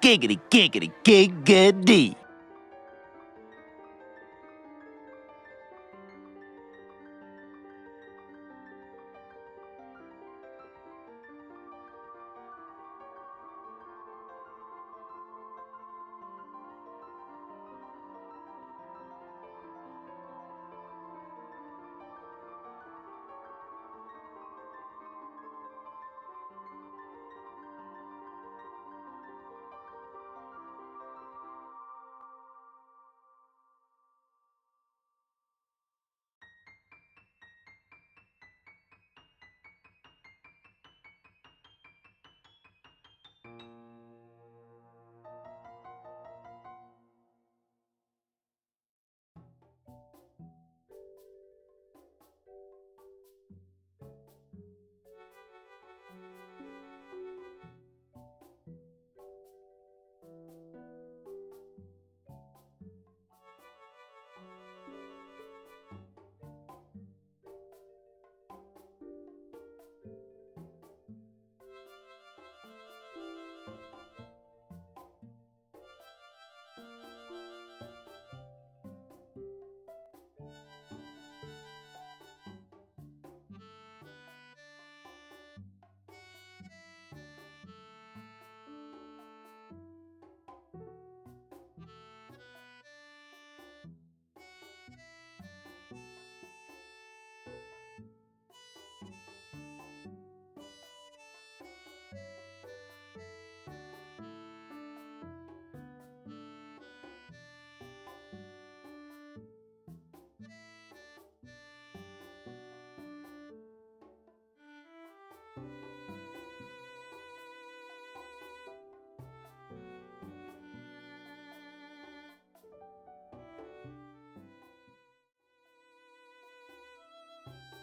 giggity, giggity, giggity.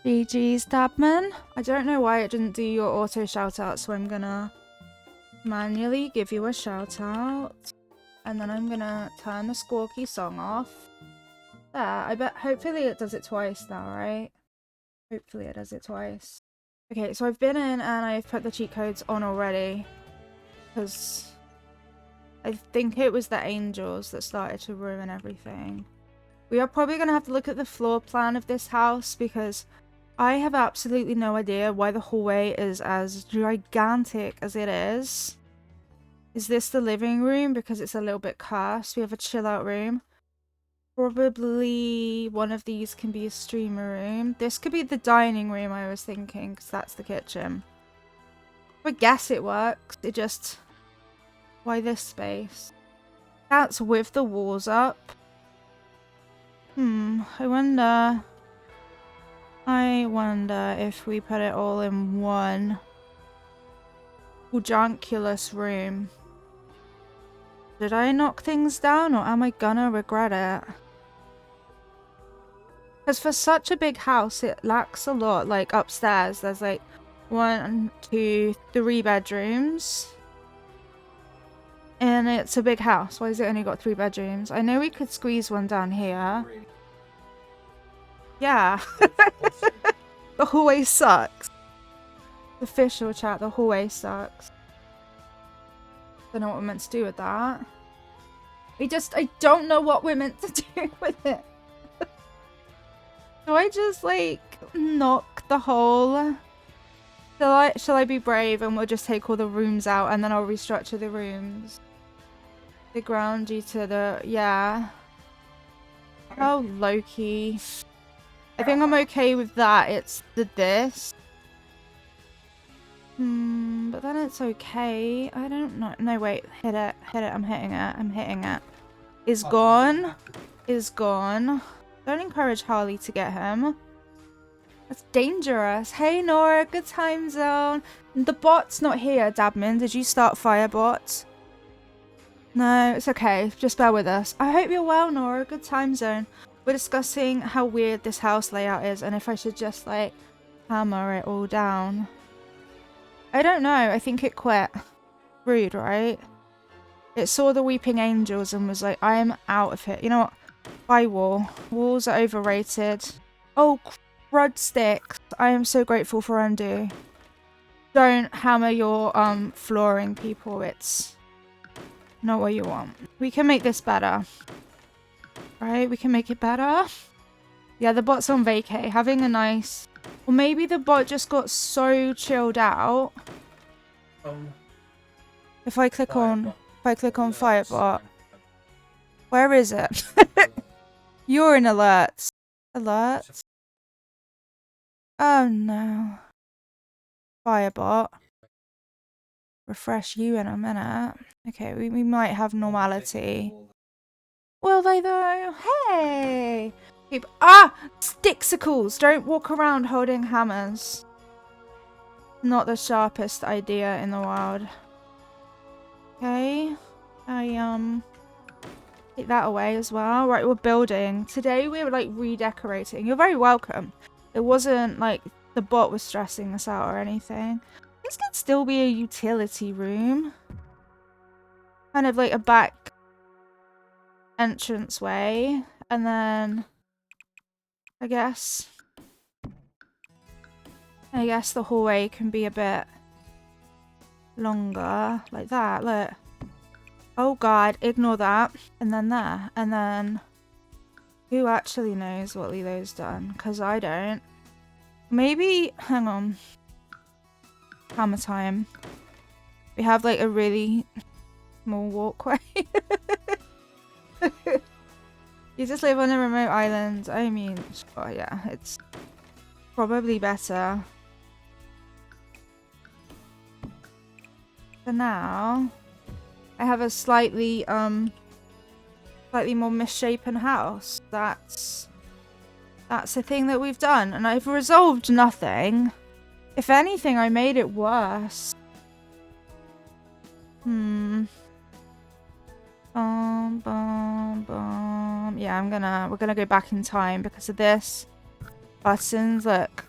GG's, Dabman. I don't know why it didn't do your auto shout out, so I'm gonna manually give you a shout out. And then I'm gonna turn the squawky song off. There, I bet hopefully it does it twice now, right? Hopefully it does it twice. Okay, so I've been in and I've put the cheat codes on already. Because I think it was the angels that started to ruin everything. We are probably going to have to look at the floor plan of this house because I have absolutely no idea why the hallway is as gigantic as it is. Is this the living room? Because it's a little bit cursed. We have a chill out room. Probably one of these can be a streamer room. This could be the dining room, I was thinking, because that's the kitchen. I guess it works. It just... Why this space? That's with the walls up. I wonder if we put it all in one junculus room. Did I knock things down or am I gonna regret it? Because for such a big house, it lacks a lot. Like upstairs, there's like 1, 2, 3 bedrooms. And it's a big house. Why has it only got 3 bedrooms? I know we could squeeze one down here. Yeah. The hallway sucks. Official chat, the hallway sucks. Don't know what we're meant to do with that. I don't know what we're meant to do with it. Do I just like knock the hole? Shall I be brave and we'll just take all the rooms out and then I'll restructure the rooms? The ground due to the... yeah. Oh, Loki. I think I'm okay with that. It's this. But then it's okay. I don't know. No, wait. Hit it. Hit it. I'm hitting it. I'm hitting it. Is gone. Is gone. Don't encourage Harley to get him. That's dangerous. Hey, Nora. Good time zone. The bot's not here, Dabman. Did you start Firebot? No, it's okay. Just bear with us. I hope you're well, Nora. Good time zone. We're discussing how weird this house layout is and if I should just, like, hammer it all down. I don't know. I think it quit. Rude, right? It saw the weeping angels and was like, I am out of here. You know what? Buy wall. Walls are overrated. Oh, crud sticks. I am so grateful for undo. Don't hammer your flooring, people. It's not what you want. We can make this better. Right? We can make it better. Yeah, the bot's on vacay. Having a nice... Or maybe the bot just got so chilled out. If I click on... If I click on Firebot... Where is it? You're in alerts. Alerts? Oh no. Firebot. Refresh you in a minute. Okay, we might have normality. Will they though? Hey! Sticksicles! Don't walk around holding hammers. Not the sharpest idea in the world. Okay. Take that away as well. Right, we're building. Today we're like redecorating. You're very welcome. It wasn't like the bot was stressing us out or anything. This could still be a utility room. Kind of like a back entranceway. And then I guess the hallway can be a bit longer. Like that, look. Oh god, ignore that. And then there. And then who actually knows what Lilo's done? Because I don't. Maybe, hang on. Hammer time. We have like a really small walkway. You just live on a remote island. I mean, oh yeah, it's probably better. For now, I have a slightly more misshapen house. That's a thing that we've done, and I've resolved nothing. If anything, I made it worse. Yeah, we're gonna go back in time because of this. Buttons, look.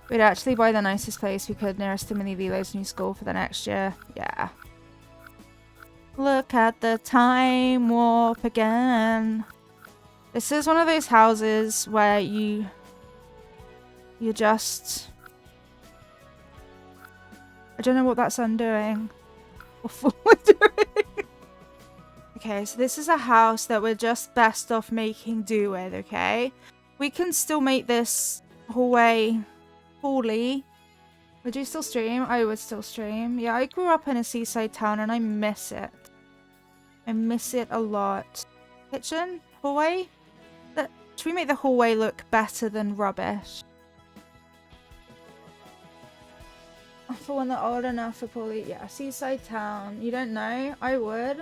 We'd actually buy the nicest place we could nearest to Millie Lilo's new school for the next year. Yeah. Look at the time warp again. This is one of those houses where you just... I don't know what that's undoing. Or forward doing. Okay, so this is a house that we're just best off making do with, okay? We can still make this hallway fully. Would you still stream? I would still stream. Yeah, I grew up in a seaside town and I miss it. I miss it a lot. Kitchen? Hallway? Should we make the hallway look better than rubbish? For when they're old enough for probably, yeah, seaside town. You don't know? I would.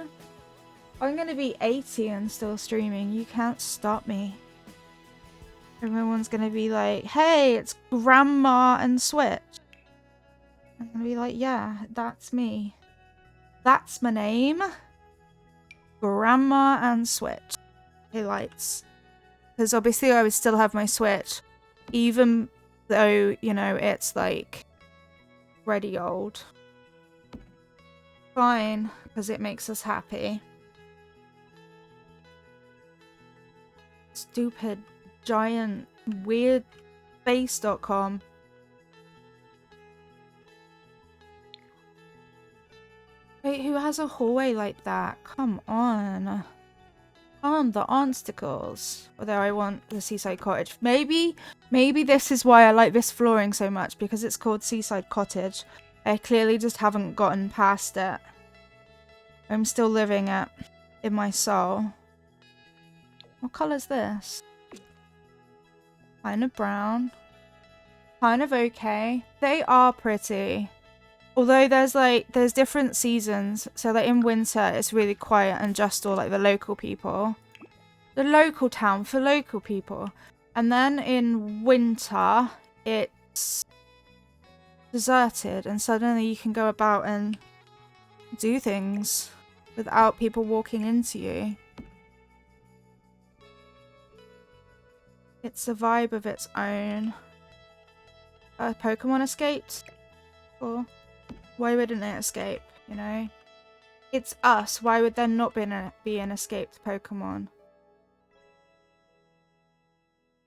I'm gonna be 80 and still streaming. You can't stop me. Everyone's gonna be like, hey, it's Grandma and Switch. I'm gonna be like, yeah, that's me. That's my name. Grandma and Switch. Hey, lights. Because obviously I would still have my Switch. Even though, you know, it's like already old. Fine, because it makes us happy. Stupid, giant, weird face.com. Wait, who has a hallway like that? Come on. On the obstacles. Although I want the seaside cottage. Maybe this is why I like this flooring so much, because it's called Seaside Cottage. I clearly just haven't gotten past it. I'm still living it in my soul. What colour's this? Kind of brown. Kind of okay. They are pretty. Although there's different seasons. So like in winter it's really quiet and just all like the local people. The local town for local people. And then in winter it's deserted and suddenly you can go about and do things without people walking into you. It's a vibe of its own. Pokemon escaped? Or why wouldn't it escape, you know? It's us. Why would there not be an escaped Pokemon?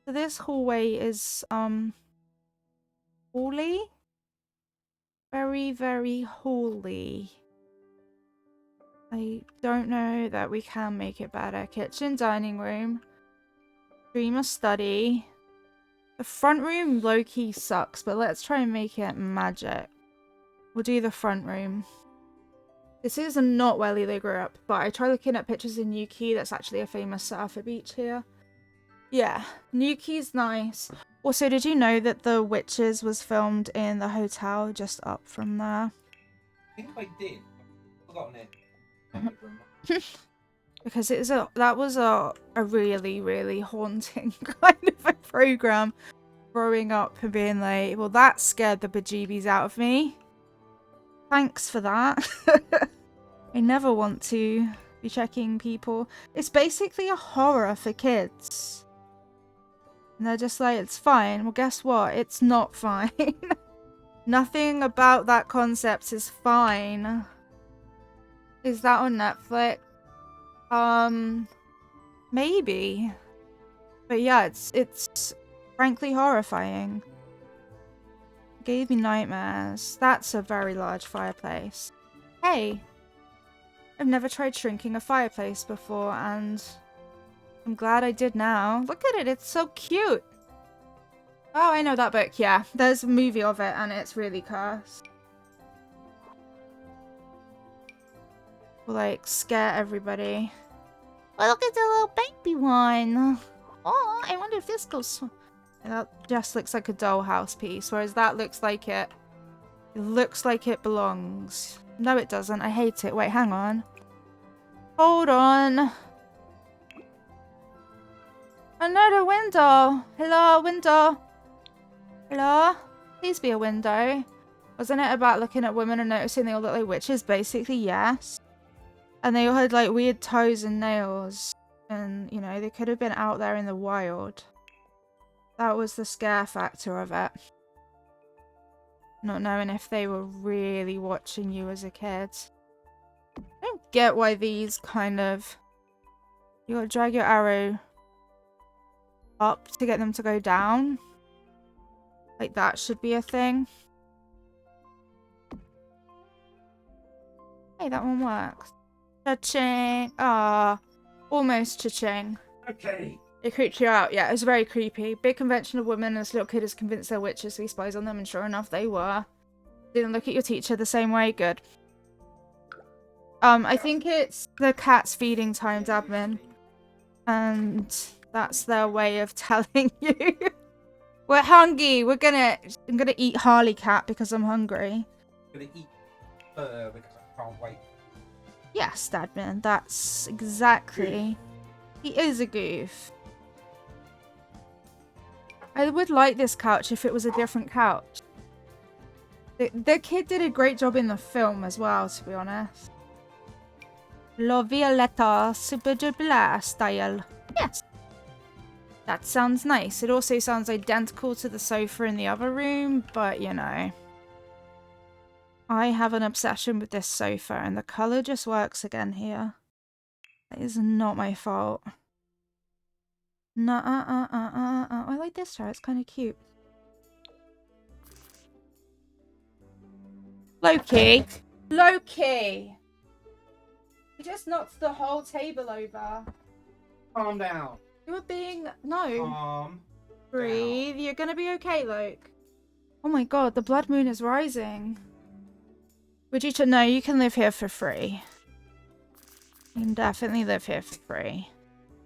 So this hallway is, hallly? Very, very hallly. I don't know that we can make it better. Kitchen, dining room. Dreamer study. The front room low-key sucks, but let's try and make it magic. We'll do the front room. This is not where Lilo grew up, but I tried looking at pictures in Newquay. That's actually a famous surfer beach here. Yeah, Newquay's nice. Also, did you know that The Witches was filmed in the hotel just up from there? I think I did. I've forgotten it. Because that was a really, really haunting kind of a program growing up and being like, well, that scared the bejeebies out of me. Thanks for that. I never want to be checking people. It's basically a horror for kids. And they're just like, it's fine. Well, guess what? It's not fine. Nothing about that concept is fine. Is that on Netflix? Maybe. But yeah, it's frankly horrifying. Gave me nightmares. That's a very large fireplace. Hey! I've never tried shrinking a fireplace before, and I'm glad I did now. Look at it, it's so cute! Oh, I know that book, yeah. There's a movie of it, and it's really cursed. We'll, like, scare everybody. Well, look at the little baby one! Oh, I wonder if this goes... That just looks like a dollhouse piece, whereas that looks like it looks like it belongs. No, it doesn't. I hate it. Wait, hang on. Hold on. Another window. Hello, window. Hello? Please be a window. Wasn't it about looking at women and noticing they all look like witches? Basically, yes. And they all had, like, weird toes and nails. And, you know, they could have been out there in the wild. That was the scare factor of it. Not knowing if they were really watching you as a kid. I don't get why these kind of... You gotta drag your arrow up to get them to go down. Like that should be a thing. Hey, that one works. Cha-ching! Ah, almost cha-ching. Okay. It creeped you out. Yeah, it was very creepy. Big convention of women and this little kid is convinced they're witches, so he spies on them, and sure enough, they were. Didn't look at your teacher the same way. Good. I think it's the cat's feeding time, admin. And that's their way of telling you. We're hungry. I'm gonna eat Harley Cat because I'm hungry. I'm gonna eat because I can't wait. Yes, admin. That's exactly... He is a goof. I would like this couch if it was a different couch. The kid did a great job in the film as well, to be honest. La Violetta Super Duper style. Yes. That sounds nice. It also sounds identical to the sofa in the other room, but you know. I have an obsession with this sofa and the colour just works again here. That is not my fault. No, I like this chair. It's kind of cute. Loki! Loki! You just knocked the whole table over. Calm down. You were being... No. Calm. Breathe. You're gonna be okay, Loki. Oh my god, the blood moon is rising. Would you... No, you can live here for free. You can definitely live here for free.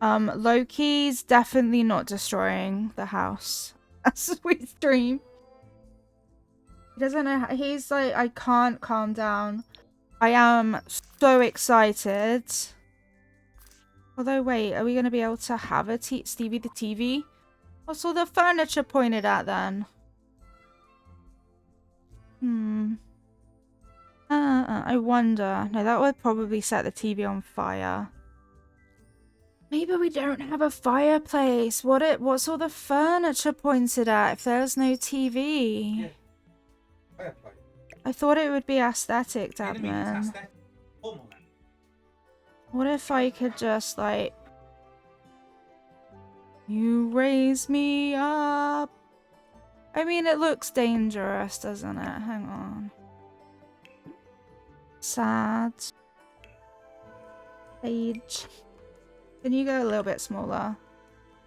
Loki's definitely not destroying the house. That's a sweet dream. He doesn't know how, he's like, I can't calm down. I am so excited. Although, wait, are we going to be able to have a Stevie the TV? What's all the furniture pointed at then? I wonder. No, that would probably set the TV on fire. Maybe we don't have a fireplace. What's all the furniture pointed at if there's no TV? Yeah. Fireplace. I thought it would be aesthetic, Dadman. What if I could just, like... You raise me up. I mean, it looks dangerous, doesn't it? Hang on. Sad. Page. Can you go a little bit smaller?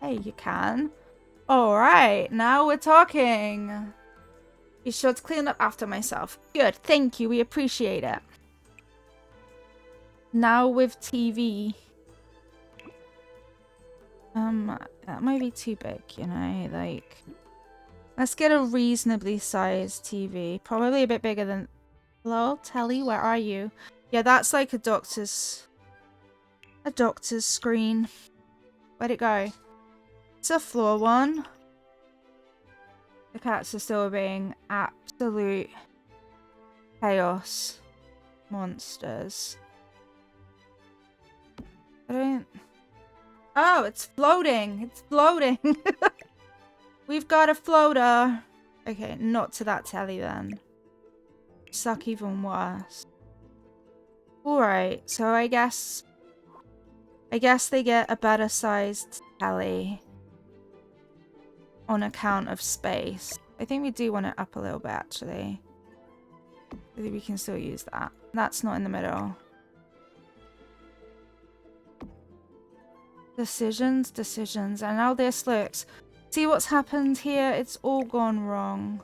Hey, you can. Alright, now we're talking. Be sure to clean up after myself. Good, thank you, we appreciate it. Now with TV. That might be too big, you know, like... Let's get a reasonably sized TV. Probably a bit bigger than... Hello, Telly, where are you? Yeah, that's like a doctor's screen. Where'd it go? It's a floor one. The cats are still being absolute chaos monsters. I don't... Oh, it's floating! It's floating! We've got a floater! Okay, not to that telly then. Suck even worse. Alright, so I guess they get a better sized telly on account of space. I think we do want it up a little bit actually. I think we can still use that. That's not in the middle. Decisions. And now this looks... See what's happened here? It's all gone wrong.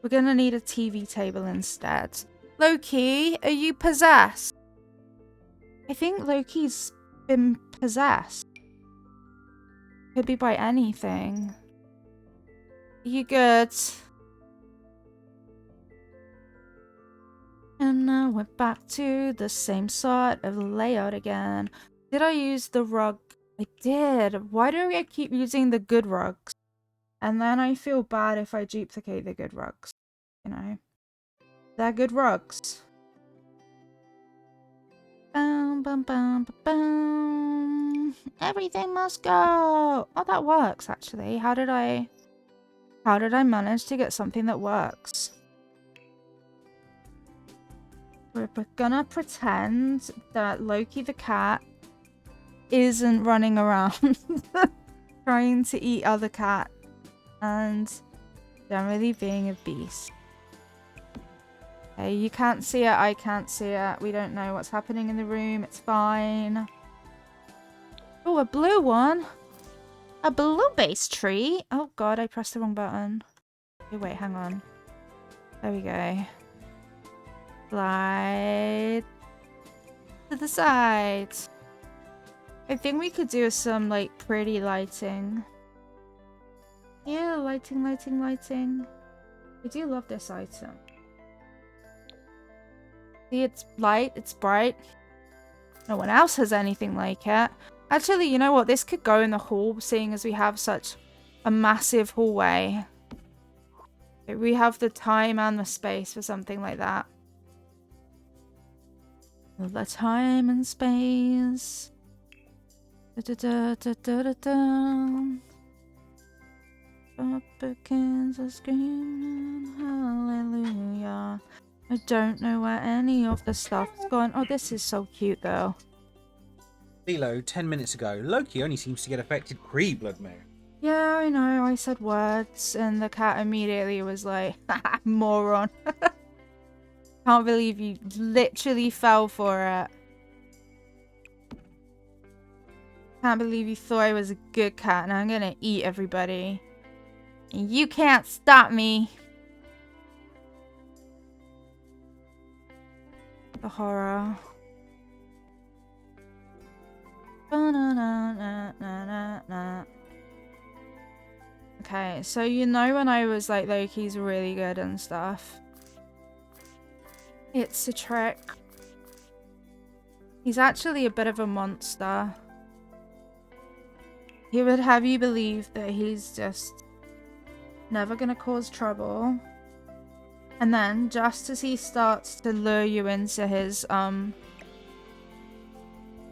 We're gonna need a TV table instead. Loki, are you possessed? I think Loki's been possessed. Could be by anything. Are you good? And now we're back to the same sort of layout again. Did I use the rug? I did. Why do I keep using the good rugs? And then I feel bad if I duplicate the good rugs. You know? They're good rugs. Bum, bum, bum, bum, bum. Everything must go. Oh, that works actually. How did I manage to get something that works? We're gonna pretend that Loki the cat isn't running around trying to eat other cat and generally being a beast. Okay, you can't see it, I can't see it. We don't know what's happening in the room. It's fine. Oh, a blue one. A blue base tree. Oh god, I pressed the wrong button. Okay, wait, hang on. There we go. Slide to the side. I think we could do some like pretty lighting. Yeah, lighting. I do love this item. See, it's light, it's bright. No one else has anything like it. Actually, you know what? This could go in the hall, seeing as we have such a massive hallway. We have the time and the space for something like that. The time and space. Da da da da da da. Up against the screaming hallelujah. I don't know where any of the stuff's gone. Oh, this is so cute though. Lilo, 10 minutes ago. Loki only seems to get affected pre-blood moon. Yeah, I know. I said words and the cat immediately was like, moron. Can't believe you literally fell for it. Can't believe you thought I was a good cat and I'm gonna eat everybody. And you can't stop me. The horror. Okay, so you know when I was like, Loki's really good and stuff. It's a trick. He's actually a bit of a monster. He would have you believe that he's just never gonna cause trouble. And then, just as he starts to lure you into his,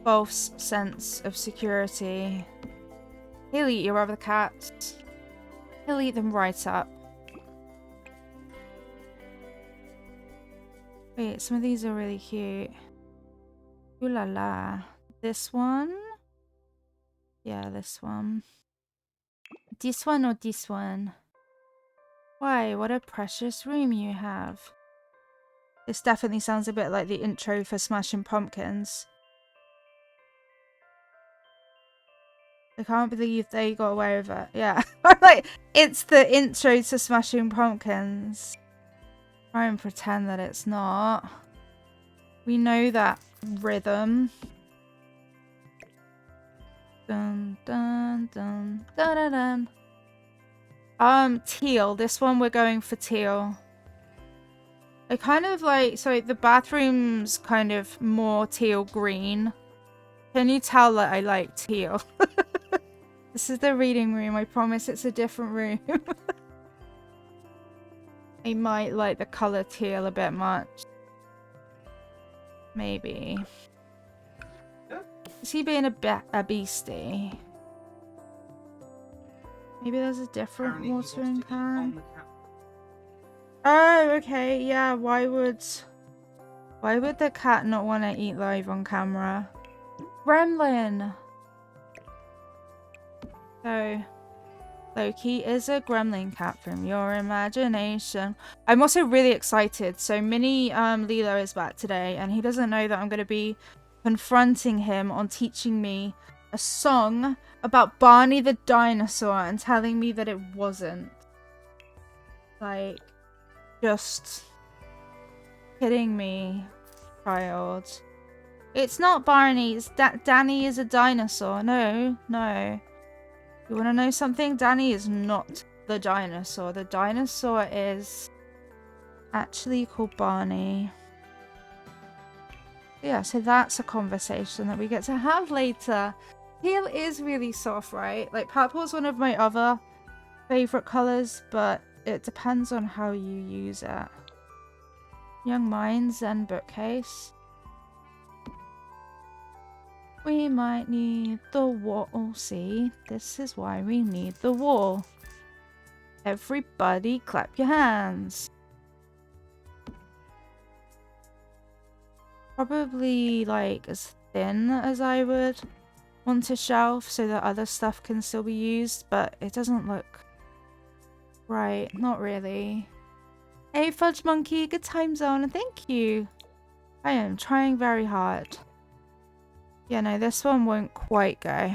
false sense of security, he'll eat your other cats. He'll eat them right up. Wait, some of these are really cute. Ooh la la. This one? Yeah, this one. This one or this one? Why, what a precious room you have. This definitely sounds a bit like the intro for Smashing Pumpkins. I can't believe they got away with it. Yeah. I'm like, it's the intro to Smashing Pumpkins. Try and pretend that it's not. We know that rhythm. Dun dun dun dun dun dun. Teal. This one we're going for teal. I kind of like, so the bathroom's kind of more teal green. Can you tell that I like teal? This is the reading room. I promise it's a different room. I might like the color teal a bit much. Maybe. Is he being a beastie? Maybe there's a different watering can. Oh, okay. Yeah, why would the cat not want to eat live on camera? Gremlin! So, Loki is a gremlin cat from your imagination. I'm also really excited. So Mini Lilo is back today and he doesn't know that I'm going to be confronting him on teaching me a song about Barney the dinosaur and telling me that it wasn't. Like, just kidding me, child. It's not Barney, it's Danny is a dinosaur. No, no. You want to know something? Danny is not the dinosaur. The dinosaur is actually called Barney. Yeah, so that's a conversation that we get to have later. Teal is really soft, right? Like, purple's one of my other favorite colors, but it depends on how you use it. Young Minds and Bookcase. We might need the wall. See, this is why we need the wall. Everybody clap your hands. Probably like as thin as I would want to shelf so that other stuff can still be used, but it doesn't look right. Not really. Hey Fudge Monkey, good time zone, and thank you. I am trying very hard. Yeah, no, this one won't quite go.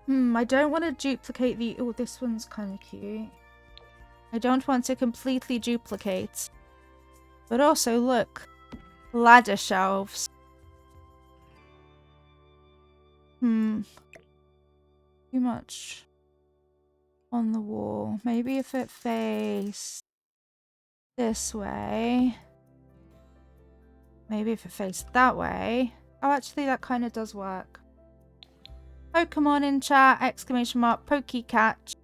I don't want to duplicate the... Oh, this one's kind of cute. I don't want to completely duplicate. But also, look. Ladder shelves. Too much on the wall. Maybe if it faced this way. Maybe if it faced that way. Oh, actually, that kind of does work. Pokemon in chat, exclamation mark, Pokecatch.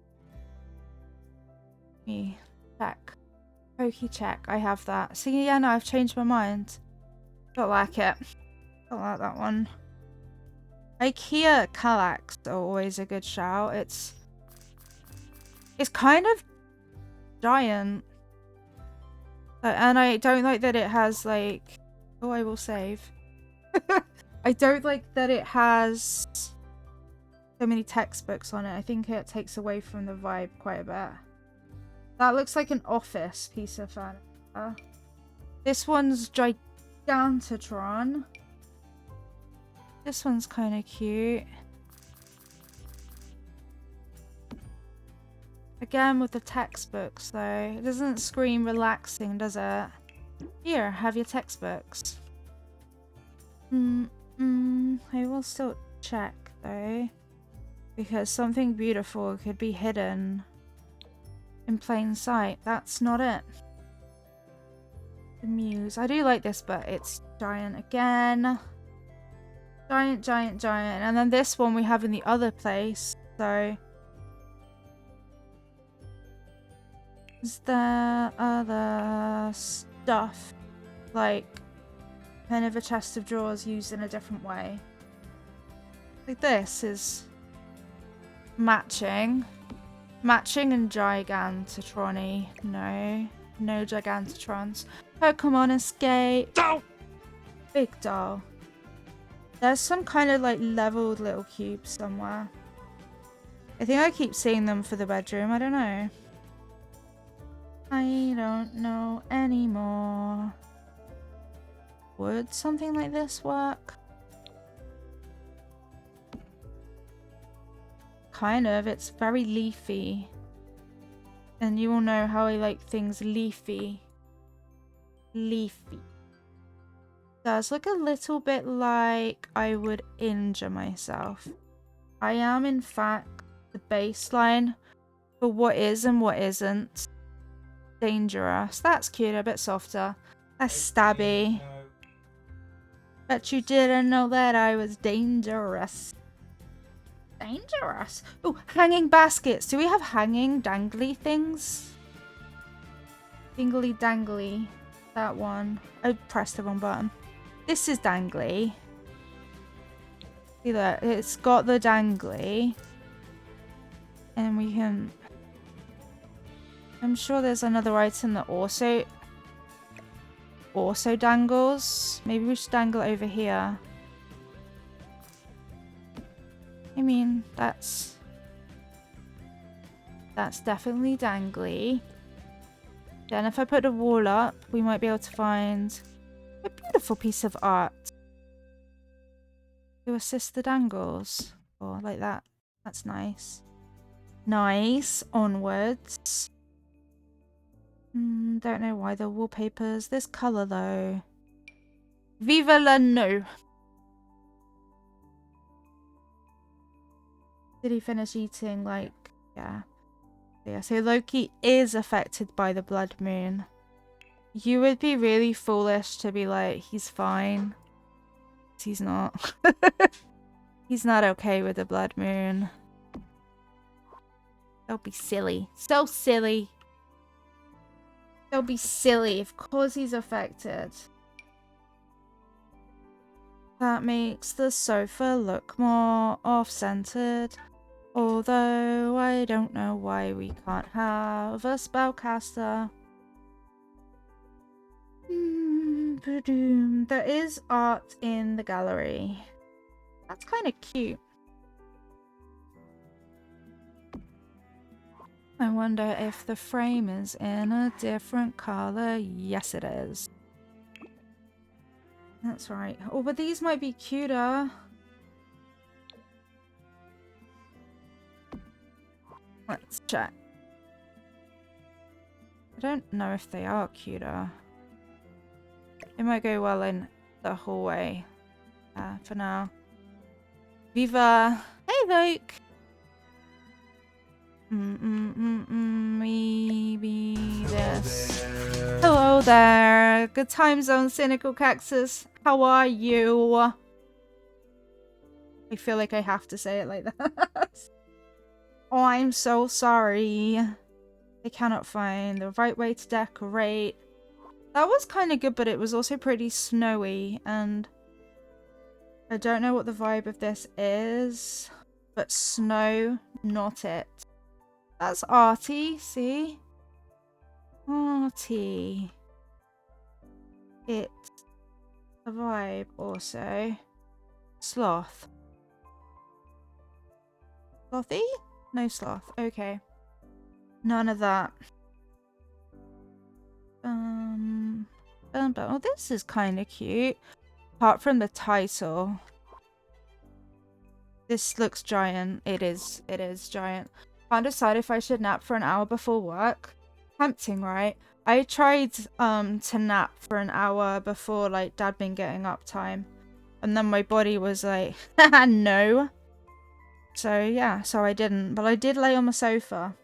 Me check. Pokecheck, I have that. See, yeah, no, I've changed my mind. Don't like it. Don't like that one. IKEA Kallax are always a good shout. It's kind of giant. And I don't like that it has, like... Oh, I will save. I don't like that it has so many textbooks on it. I think it takes away from the vibe quite a bit. That looks like an office piece of furniture. This one's Gigantotron. This one's kind of cute. Again with the textbooks though. It doesn't scream relaxing, does it? Here, have your textbooks. I will still check though. Because something beautiful could be hidden in plain sight. That's not it. The Muse. I do like this, but it's giant again. Giant, giant, giant. And then this one we have in the other place. So... Is there other stuff? Like, kind of a chest of drawers used in a different way. Like this is... matching. Matching and Gigantotrony. No. No Gigantotrons. Pokemon Escape. Doll! Big doll. There's some kind of like leveled little cubes somewhere. I think I keep seeing them for the bedroom. I don't know. I don't know anymore. Would something like this work? kind of. It's very leafy. And you all know how I like things leafy. Leafy. Does look a little bit like I would injure myself. I am, in fact, the baseline for what is and what isn't dangerous. That's cute, a bit softer. That's stabby. Bet you didn't know that I was dangerous. Dangerous. Oh, hanging baskets. Do we have hanging dangly things? Dingly dangly. That one. I pressed the wrong button. This is dangly. See that? It's got the dangly. And we can... I'm sure there's another item that also dangles. Maybe we should dangle over here. I mean, that's definitely dangly. Then if I put the wall up, we might be able to find a beautiful piece of art to assist the dangles. Or like that. That's nice. Nice. Onwards. Don't know why the wallpapers. This colour though. Viva la no. Did he finish eating? Like, yeah. Yeah, so Loki is affected by the blood moon. You would be really foolish to be like, he's fine. He's not. He's not okay with the blood moon. Don't be silly. So silly. Don't be silly. Of course he's affected. That makes the sofa look more off-centered. Although I don't know why we can't have a spellcaster. There is art in the gallery. That's kind of cute. I wonder if the frame is in a different color. Yes, it is. That's right. Oh, but these might be cuter. Let's check. I don't know if they are cuter. It might go well in the hallway. For now. Viva! Hey, Luke! Maybe this. Hello there. Good time zone, Cynical Cactus. How are you? I feel like I have to say it like that. Oh, I'm so sorry. I cannot find the right way to decorate. That was kind of good, but it was also pretty snowy, and I don't know what the vibe of this is, but snow, not it. That's arty, see? Arty. It's a vibe also. Sloth. Slothy? No sloth. Okay. None of that. Oh, this is kind of cute. Apart from the title. This looks giant. It is giant. Can't decide if I should nap for an hour before work. Tempting, right? I tried to nap for an hour before like Dad been getting up time. And then my body was like, no. So yeah, so I didn't. But I did lay on the sofa.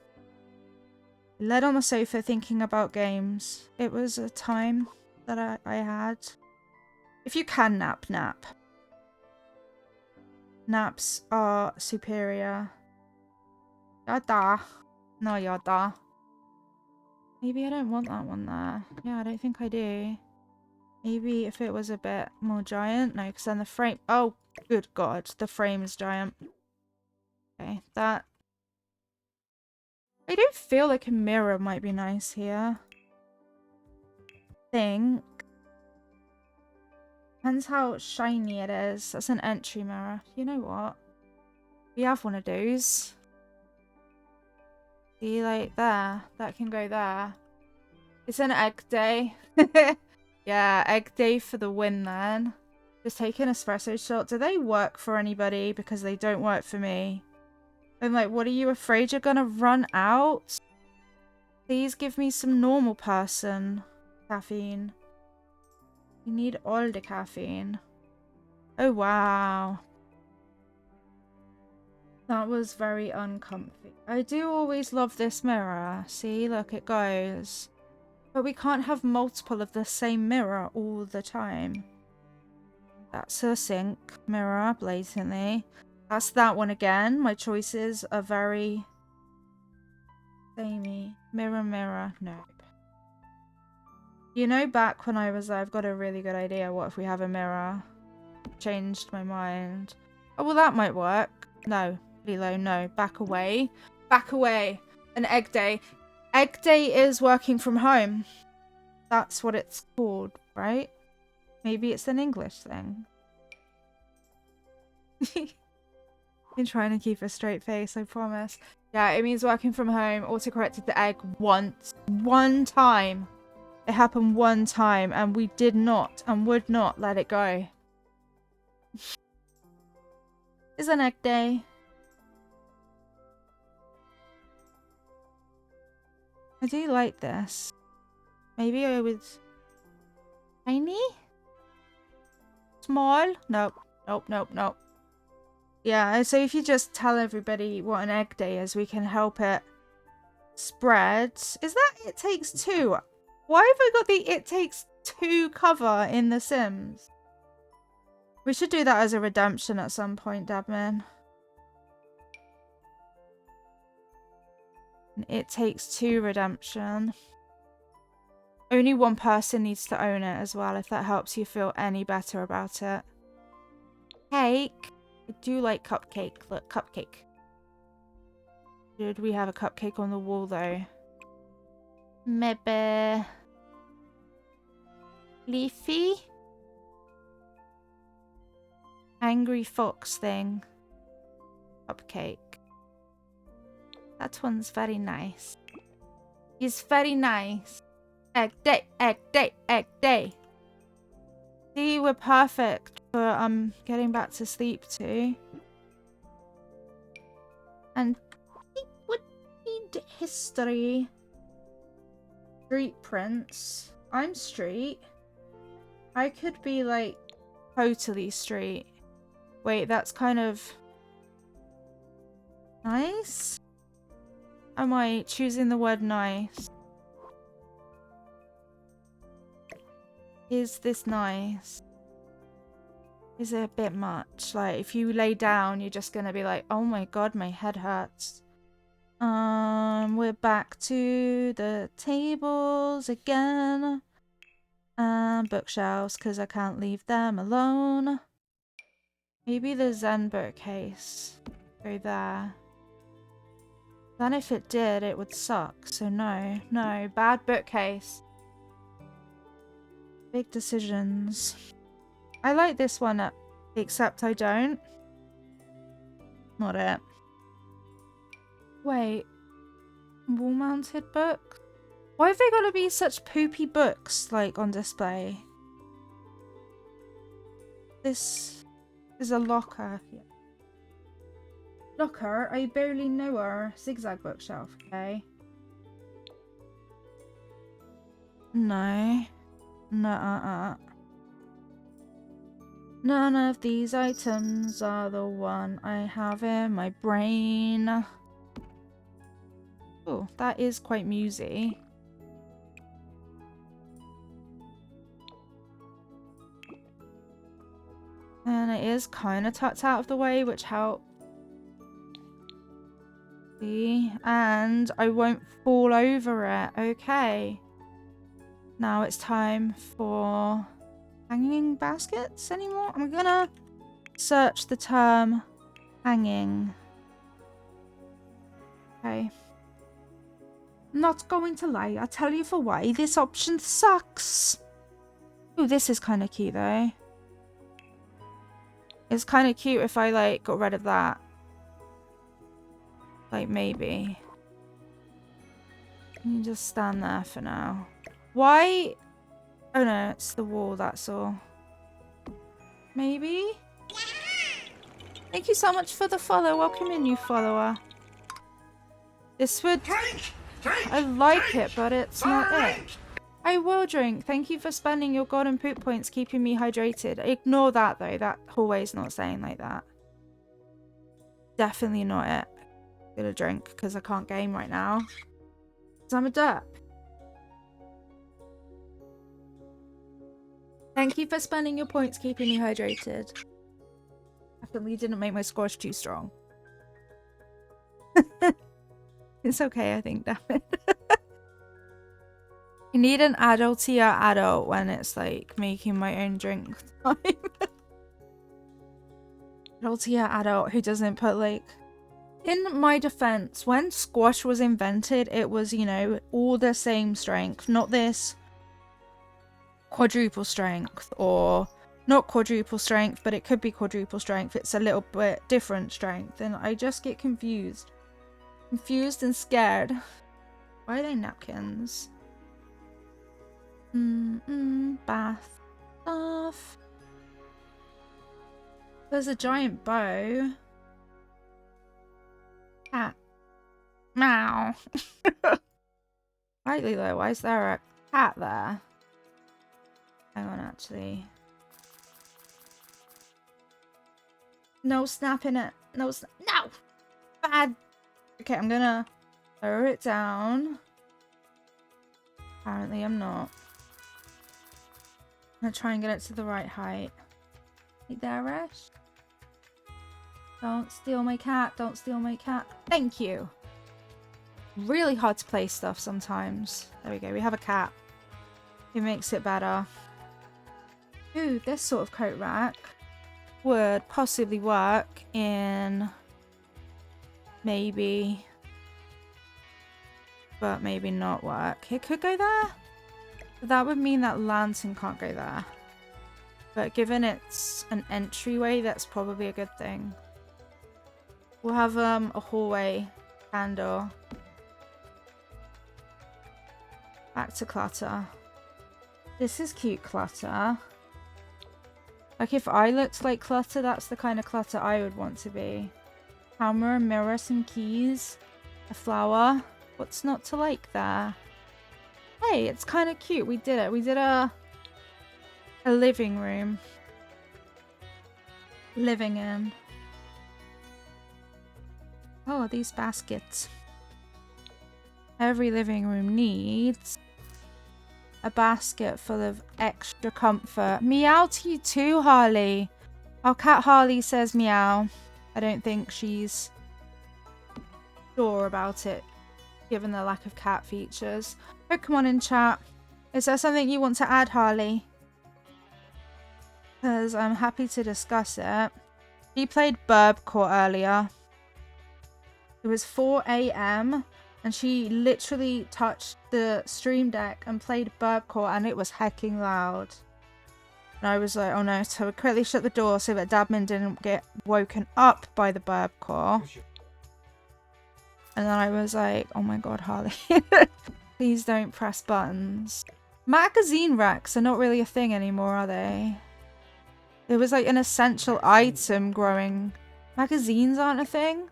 I laid on the sofa thinking about games. It was a time that I had. If you can nap, nap. Naps are superior. Yada. No, yada. Maybe I don't want that one there. Yeah, I don't think I do. Maybe if it was a bit more giant. No, because then the frame... Oh, good God. The frame is giant. Okay, that... I do feel like a mirror might be nice here. Think. Depends how shiny it is. That's an entry mirror. You know what? We have one of those. See, like there. That can go there. It's an egg day. Yeah, egg day for the win then. Just take an espresso shot. Do they work for anybody? Because they don't work for me. I'm like, what are you afraid you're gonna run out? Please give me some normal person caffeine. You need all the caffeine. Oh, wow. That was very uncomfy. I do always love this mirror. See, look, it goes. But we can't have multiple of the same mirror all the time. That's a sink mirror, blatantly. That's that one again. My choices are very samey. Mirror, mirror. Nope. You know, back when I was there, I've got a really good idea. What if we have a mirror? Changed my mind. Oh, well, that might work. No, Lilo, no. Back away. Back away. An egg day. Egg day is working from home. That's what it's called, right? Maybe it's an English thing. Been trying to keep a straight face, I promise. Yeah, it means working from home. Autocorrected the egg once. One time. It happened one time, and we did not and would not let it go. It's an egg day. I do like this. Maybe I would... Tiny? Small? Nope. Nope, nope, nope. Yeah, so if you just tell everybody what an egg day is, we can help it spread. Is that It Takes Two? Why have I got the It Takes Two cover in The Sims? We should do that as a redemption at some point, Dabman. An It Takes Two redemption. Only one person needs to own it as well, if that helps you feel any better about it. Cake. I do like cupcake. Look, cupcake. Should we have a cupcake on the wall, though? Maybe... Leafy? Angry fox thing. Cupcake. That one's very nice. He's very nice. Egg day, egg day, egg day. See, we're perfect for getting back to sleep too. And we would need history. Street prints. I'm street. I could be like totally street. Wait, that's kind of nice. Am I choosing the word nice? Is this nice? Is it a bit much? Like, if you lay down, you're just gonna be like, oh my god, my head hurts. We're back to the tables again. Bookshelves, because I can't leave them alone. Maybe the Zen bookcase. Go there. Then if it did, it would suck. So no. No. Bad bookcase. Big decisions. I like this one, except I don't. Not it. Wait. Wall-mounted book? Why have they got to be such poopy books, like, on display? This is a locker. Yeah. Locker? I barely know her. Zigzag bookshelf, okay. No. Nuh-uh. None of these items are the one I have in my brain. Oh, that is quite musy. And it is kind of tucked out of the way, which helps. See? And I won't fall over it. Okay. Now it's time for hanging baskets anymore? I'm gonna search the term hanging. Okay. I'm not going to lie. I'll tell you for why. This option sucks. Ooh, this is kind of cute though. It's kind of cute if I like got rid of that. Like maybe. You just stand there for now. Why? Oh no, it's the wall, that's all. Maybe? Thank you so much for the follow. Welcome in, new follower. This would... I like it, but it's not it. I will drink. Thank you for spending your golden poop points keeping me hydrated. Ignore that though. That hallway's not saying like that. Definitely not it. I'm gonna drink because I can't game right now. Because I'm a derp. Thank you for spending your points keeping me hydrated. Definitely didn't make my squash too strong. It's okay, I think, damn it. You need an adultier adult when it's like making my own drink time. Adultier adult who doesn't put like... In my defense, when squash was invented, it was, you know, all the same strength. Not this quadruple strength, or not quadruple strength, but it could be quadruple strength. It's a little bit different strength, and I just get confused. Confused and scared. Why are they napkins? Bath stuff. There's a giant bow. Cat. Meow. Rightly though, why is there a cat there? Hang on, actually. No snapping it. No. Bad. Okay, I'm gonna lower it down. Apparently I'm not. I'm gonna try and get it to the right height. Right there, Resh. Don't steal my cat. Don't steal my cat. Thank you. Really hard to place stuff sometimes. There we go. We have a cat. It makes it better. Ooh, this sort of coat rack would possibly work in... maybe, but maybe not work. It could go there. That would mean that lantern can't go there. But given it's an entryway, that's probably a good thing. We'll have a hallway candle. Back to clutter. This is cute clutter. Like if I looked like clutter, that's the kind of clutter I would want to be. Camera, mirror, some keys, a flower. What's not to like there? Hey, it's kind of cute. We did it. We did a living room. Living in. Oh, these baskets. Every living room needs a basket full of extra comfort. Meow to you too, Harley. Our cat Harley says meow. I don't think she's sure about it, given the lack of cat features. Pokemon in chat. Is there something you want to add, Harley? Because I'm happy to discuss it. He played Burb Court earlier. It was 4 AM and she literally touched the stream deck and played Burb Court, and it was hecking loud. And I was like, oh no, so I quickly shut the door so that Dabman didn't get woken up by the burp core. And then I was like, oh my god, Harley. Please don't press buttons. Magazine racks are not really a thing anymore, are they? It was like an essential item growing. Magazines aren't a thing?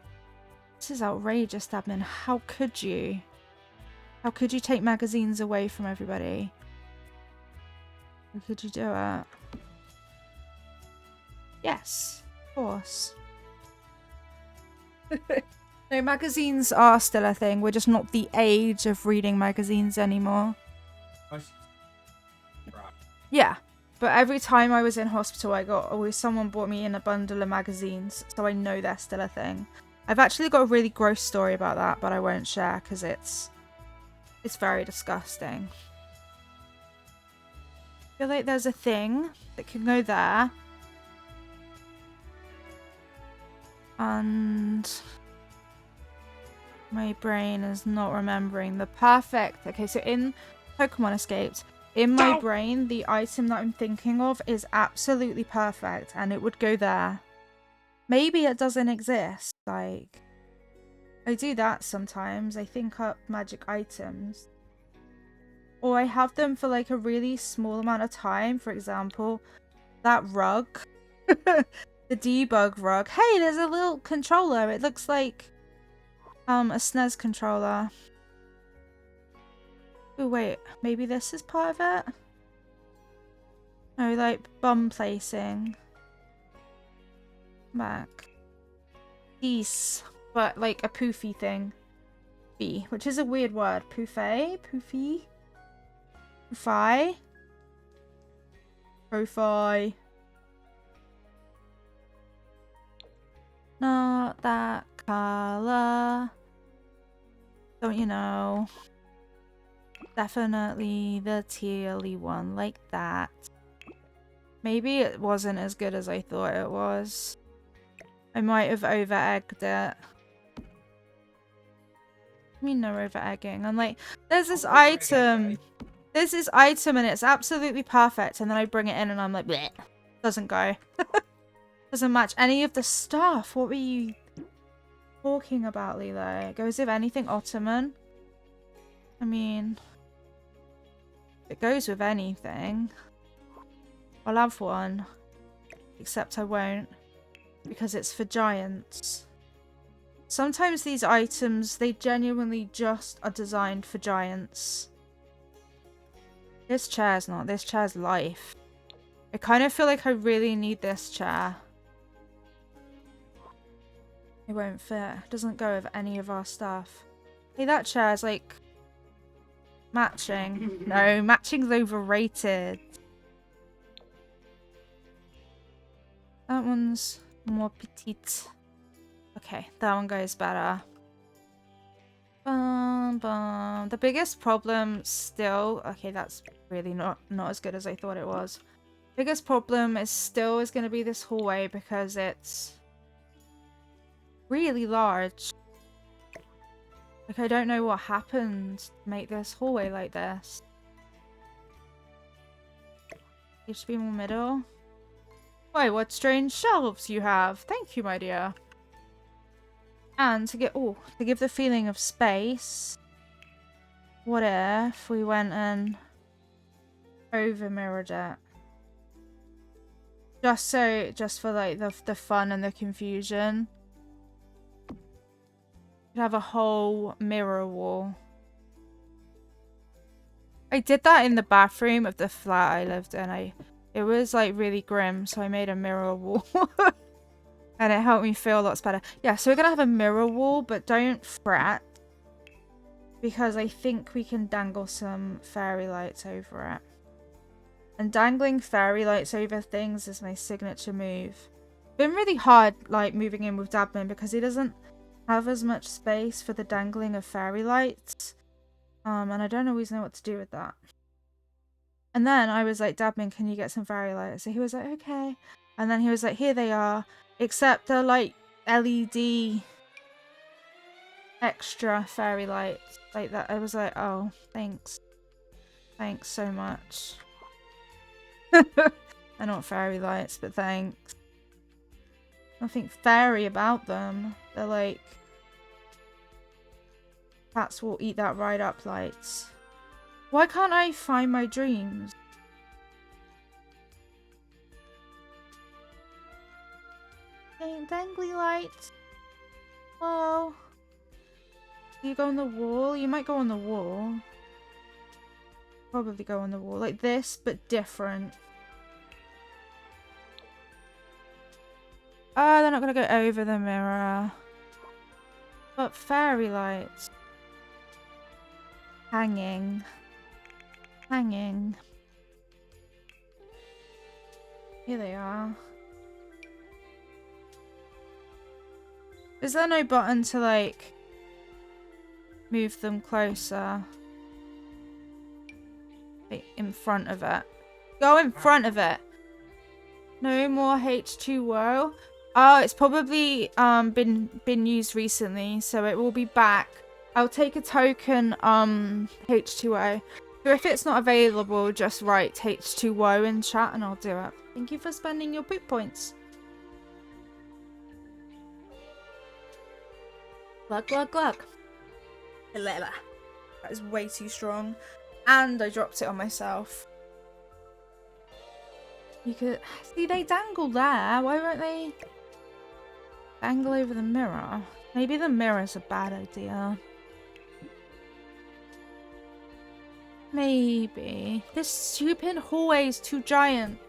This is outrageous, Dabman. How could you? How could you take magazines away from everybody? How could you do it? Yes, of course. No, magazines are still a thing. We're just not the age of reading magazines anymore. Yeah, but every time I was in hospital, someone brought me in a bundle of magazines, so I know they're still a thing. I've actually got a really gross story about that, but I won't share because it's very disgusting. I feel like there's a thing that can go there. And my brain is not remembering the perfect... Okay, so in Pokemon Escaped, in my brain, the item that I'm thinking of is absolutely perfect, and it would go there. Maybe it doesn't exist. Like, I do that sometimes. I think up magic items. Or I have them for like a really small amount of time. For example, that rug. The debug rug. Hey, there's a little controller. It looks like A SNES controller. Oh wait, maybe this is part of it? No, like bum placing. Back. Piece. But like a poofy thing. B, which is a weird word. Poofy? Poofy? Poofy? Profi. Not that color. Don't you know? Definitely the tealy one, like that. Maybe it wasn't as good as I thought it was. I might have over-egged it. I mean, no over-egging. I'm like, there's this item. There's this item and it's absolutely perfect. And then I bring it in and I'm like, bleh. Doesn't go. Doesn't match any of the stuff. What were you talking about, Lilo? It goes with anything Ottoman. I mean, it goes with anything. I'll have one. Except I won't. Because it's for giants. Sometimes these items, they genuinely just are designed for giants. This chair's not. This chair's life. I kind of feel like I really need this chair. It won't fit. It doesn't go with any of our stuff. Hey, that chair's like matching. No, matching's overrated. That one's more petite. Okay, that one goes better. Bum, bum. The biggest problem still... Okay, that's really not as good as I thought it was. Biggest problem is going to be this hallway because it's really large. Like, I don't know what happened to make this hallway like this. It should be more middle. Why, what strange shelves you have. Thank you, my dear. And to give the feeling of space, what if we went and over mirrored it? Just for like the fun and the confusion. We'd have a whole mirror wall. I did that in the bathroom of the flat I lived in. It was like really grim, so I made a mirror wall. And it helped me feel lots better. Yeah, so we're gonna have a mirror wall, but don't fret. Because I think we can dangle some fairy lights over it. And dangling fairy lights over things is my signature move. Been really hard, like, moving in with Dabman because he doesn't have as much space for the dangling of fairy lights. And I don't always know what to do with that. And then I was like, Dabman, can you get some fairy lights? So he was like, okay. And then he was like, here they are. Except they're like LED extra fairy lights. Like that. I was like, oh, thanks. Thanks so much. They're not fairy lights, but thanks. Nothing fairy about them. They're like... Cats will eat that right up lights. Why can't I find my dreams? Dangly lights. Whoa. Do you go on the wall? You might go on the wall. Probably go on the wall. Like this, but different. Oh, they're not going to go over the mirror. But fairy lights. Hanging. Hanging. Here they are. Is there no button to, like, move them closer? Like, in front of it. Go in front of it! No more H2O. Oh, it's probably been used recently, so it will be back. I'll take a token H2O. So if it's not available, just write H2O in chat and I'll do it. Thank you for spending your poop points. Glug, glug, glug. That is way too strong. And I dropped it on myself. You could... See, they dangle there. Why won't they dangle over the mirror? Maybe the mirror's a bad idea. Maybe. This stupid hallway is too giant.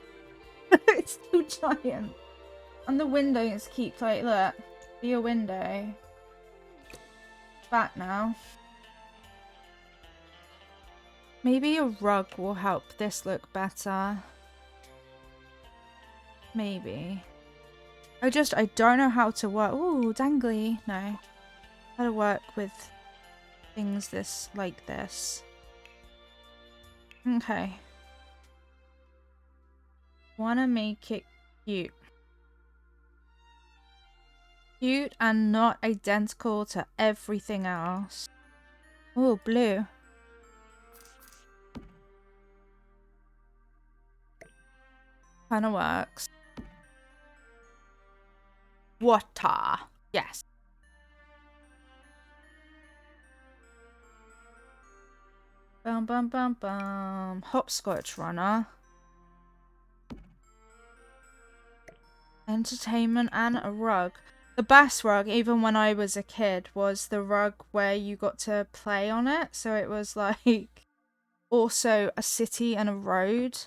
It's too giant. And the windows keep like, look. Be a window. Back now. Maybe a rug will help this look better. Maybe. I don't know how to work. Ooh, dangly. No. How to work with things like this. Okay. Wanna make it cute. Cute and not identical to everything else. Ooh, blue. Kinda works. Water. Yes. Bum bum bum bum. Hopscotch runner. Entertainment and a rug. The best rug, even when I was a kid, was the rug where you got to play on it. So it was like also a city and a road.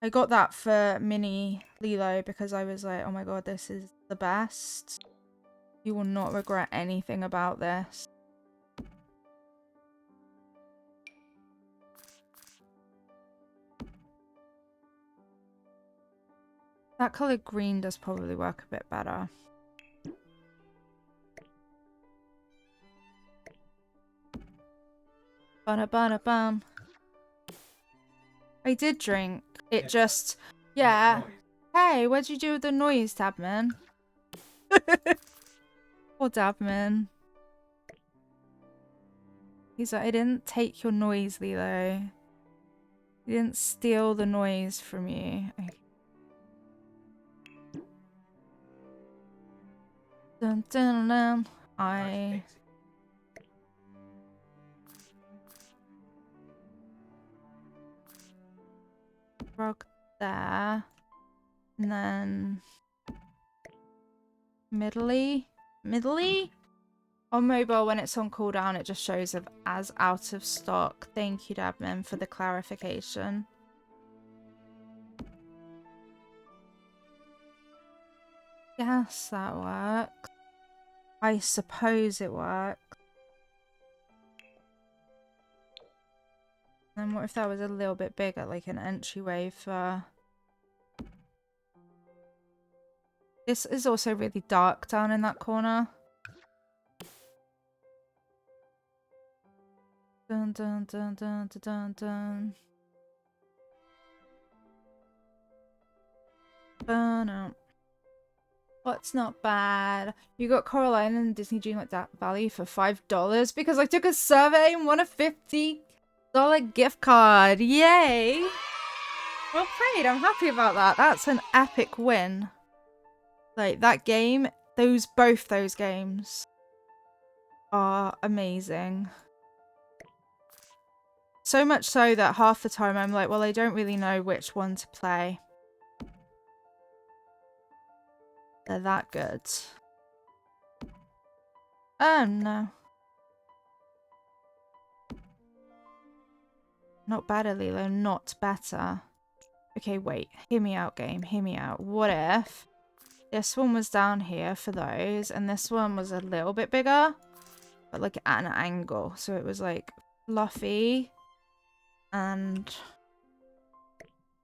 I got that for mini Lilo because I was like, oh my god, this is the best. You will not regret anything about this. That color green does probably work a bit better. Ba-da-ba-da-bum. I did drink. It just... Yeah. Hey, what'd you do with the noise, Dabman? Poor Dabman. He's like, I didn't take your noise, Lilo. I didn't steal the noise from you. Okay. Dun, dun, dun. Rug there. And then... Middly? On mobile, when it's on cooldown, it just shows as out of stock. Thank you, Dabman, for the clarification. Yes, that works. I suppose it works. And what if that was a little bit bigger, like an entryway for... This is also really dark down in that corner. Dun dun dun dun dun dun dun. Burn out. What's not bad? You got Coral Island and Disney Dreamlight Valley for $5 because I took a survey and won a $50 gift card. Yay! Well played. I'm happy about that. That's an epic win. Like that game, both those games are amazing. So much so that half the time I'm like, well, I don't really know which one to play. They're that good. Oh no. Not better, Lilo. Not better. Okay, wait. Hear me out, game. Hear me out. What if this one was down here for those, and this one was a little bit bigger, but like at an angle. So it was like fluffy and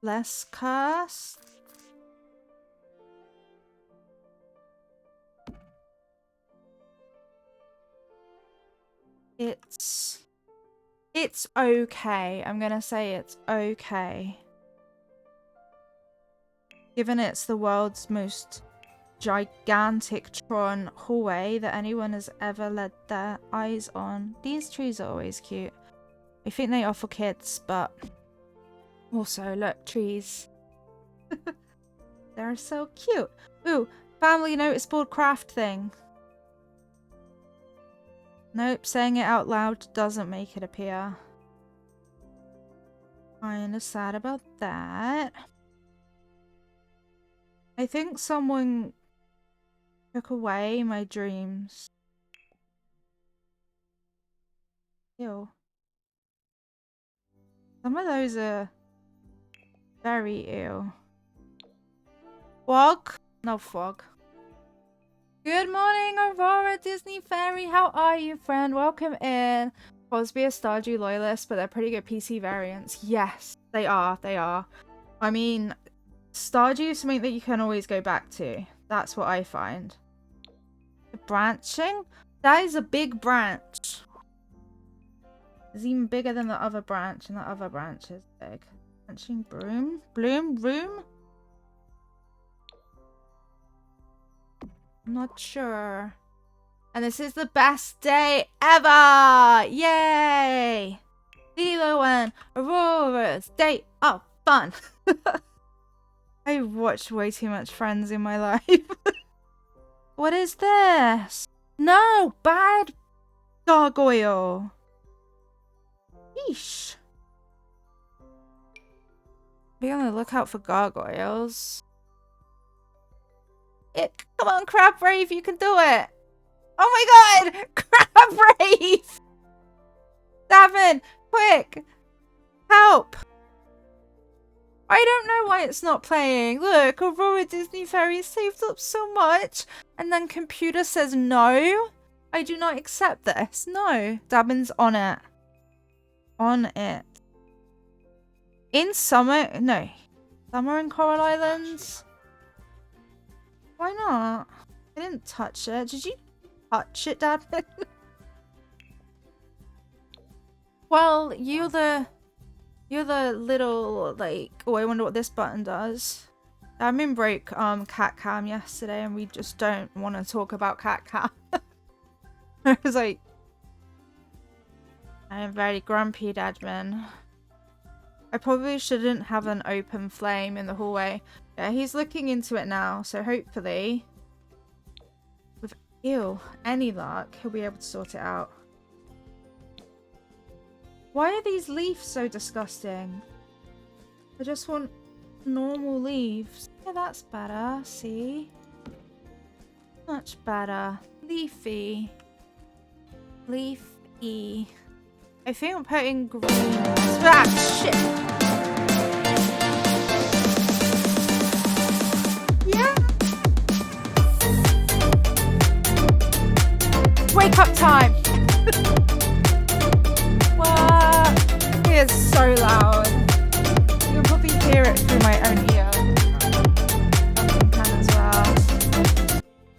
less cursed. It's okay. I'm gonna say it's okay. Given it's the world's most gigantic Tron hallway that anyone has ever laid their eyes on. These trees are always cute. I think they are for kids, but also, look, trees. They're so cute. Ooh, family notice board craft thing. Nope, saying it out loud doesn't make it appear. Kinda sad about that. I think someone took away my dreams. Ew. Some of those are very ew. Fog? No fog. Good morning, Aurora Disney Fairy. How are you, friend? Welcome in. Supposed to be a Stardew loyalist, but they're pretty good PC variants. Yes, they are. They are. I mean, Stardew is something that you can always go back to. That's what I find. The branching? That is a big branch. It's even bigger than the other branch, and the other branch is big. Branching broom? Bloom? Room? I'm not sure. And this is the best day ever! Yay! Lilo and Aurora's day of fun! I watched way too much Friends in my life. What is this? No! Bad gargoyle! Yeesh. Be on the lookout for gargoyles. Come on, Crab Rave, you can do it! Oh my god! Crab Rave! Davin, quick! Help! I don't know why it's not playing. Look, Aurora Disney Fairy saved up so much. And then computer says no. I do not accept this. No. Davin's on it. On it. In summer? No. Summer in Coral Islands? Why not? I didn't touch it. Did you touch it, Davin? Well, you're the little, like... Oh, I wonder what this button does. Admin broke Cat Cam yesterday, and we just don't want to talk about Cat Cam. I was like... I am very grumpy, Admin. I probably shouldn't have an open flame in the hallway. Yeah, he's looking into it now, so hopefully... with any luck, he'll be able to sort it out. Why are these leaves so disgusting? I just want normal leaves. Yeah, that's better. See? Much better. Leafy. Leafy. I think I'm putting green. Ah, shit! Yeah! Wake up time! What? It is so loud. You'll probably hear it through my own ear. I can as well.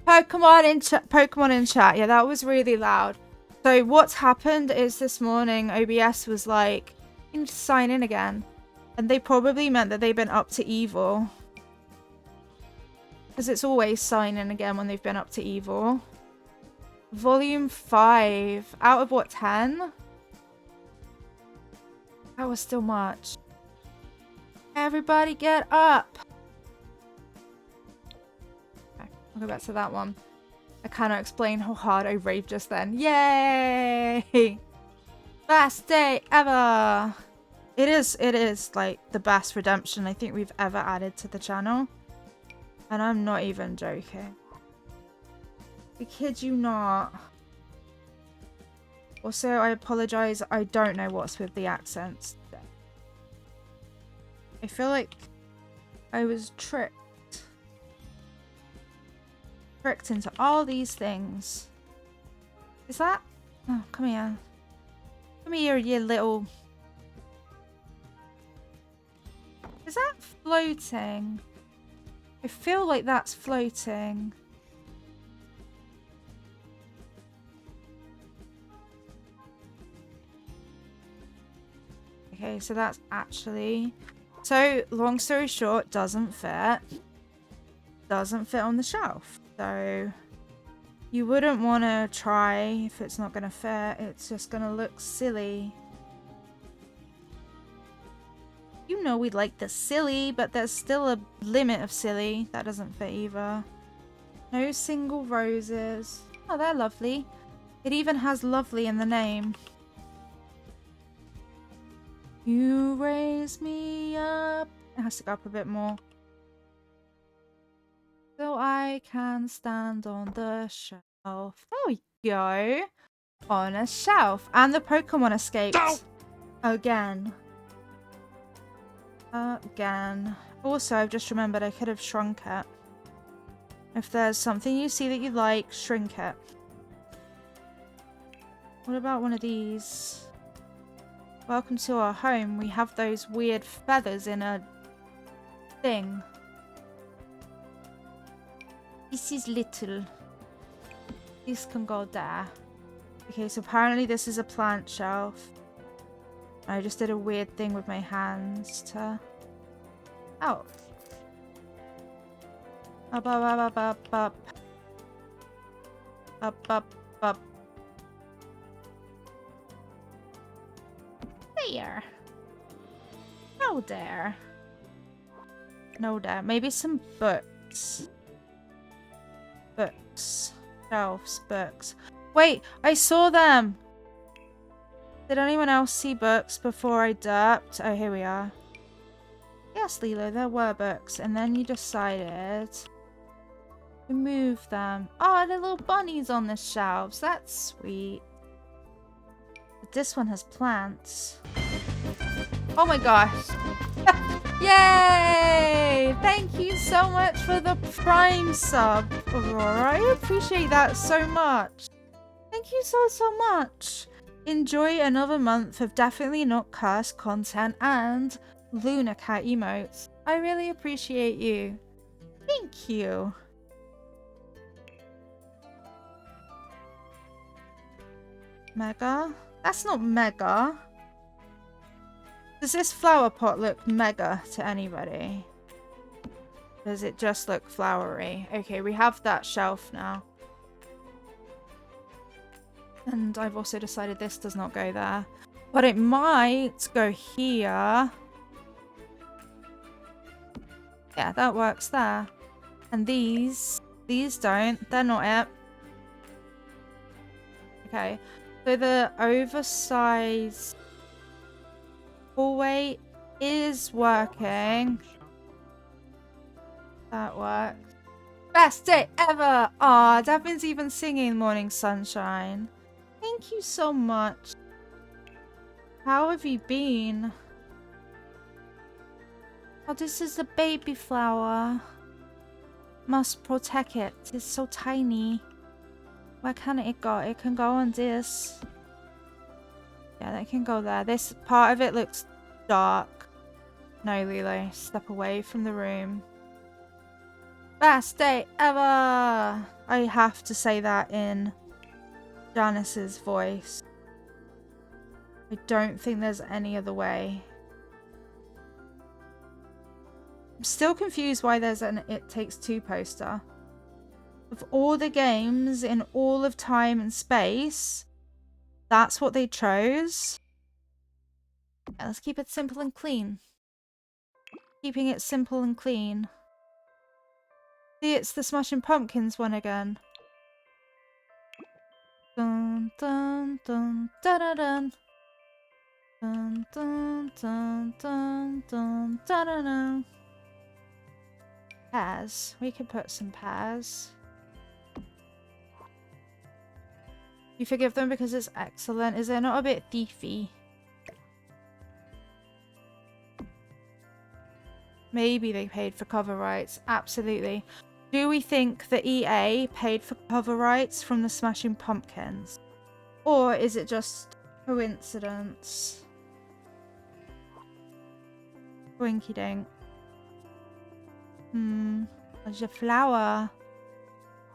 Pokemon in chat. Yeah, that was really loud. So what's happened is this morning OBS was like, you need to sign in again. And they probably meant that they've been up to evil. Because it's always sign in again when they've been up to evil. Volume 5. Out of what, 10? That was still much. Everybody get up! Okay, I'll go back to that one. I cannot explain how hard I raved just then. Yay! Best day ever! It is like the best redemption I think we've ever added to the channel. And I'm not even joking. I kid you not. Also, I apologize. I don't know what's with the accents today. I feel like I was tricked into all these things. Is that? Oh, come here. Come here, you little... Is that floating? I feel like that's floating. Okay, so that's actually... So, long story short, doesn't fit. Doesn't fit on the shelf. So, you wouldn't want to try if it's not going to fit. It's just going to look silly. You know we'd like the silly, but there's still a limit of silly. That doesn't fit either. No single roses. Oh, they're lovely. It even has lovely in the name. You raise me up. It has to go up a bit more. So I can stand on the shelf. There we go. on a shelf. And the Pokemon escaped. Ow! Again. Again. Also, I've just remembered I could have shrunk it. If there's something you see that you like, shrink it. What about one of these? Welcome to our home. We have those weird feathers in a thing. This is little. This can go there. Okay, so apparently this is a plant shelf. I just did a weird thing with my hands to... Oh. Up, up, up, up, up, up. Up, up, up. There. No there. No there. Maybe some books. Books. Shelves, books. Wait, I saw them! Did anyone else see books before I derped? Oh, here we are. Yes, Lilo, there were books. And then you decided to move them. Oh, the little bunnies on the shelves. That's sweet. But this one has plants. Oh my gosh. Yay! Thank you so much for the Prime sub, Aurora. I appreciate that so much. Thank you so much. Enjoy another month of definitely not cursed content and Luna Cat emotes. I really appreciate you. Thank you. Mega? That's not mega. Does this flower pot look mega to anybody? Does it just look flowery? Okay, we have that shelf now. And I've also decided this does not go there. But it might go here. Yeah, that works there. And these don't. They're not it. Okay. So the oversized hallway is working. That works. Best day ever! Aw, Davin's even singing Morning Sunshine. Thank you so much. How have you been? Oh, this is a baby flower. Must protect it. It's so tiny. Where can it go? It can go on this. Yeah, that can go there. This part of it looks dark. No, Lilo. Step away from the room. Best day ever! I have to say that in Janice's voice. I don't think there's any other way. I'm still confused why there's an It Takes Two poster. Of all the games in all of time and space, that's what they chose. Yeah, let's keep it simple and clean. Keeping it simple and clean. See, it's the Smashing Pumpkins one again. Dun dun dun dun dun dun. Dun dun dun dun dun dun dun dun. Pears. We could put some pears. You forgive them because it's excellent. Is it not a bit thiefy? Maybe they paid for cover rights. Absolutely. Do we think that EA paid for cover rights from the Smashing Pumpkins? Or is it just coincidence? Winky dink. There's a flower.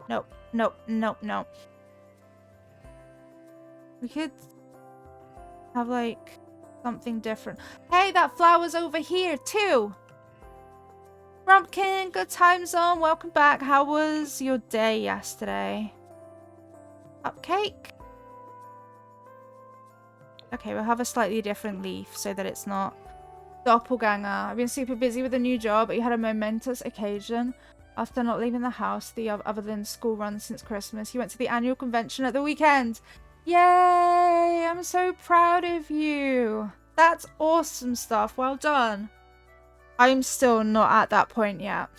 Nope, nope, nope, nope. We could have like something different. Hey, that flower's over here too! Rumpkin, good time zone, welcome back. How was your day yesterday? Cupcake? Okay, we'll have a slightly different leaf so that it's not doppelganger. I've been super busy with a new job, but you had a momentous occasion after not leaving the house other than school runs since Christmas. You went to the annual convention at the weekend. Yay! I'm so proud of you. That's awesome stuff. Well done. I'm still not at that point yet.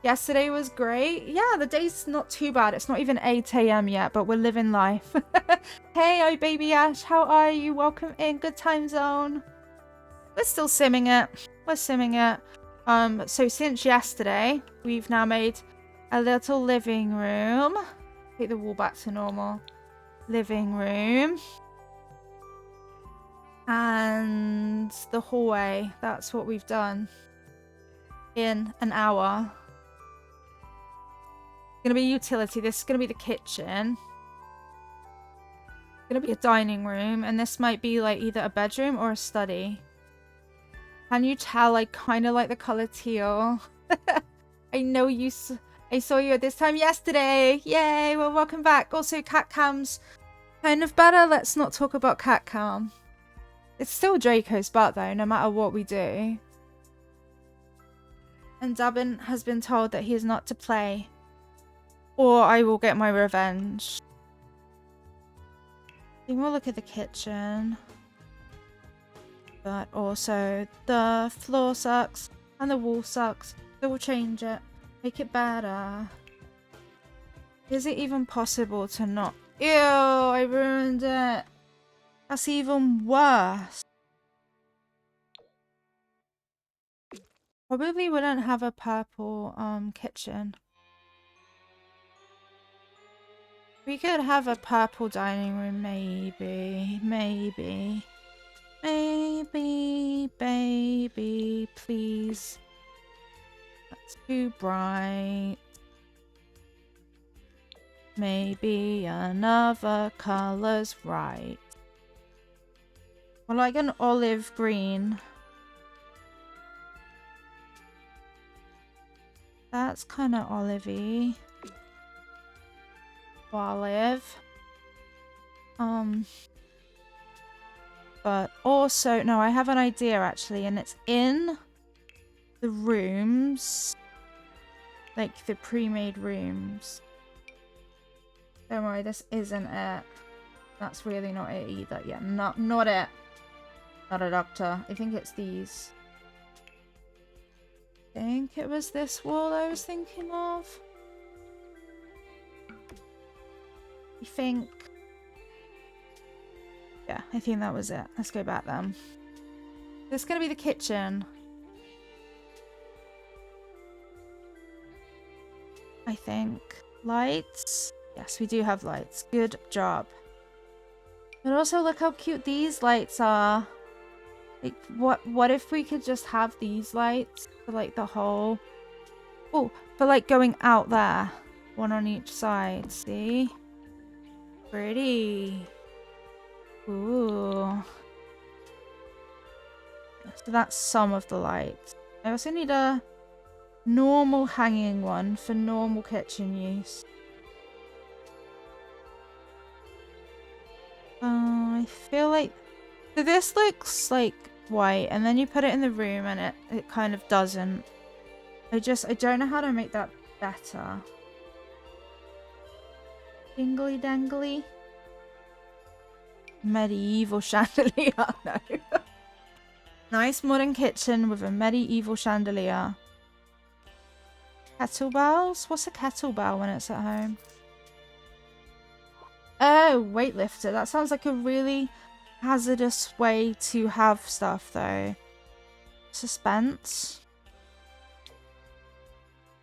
Yesterday was great. Yeah, the day's not too bad. It's not even 8 a.m. yet, but we're living life. Hey, oh baby Ash, how are you? Welcome in. Good time zone. We're still simming it. We're simming it. So since yesterday, we've now made a little living room. Take the wall back to normal. Living room. And the hallway. That's what we've done in an hour. Gonna be utility. This is gonna be the kitchen. Gonna be a dining room, and this might be like either a bedroom or a study. Can you tell I kind of like the color teal? I know you. I saw you at this time yesterday. Yay! Well, welcome back. Also, cat cam's kind of better. Let's not talk about cat cam. It's still Draco's butt though, no matter what we do. And Dabin has been told that he is not to play, or I will get my revenge. We'll look at the kitchen. But also, the floor sucks and the wall sucks. So we'll change it. Make it better. Is it even possible to not? Ew, I ruined it. That's even worse. Probably wouldn't have a purple kitchen. We could have a purple dining room, maybe. Maybe, baby, please. That's too bright. Maybe another color's right. Or like an olive green. That's kind of olivey. Olive. But also, no, I have an idea actually, and it's in the rooms. Like the pre-made rooms. Don't worry, this isn't it. That's really not it either. Yeah, not it. Not a doctor. I think it's these. I think it was this wall I was thinking of. I think. Yeah, I think that was it. Let's go back then. This is going to be the kitchen. I think. Lights. Yes, we do have lights. Good job. But also look how cute these lights are. Like, what if we could just have these lights for like the whole... Oh, for like going out there. One on each side. See? Pretty. Ooh. So that's some of the lights. I also need a normal hanging one for normal kitchen use. I feel like... So this looks like white, and then you put it in the room and it kind of doesn't. I don't know how to make that better. Dingly dangly. Medieval chandelier. No. Nice modern kitchen with a medieval chandelier. Kettlebells? What's a kettlebell when it's at home? Oh, weightlifter. That sounds like a really hazardous way to have stuff though. Suspense.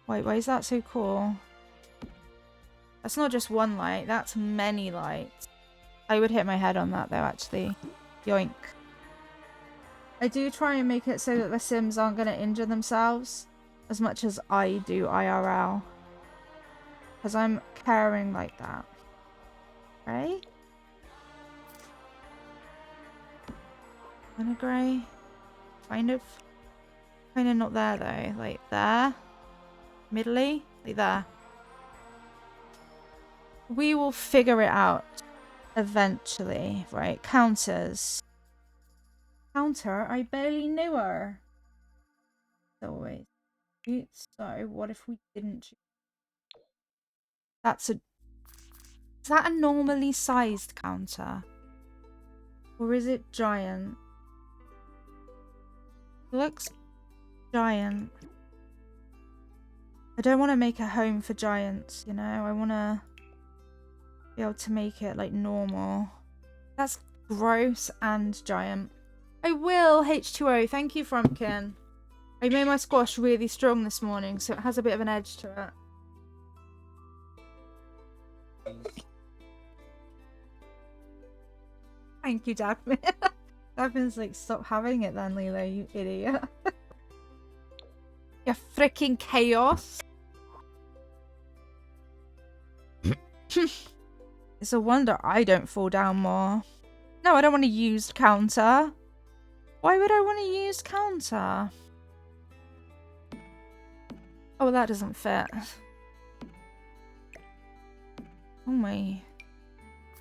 Wait, why is that so cool? That's not just one light, that's many lights. I would hit my head on that though, actually. Yoink. I do try and make it so that the Sims aren't going to injure themselves as much as I do IRL. Because I'm caring like that. Right? Kind of grey. Kind of not there though. Like there. Middly. Like there. We will figure it out eventually. Right. Counters. Counter? I barely knew her. So wait. So what if we didn't choose? That's a... Is that a normally sized counter? Or is it giant? It looks giant. A don't want to make a home for giants, you know? I want to be able to make it like normal. That's gross and giant. I will, H2O. Thank you, Frumpkin. I made my squash really strong this morning, so it has a bit of an edge to it. Thank you, Daphne. Daphne's like, stop having it then, Lilo, you idiot. You freaking chaos. It's a wonder I don't fall down more. No, I don't want to use counter. Why would I want to use counter? Oh, that doesn't fit. Oh my.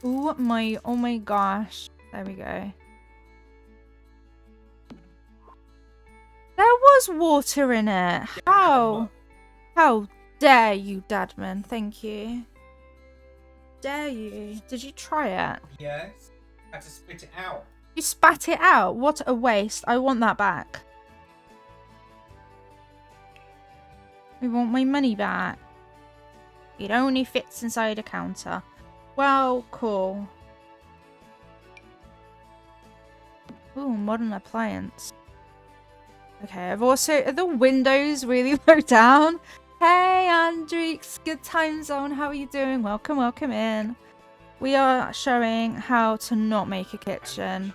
Oh my gosh. There we go. There was water in it. How? How dare you, Dadman? Thank you. Dare you? Did you try it? Yes. I had to spit it out. You spat it out? What a waste. I want that back. I want my money back. It only fits inside a counter. Well, cool. Ooh, modern appliance. Okay, I've also... Are the windows really low down? Hey, Andrix. Good time zone. How are you doing? Welcome, welcome in. We are showing how to not make a kitchen.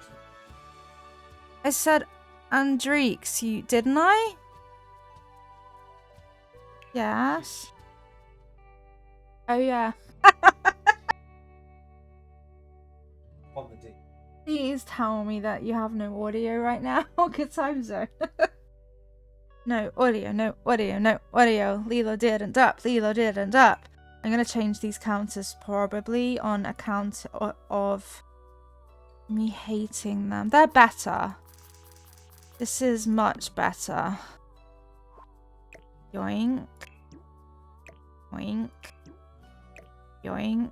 I said Andrix, you didn't I? Yes. Oh yeah. On the D. Please tell me that you have no audio right now. Good time zone. No audio, no audio, no audio. Lilo didn't up. Lilo didn't up. I'm gonna change these counters probably on account of me hating them. They're better. This is much better. Yoink. Yoink. Yoink.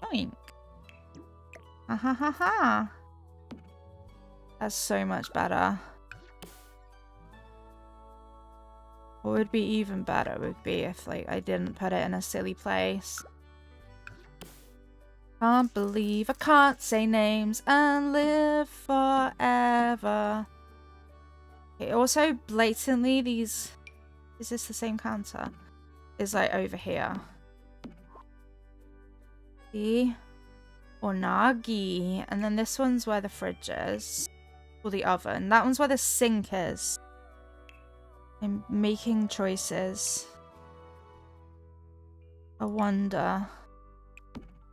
Yoink. Ha ha ha ha. That's so much better. What would be even better would be if like I didn't put it in a silly place. Can't believe I can't say names and live forever. Okay, also blatantly these... Is this the same counter? Is like over here. See? Or Nagi. And then this one's where the fridge is. Or the oven. That one's where the sink is. I'm making choices. I wonder.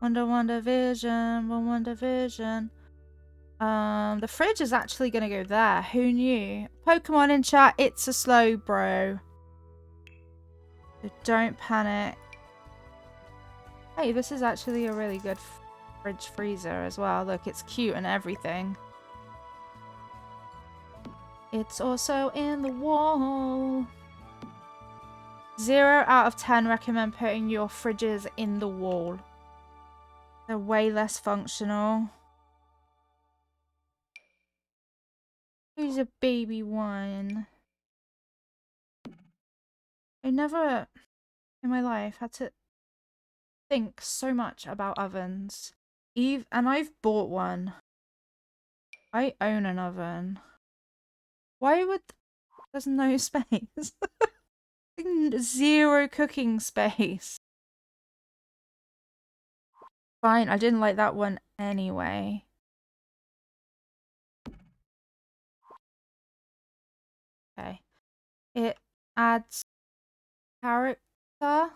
Wonder vision. Wonder vision. The fridge is actually gonna go there. Who knew? Pokemon in chat, it's a slow, bro. So don't panic. Hey, this is actually a really good fridge freezer as well. Look, it's cute and everything. It's also in the wall. 0 out of 10 recommend putting your fridges in the wall. They're way less functional. Who's a baby one? I never in my life had to think so much about ovens. And I've bought one. I own an oven. Why would... There's no space. 0 cooking space. Fine, I didn't like that one anyway. Okay. It adds character.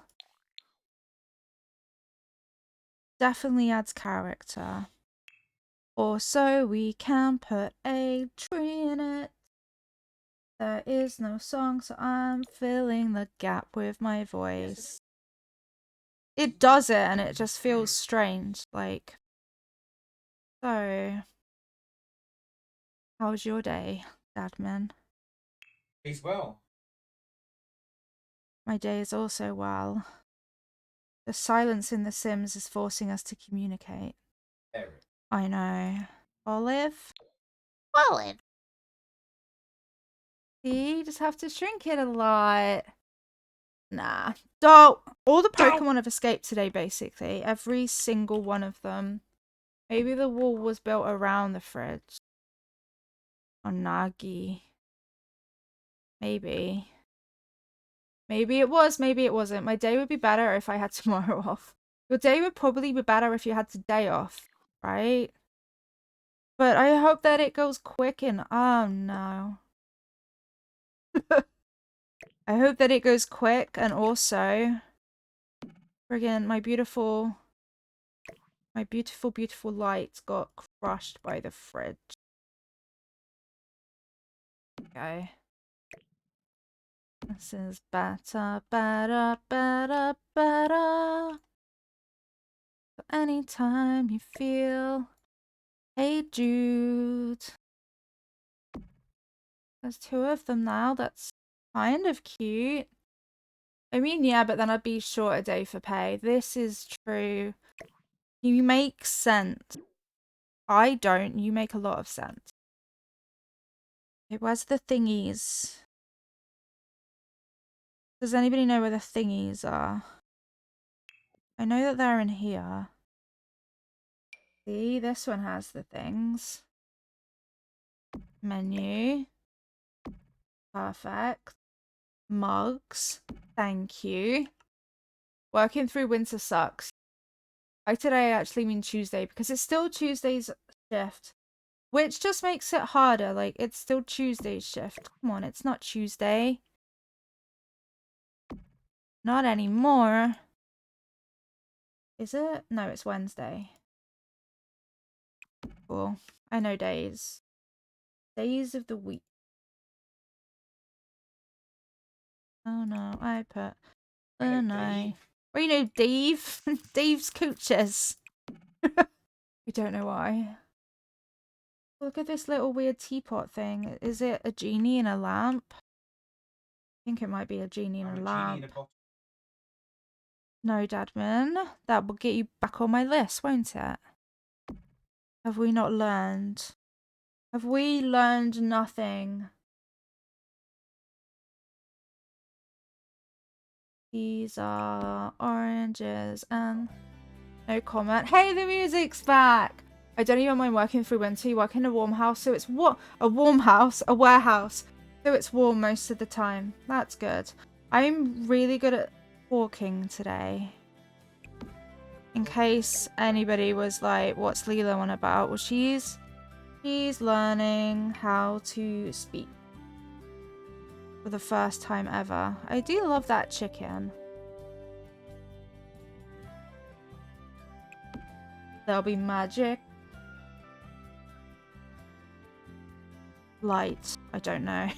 Definitely adds character. Also, we can put a tree in it. There is no song, so I'm filling the gap with my voice. It does it, and it just feels strange. Like, so, how was your day, Dadman? He's well. My day is also well. The silence in The Sims is forcing us to communicate. Eric. I know. Olive? Olive. See, you just have to shrink it a lot. Nah. Oh, all the Pokemon have escaped today, basically. Every single one of them. Maybe the wall was built around the fridge. Or Nagi. Maybe. Maybe it was, maybe it wasn't. My day would be better if I had tomorrow off. Your day would probably be better if you had today off, right? But I hope that it goes quick and oh no. I hope that it goes quick and also friggin' my beautiful, beautiful light got crushed by the fridge. Okay. This is better, better, better, better. Anytime you feel, hey Jude. There's 2 of them now. That's kind of cute. I mean, yeah, but then I'd be short a day for pay. This is true. You make sense. I don't. You make a lot of sense. Okay, where's the thingies? Does anybody know where the thingies are? I know that they're in here. See, this one has the things. Menu. Perfect. Mugs. Thank you. Working through winter sucks. By today, I actually mean Tuesday because it's still Tuesday's shift, which just makes it harder. Like, it's still Tuesday's shift. Come on, it's not Tuesday. Not anymore. Is it? No, it's Wednesday. Cool. I know days. Days of the week. Oh no, I put. Oh no. Well, you know, Dave. Dave's coaches. We don't know why. Look at this little weird teapot thing. Is it a genie in a lamp? I think it might be a genie in a lamp. No, Dadman. That will get you back on my list, won't it? Have we not learned? Have we learned nothing? These are oranges and no comment. Hey, the music's back! I don't even mind working through winter. You work in a warm house, so it's what? A warm house? A warehouse. So it's warm most of the time. That's good. I'm really good at talking today. In case anybody was like, what's Leela on about? Well, she's learning how to speak for the first time ever. I do love that chicken. There'll be magic. Light. I don't know.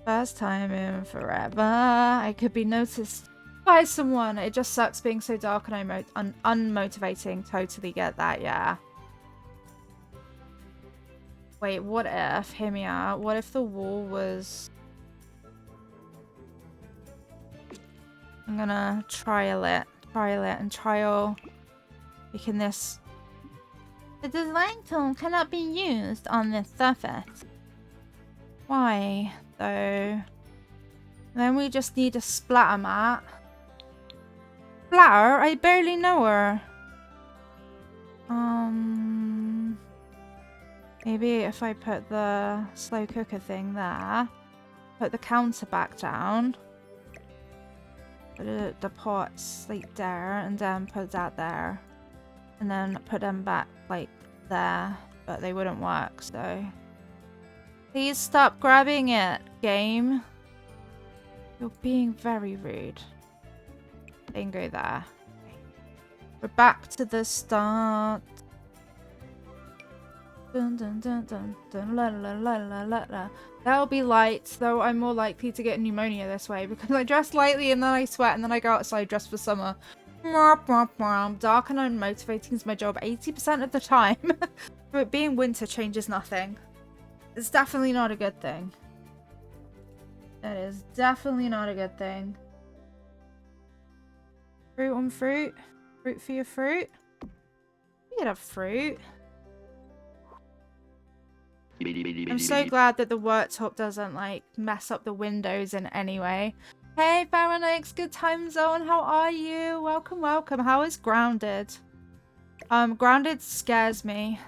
First time in forever. I could be noticed by someone. It just sucks being so dark and unmotivating. Totally get that, yeah. Wait, what if? Hear me out. What if the wall was... I'm gonna trial it. And trial making this. The design tool cannot be used on this surface. Why, though? Then we just need a splatter mat. Splatter? I barely know her. Maybe if I put the slow cooker thing there, put the counter back down, put the pots like there, and then put that there, and then put them back like there, but they wouldn't work, so please stop grabbing it, game. You're being very rude. Then go there. We're back to the start. Dun dun dun dun dun la la la la la la. That'll be light, though I'm more likely to get pneumonia this way because I dress lightly and then I sweat and then I go outside dressed for summer. Dark and unmotivating is my job 80% of the time. But being winter changes nothing. It's definitely not a good thing. It is definitely not a good thing. Fruit on fruit. Fruit for your fruit. You could have fruit. I'm so glad that the worktop doesn't like mess up the windows in any way. Hey Baronix, good time zone, how are you? Welcome, welcome. How is Grounded? Grounded scares me.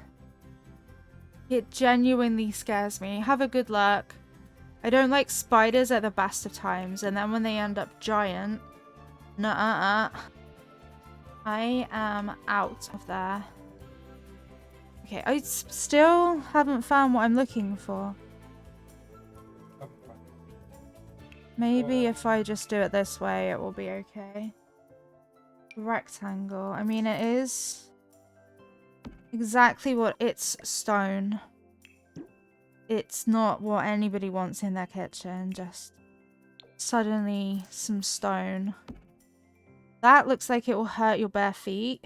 It genuinely scares me. Have a good luck. I don't like spiders at the best of times, and then when they end up giant, nuh-uh-uh. I am out of there. Okay, I still haven't found what I'm looking for. Maybe if I just do it this way, it will be okay. Rectangle. I mean, it is exactly what it's stone. It's not what anybody wants in their kitchen. Just suddenly some stone. That looks like it will hurt your bare feet.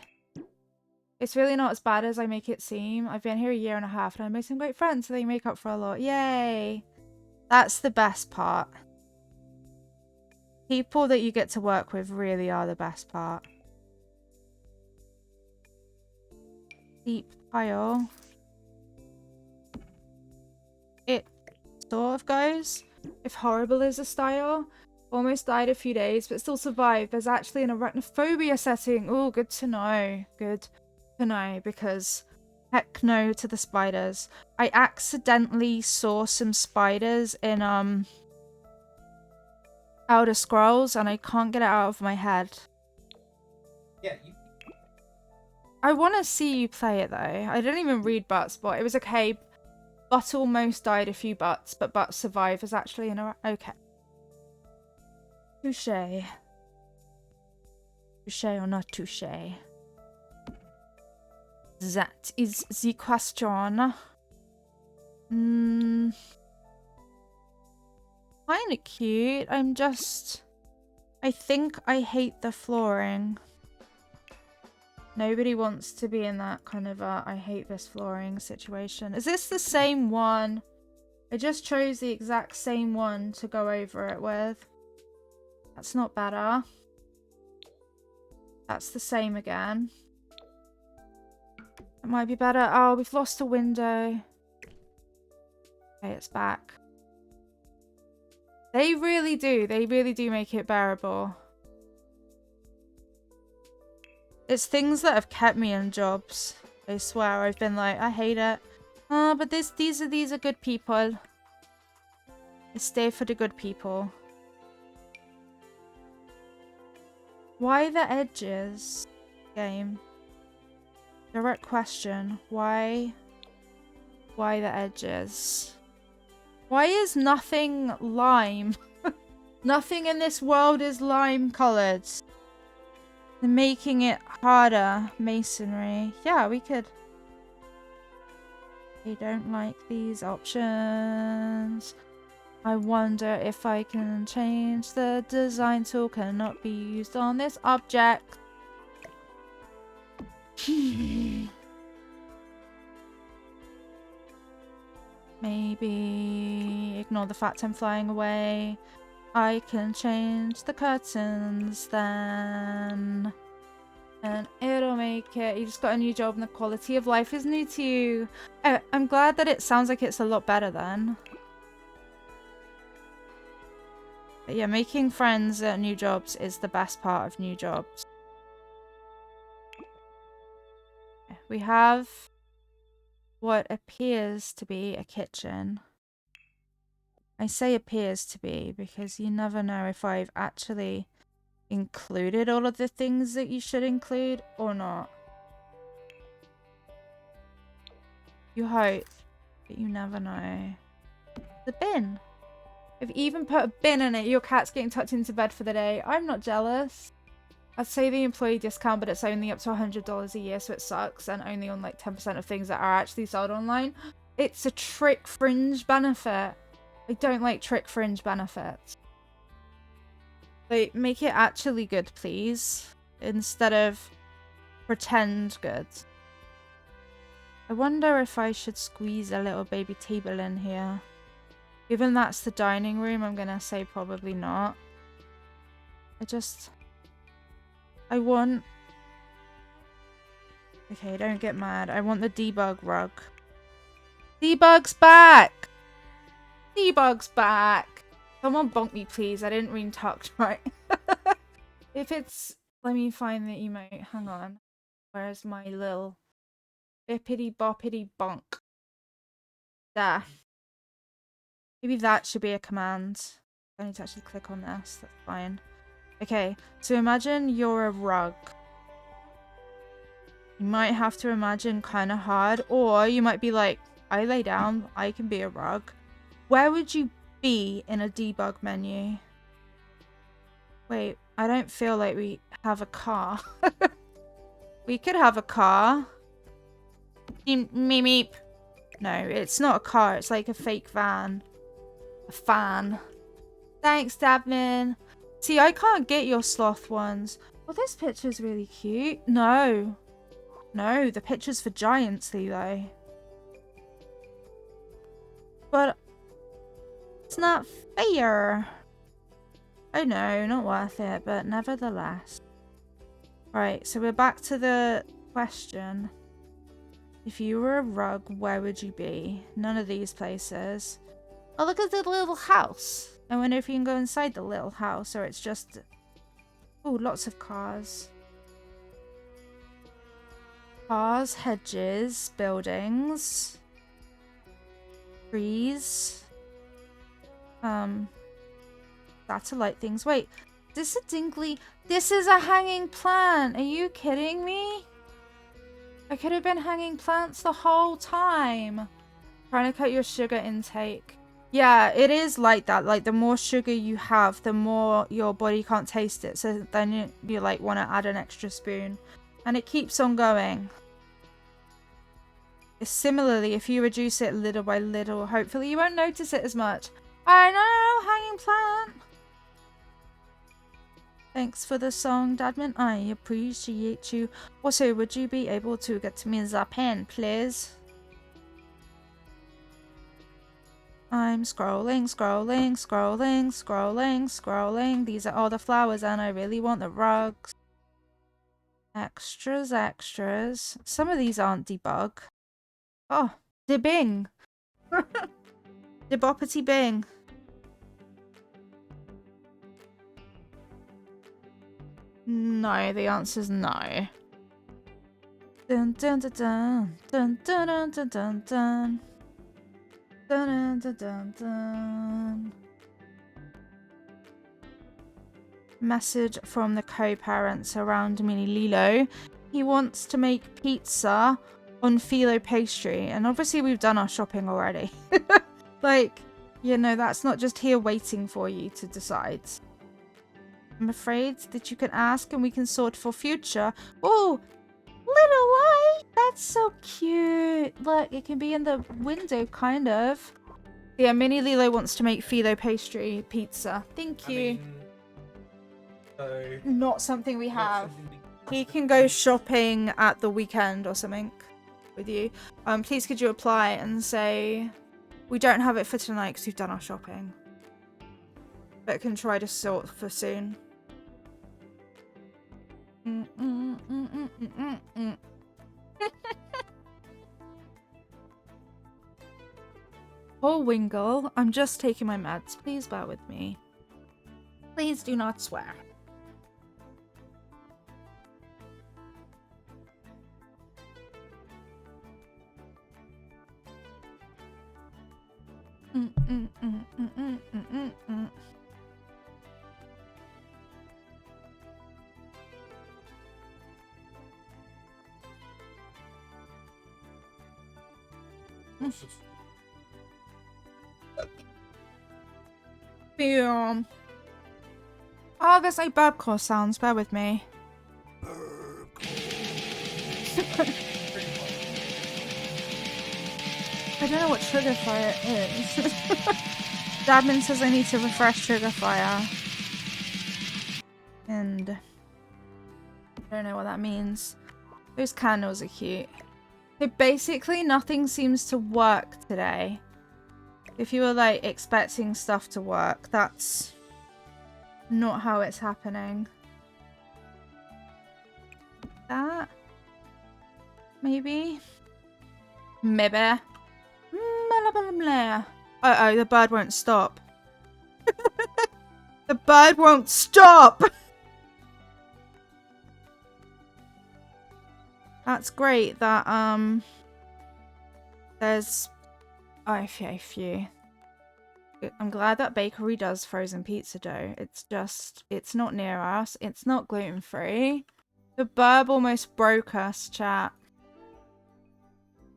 It's really not as bad as I make it seem. I've been here 1.5 years and I made some great friends, so they make up for a lot. Yay! That's the best part. People that you get to work with really are the best part. Deep tile. It sort of goes. If horrible is a style. Almost died a few days, but still survived. There's actually an arachnophobia setting. Oh, good to know. Good to know, because heck no to the spiders. I accidentally saw some spiders in Elder Scrolls, and I can't get it out of my head. Yeah, I want to see you play it though. I didn't even read Butt's bot. It was okay. Butt almost died a few butts, but Butt survived. Is actually in a okay. Touché. Touché or not touché? That is the question. Kinda cute. I think I hate the flooring. Nobody wants to be in that kind of I hate this flooring situation. Is this the same one? I just chose the exact same one to go over it with. That's not better. That's the same again. It might be better. Oh, we've lost a window. Okay, it's back. They really do make it bearable. It's things that have kept me in jobs. I swear, I've been like, I hate it. Oh, but these are good people. I stay for the good people. Why the edges? Game. Direct question. Why the edges? Why is nothing lime? Nothing in this world is lime colored. They're making it harder. Masonry. Yeah, we could. I don't like these options. I wonder if I can change the design tool. Cannot be used on this object. Maybe ignore the fact I'm flying away. I can change the curtains then. And it'll make it. You just got a new job and the quality of life is new to you. I'm glad that it sounds like it's a lot better then. But yeah, making friends at new jobs is the best part of new jobs. We have what appears to be a kitchen. I say appears to be because you never know if I've actually included all of the things that you should include or not. You hope, but you never know. The bin. I've even put a bin in it. Your cat's getting tucked into bed for the day. I'm not jealous. I'd say the employee discount, but it's only up to $100 a year, so it sucks, and only on like 10% of things that are actually sold online. It's a trick fringe benefit. I don't like trick fringe benefits. Like, make it actually good, please, instead of pretend good. I wonder if I should squeeze a little baby table in here. Given that's the dining room, I'm gonna say probably not. I want... Okay, don't get mad. I want the debug rug. Debug's back! Debug's back! Someone bonk me, please. I didn't read tucked right. If it's... Let me find the emote. Hang on. Where's my little... Bippity boppity bonk. There. Maybe that should be a command. I need to actually click on this. That's fine. Okay, so imagine you're a rug. You might have to imagine kind of hard, or you might be like, I lay down, I can be a rug. Where would you be in a debug menu? Wait, I don't feel like we have a car. We could have a car. Meep meep. No, it's not a car, it's like a fake van. A fan. Thanks, Dabman. See, I can't get your sloth ones. Well, this picture's really cute. No. No, the picture's for giants, Lilo. But it's not fair. I know, not worth it, but nevertheless. Right, so we're back to the question. If you were a rug, where would you be? None of these places. Oh, look at the little house. I wonder if you can go inside the little house, or it's just... Oh, lots of cars. Cars, hedges, buildings, trees, satellite things. Wait, is this a dingly? This is a hanging plant. Are you kidding me? I could have been hanging plants the whole time. Trying to cut your sugar intake. Yeah, it is like that. Like, the more sugar you have, the more your body can't taste it. So then you like, want to add an extra spoon. And it keeps on going. Similarly, if you reduce it little by little, hopefully you won't notice it as much. I know, hanging plant. Thanks for the song, Dadman. I appreciate you. Also, would you be able to get me the pen, please? I'm scrolling, scrolling, scrolling, scrolling, scrolling. These are all the flowers and I really want the rugs. Extras, extras. Some of these aren't debug. Oh, debing. Deboppity bing. No, the answer's no. Dun dun dun dun dun dun dun dun dun. Dun, dun, dun, dun. Message from the co-parents around Mini Lilo. He wants to make pizza on phyllo pastry, and obviously we've done our shopping already. Like, you know, that's not just here waiting for you to decide. I'm afraid that you can ask and we can sort for future. Oh, little light! That's so cute. Look, it can be in the window, kind of. Yeah, Mini Lilo wants to make phyllo pastry pizza. Thank you. I mean, so not something we have. He can go shopping at the weekend or something with you. Please could you apply and say, we don't have it for tonight because we've done our shopping. But can try to sort for soon. Oh, Wingle, I'm just taking my meds. Please bear with me. Please do not swear. Boom. Oh, there's like burp core sounds. Bear with me. I don't know what trigger fire is. Dadman says I need to refresh trigger fire. And I don't know what that means. Those candles are cute. So basically nothing seems to work today. If you were like expecting stuff to work, that's not how it's happening. That? Maybe? Maybe. Uh-oh, the bird won't stop. The bird won't stop! That's great that, there's... Oh, phew. I'm glad that bakery does frozen pizza dough. It's just, it's not near us. It's not gluten-free. The burb almost broke us, chat.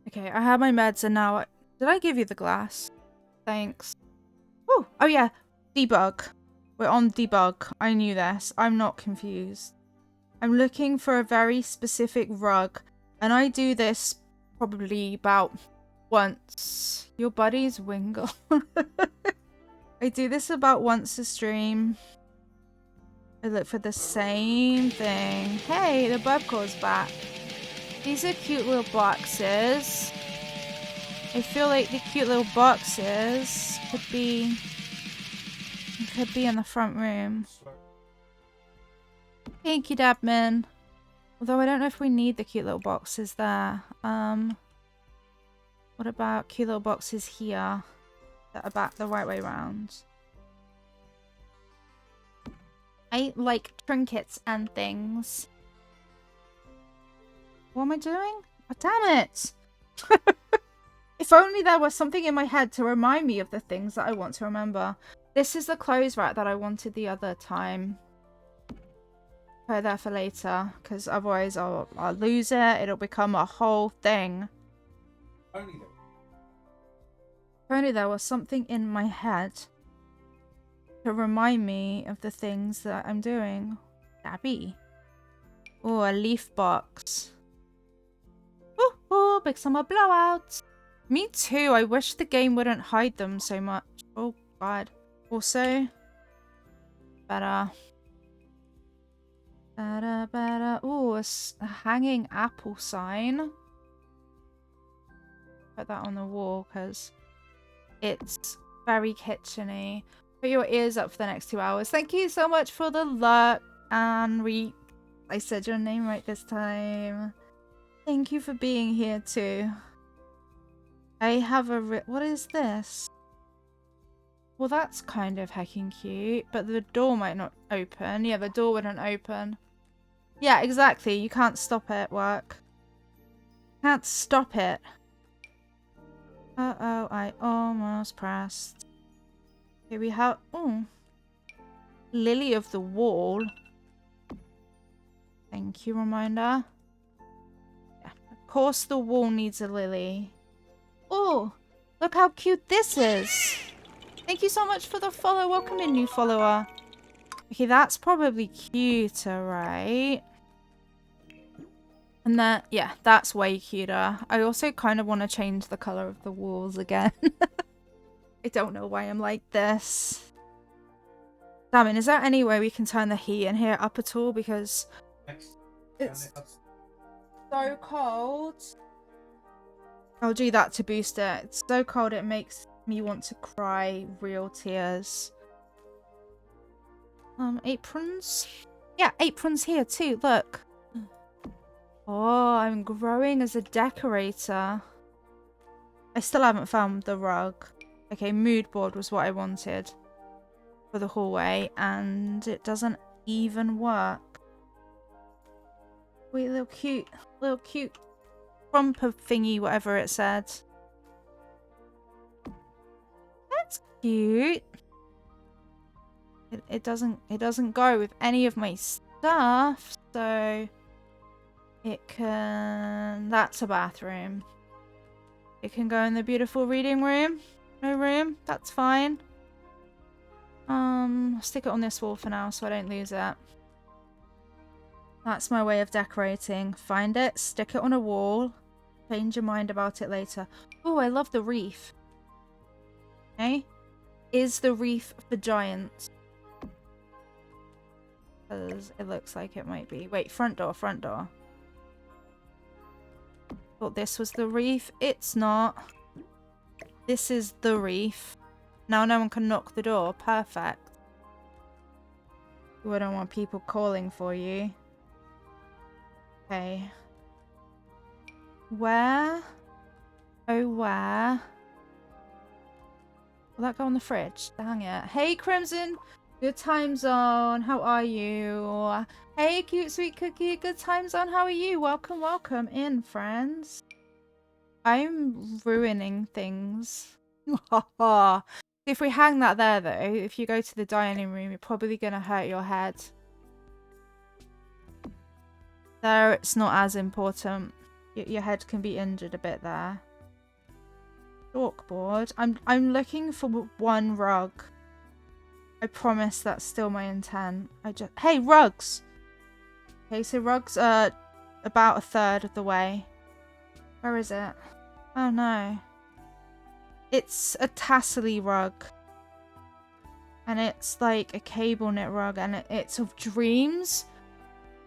Okay, I have my meds and now... Did I give you the glass? Thanks. Ooh, oh yeah, debug. We're on debug. I knew this. I'm not confused. I'm looking for a very specific rug. And I do this probably about once. Your buddy's Wingle. I do this about once a stream. I look for the same thing. Hey, the burp call's back. These are cute little boxes. I feel like the cute little boxes could be in the front room. Thank you, Dabman. Although I don't know if we need the cute little boxes there. What about cute little boxes here that are back the right way round? I like trinkets and things. What am I doing? Oh, damn it! If only there was something in my head to remind me of the things that I want to remember. This is the clothes rack that I wanted the other time. Put it there for later, because otherwise I'll lose it. It'll become a whole thing. If only there was something in my head to remind me of the things that I'm doing. Dabby. Oh, a leaf box. Ooh, big summer blowouts. Me too. I wish the game wouldn't hide them so much. Oh, God. Also, better. Ooh, a hanging apple sign. Put that on the wall because it's very kitcheny. Put your ears up for the next 2 hours. Thank you so much for the lurk, and I said your name right this time. Thank you for being here too. I have a what is this? Well, that's kind of heckin' cute, but the door might not open. Yeah, the door wouldn't open. Yeah, exactly. You can't stop it, work. Can't stop it. Uh-oh, I almost pressed. Here we have... Oh. Lily of the Wall. Thank you, reminder. Yeah, of course the wall needs a lily. Oh, look how cute this is. Thank you so much for the follow. Welcome in, new follower. Okay, that's probably cuter, right? And that, yeah, that's way cuter. I also kind of want to change the color of the walls again. I don't know why I'm like this. Damn it, is there any way we can turn the heat in here up at all? Because it's so cold. I'll do that to boost it. It's so cold it makes me want to cry real tears. Aprons? Yeah, aprons here too, look. Oh, I'm growing as a decorator. I still haven't found the rug. Okay, mood board was what I wanted for the hallway, and it doesn't even work. Wait, little cute crumper thingy, whatever it said. That's cute. It doesn't go with any of my stuff, so it can... That's a bathroom. It can go in the beautiful reading room. No room. That's fine. I'll stick it on this wall for now so I don't lose it. That's my way of decorating. Find it, stick it on a wall, change your mind about it later. Oh, I love the wreath. Okay. Is the wreath for giants? Because it looks like it might be. Wait, front door, front door. Thought this was the wreath. It's not. This is the wreath. Now no one can knock the door. Perfect. You wouldn't want people calling for you. Okay. Where? Oh, where Will that go on the fridge? Dang it. Hey, Crimson. Good time zone. How are you? Hey, cute sweet cookie. Good time zone. How are you? Welcome, welcome in, friends. I'm ruining things. If we hang that there, though, if you go to the dining room, you're probably going to hurt your head. There, it's not as important. Your head can be injured a bit there. Chalkboard. I'm looking for one rug. I promise that's still my intent. Hey, rugs! Okay, so rugs are about a third of the way. Where is it? Oh no. It's a tassely rug. And it's like a cable knit rug, and it's of dreams.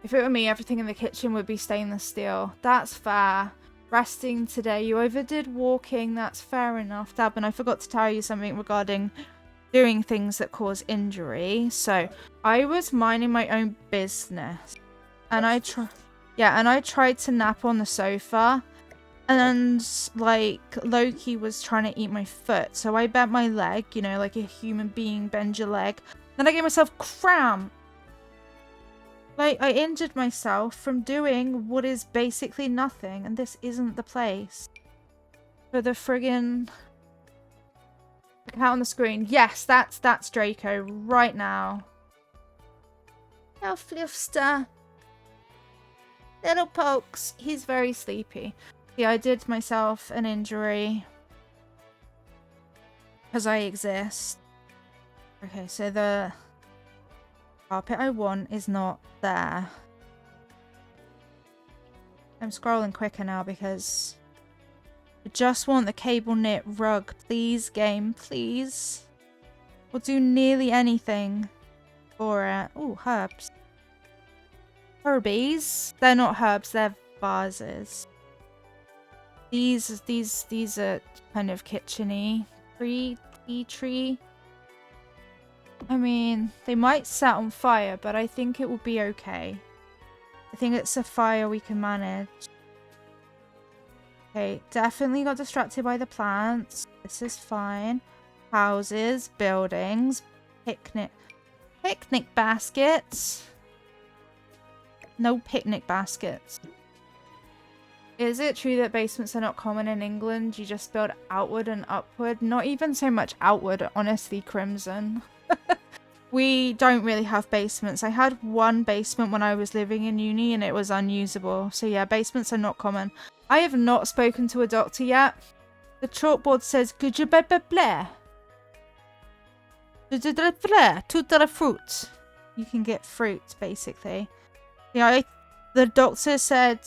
If it were me, everything in the kitchen would be stainless steel. That's fair. Resting today. You overdid walking. That's fair enough. Dab, and I forgot to tell you something regarding doing things that cause injury. So I was minding my own business, and I tried to nap on the sofa, and like Loki was trying to eat my foot. So I bent my leg, you know, like a human being bends your leg. Then I gave myself cramp. Like, I injured myself from doing what is basically nothing, and this isn't the place for the friggin' account on the screen. Yes, that's Draco right now. Oh, Fluffster. Little Pokes. He's very sleepy. Yeah, I did myself an injury because I exist. Okay, so the carpet I want is not there. I'm scrolling quicker now because I just want the cable knit rug. Please, game, please. We'll do nearly anything for it. Oh, herbs. Herbies. They're not herbs, they're vases. These are kind of kitchen-y. Tea tree. I mean, they might set on fire, but I think it will be okay. I think it's a fire we can manage. Okay, definitely got distracted by the plants. This is fine. Houses, buildings, picnic baskets. No picnic baskets. Is it true that basements are not common in England? You just build outward and upward? Not even so much outward, honestly, Crimson. We don't really have basements. I had one basement when I was living in uni and it was unusable. So yeah, basements are not common. I have not spoken to a doctor yet. The chalkboard says, could you blah blah blah? To fruit. You can get fruit, basically. Yeah, the doctor said...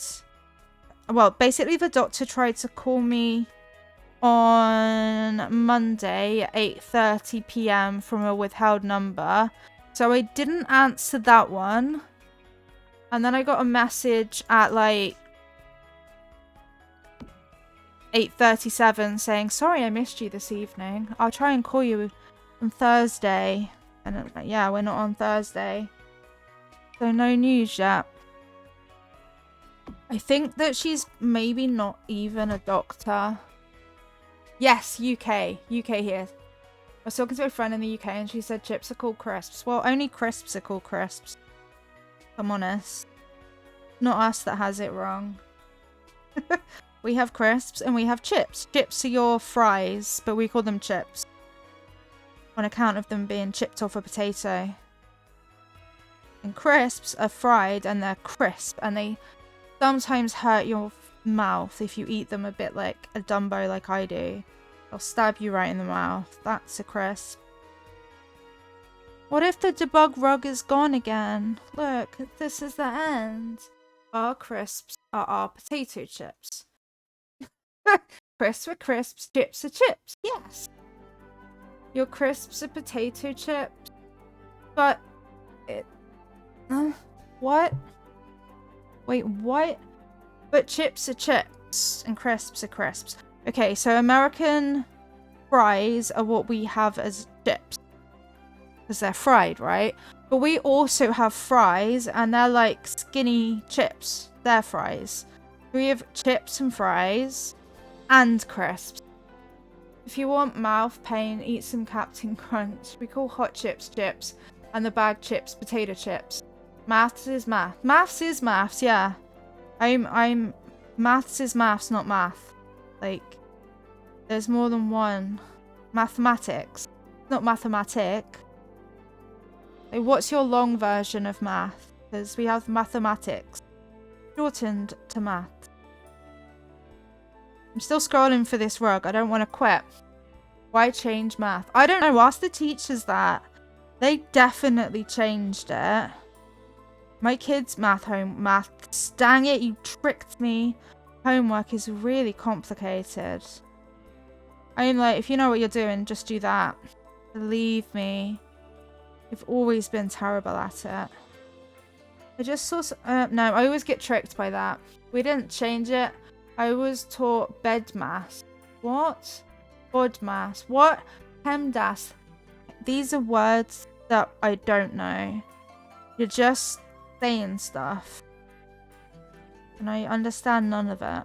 Well, basically the doctor tried to call me on Monday at 8:30 p.m. from a withheld number. So I didn't answer that one. And then I got a message at like 8:37 saying, sorry I missed you this evening. I'll try and call you on Thursday. And I'm like, yeah, we're not on Thursday. So no news yet. I think that she's maybe not even a doctor. Yes, UK here. I was talking to a friend in the UK and she said chips are called crisps. Well, only crisps are called crisps. If I'm honest. Not us that has it wrong. We have crisps and we have chips. Chips are your fries, but we call them chips. On account of them being chipped off a potato. And crisps are fried and they're crisp and they sometimes hurt your mouth if you eat them a bit like a Dumbo like I do. They'll stab you right in the mouth. That's a crisp. What if the debug rug is gone again? Look, this is the end. Our crisps are our potato chips. Crisps are crisps, chips are chips. Yes. Your crisps are potato chips. But it... what? Wait, what? But chips are chips and crisps are crisps. Okay, so American fries are what we have as chips. Because they're fried, right? But we also have fries and they're like skinny chips. They're fries. We have chips and fries and crisps. If you want mouth pain, eat some Captain Crunch. We call hot chips chips and the bag chips potato chips. Maths is math. Maths is maths, yeah. Maths is maths, not math. Like, there's more than one. Mathematics. Not mathematic. Like, what's your long version of math? Because we have mathematics. Shortened to math. I'm still scrolling for this rug. I don't want to quit. Why change math? I don't know. Ask the teachers that. They definitely changed it. My kids' maths. Dang it, you tricked me. Homework is really complicated. I mean, like, if you know what you're doing, just do that. Believe me. You've always been terrible at it. I just saw... no, I always get tricked by that. We didn't change it. I was taught bed mass. What? Bod mass. What? PEMDAS. These are words that I don't know. You're just saying stuff. And I understand none of it.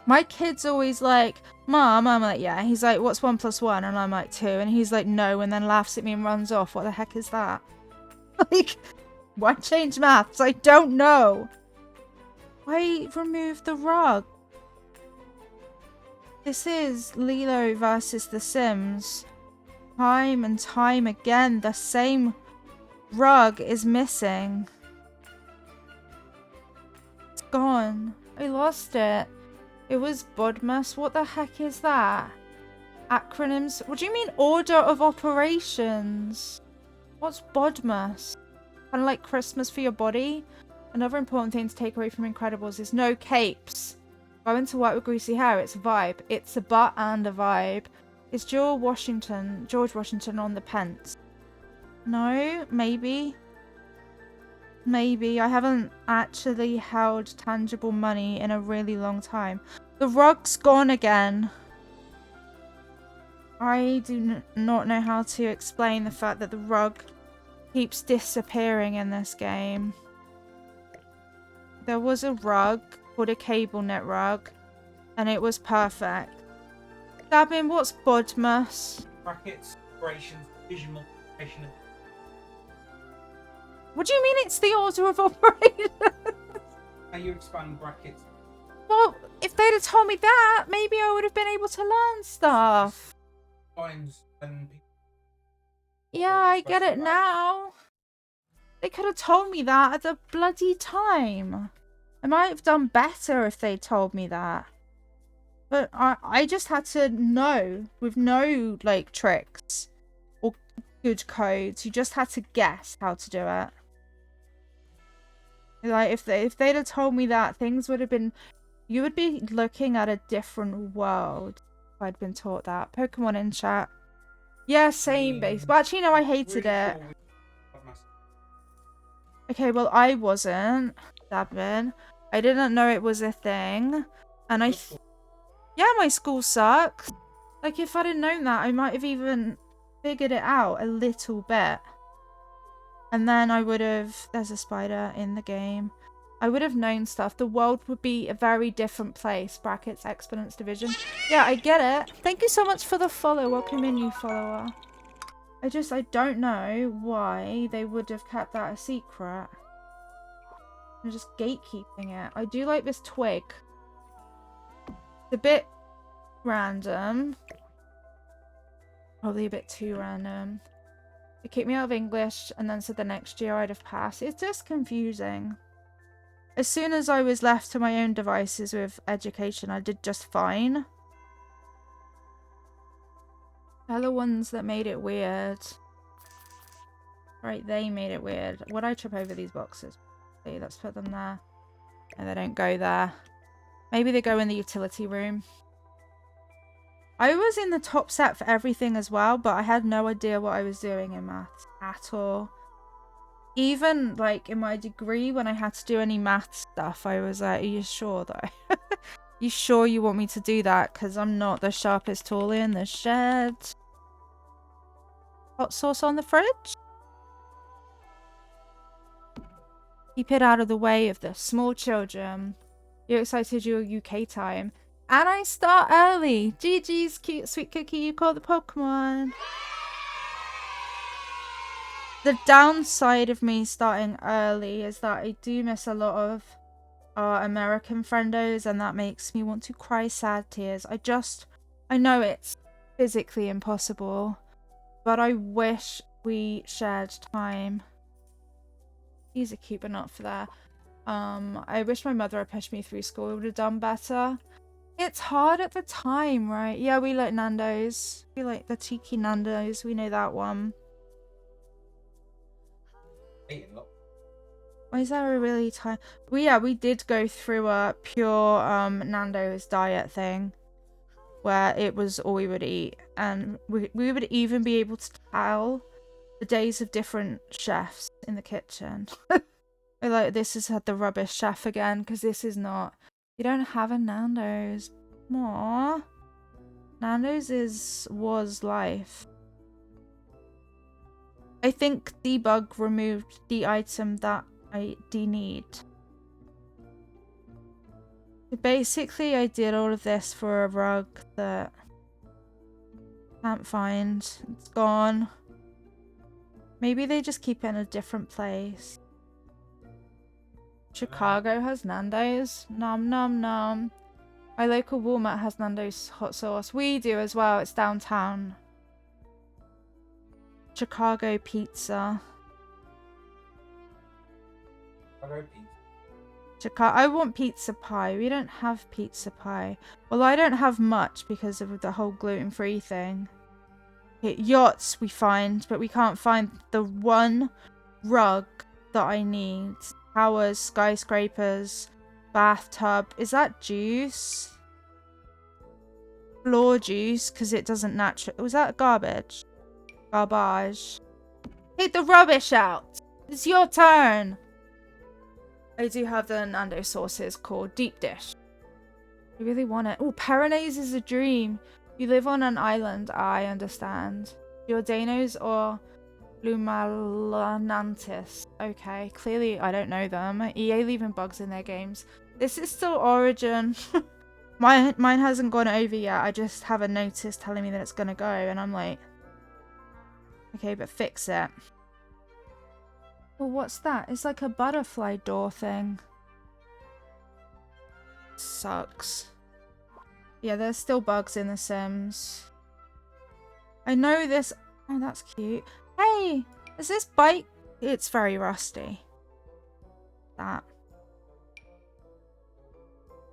My kid's always like, Mom, I'm like, yeah. He's like, what's 1 + 1? And I'm like, 2. And he's like, no. And then laughs at me and runs off. What the heck is that? Like, why change maths? I don't know. Why remove the rug? This is Lilo versus The Sims. Time and time again, the same rug is missing. It's gone. I lost it. It was Bodmas. What the heck is that? Acronyms. What do you mean order of operations? What's Bodmas? Kind of like Christmas for your body? Another important thing to take away from Incredibles is no capes. Going to work with greasy hair, it's a vibe. It's a butt and a vibe. Is George Washington on the pence? No, maybe. Maybe. I haven't actually held tangible money in a really long time. The rug's gone again. I do not know how to explain the fact that the rug keeps disappearing in this game. There was a rug called a cable net rug, and it was perfect. Dabin, what's Bodmas? Brackets, operations, vision multiplication. What do you mean it's the order of operations? How you expand brackets? Well, if they'd have told me that, maybe I would have been able to learn stuff. Times and Yeah, I get it now. They could have told me that at the bloody time. I might have done better if they told me that. But I just had to know with no, like, tricks or good codes. You just had to guess how to do it. Like, if they'd have told me that, things would have been... You would be looking at a different world if I'd been taught that. Pokemon in chat. Yeah, same base. But actually, no, I hated it. Okay, well, I wasn't. Dabin. I didn't know it was a thing. And yeah, my school sucks. Like, if I'd have known that, I might have even figured it out a little bit. And then I would have... There's a spider in the game. I would have known stuff. The world would be a very different place. Brackets, exponents, division. Yeah, I get it. Thank you so much for the follow. Welcome in, new follower. I don't know why they would have kept that a secret. They're just gatekeeping it. I do like this twig. It's a bit random. Probably a bit too random. They kicked me out of English and then said the next year I'd have passed. It's just confusing. As soon as I was left to my own devices with education, I did just fine. They're the ones that made it weird. Right, they made it weird. Would I trip over these boxes? Okay, let's put them there. And they don't go there. Maybe they go in the utility room. I was in the top set for everything as well, but I had no idea what I was doing in maths at all. Even, like, in my degree, when I had to do any math stuff, I was like, are you sure, though? You sure you want me to do that? Because I'm not the sharpest tool in the shed. Hot sauce on the fridge? Keep it out of the way of the small children. You're excited your UK time? And I start early. GG's, cute sweet cookie, you caught the Pokemon. The downside of me starting early is that I do miss a lot of our American friendos, and that makes me want to cry sad tears. I know it's physically impossible, but I wish we shared time. These are cute, but not for that. I wish my mother had pushed me through school. It would have done better. It's hard at the time, right? Yeah, we like Nando's. We like the cheeky Nando's. We know that one. Eating a lot. Why is there a really time? We did go through a pure Nando's diet thing, where it was all we would eat, and we would even be able to tell the days of different chefs in the kitchen. We're like, this is the rubbish chef again, because this is not. You don't have a Nando's. Aww. Nando's was life. I think debug removed the item that I need. Basically, I did all of this for a rug that I can't find. It's gone. Maybe they just keep it in a different place. Chicago has Nando's. Nom nom nom. My local Walmart has Nando's hot sauce. We do as well. It's downtown. Chicago pizza. I want pizza pie. We don't have pizza pie. Well, I don't have much because of the whole gluten-free thing. Yachts we find, but we can't find the one rug that I need. Towers, skyscrapers, bathtub. Is that juice? Floor juice, because it doesn't naturally. Was that garbage? Garbage. Take the rubbish out. It's your turn. I do have the Nando sauces called deep dish. I really want it. Oh, Pyrenees is a dream. You live on an island. I understand. Giordanos or Lumalanantis. Okay, clearly I don't know them. EA leaving bugs in their games. This is still Origin. Mine hasn't gone over yet. I just have a notice telling me that it's gonna go, and I'm like, okay, but fix it. Well, what's that? It's like a butterfly door thing. Sucks. Yeah, there's still bugs in The Sims. I know this. Oh, that's cute. Hey, is this bike? It's very rusty. That.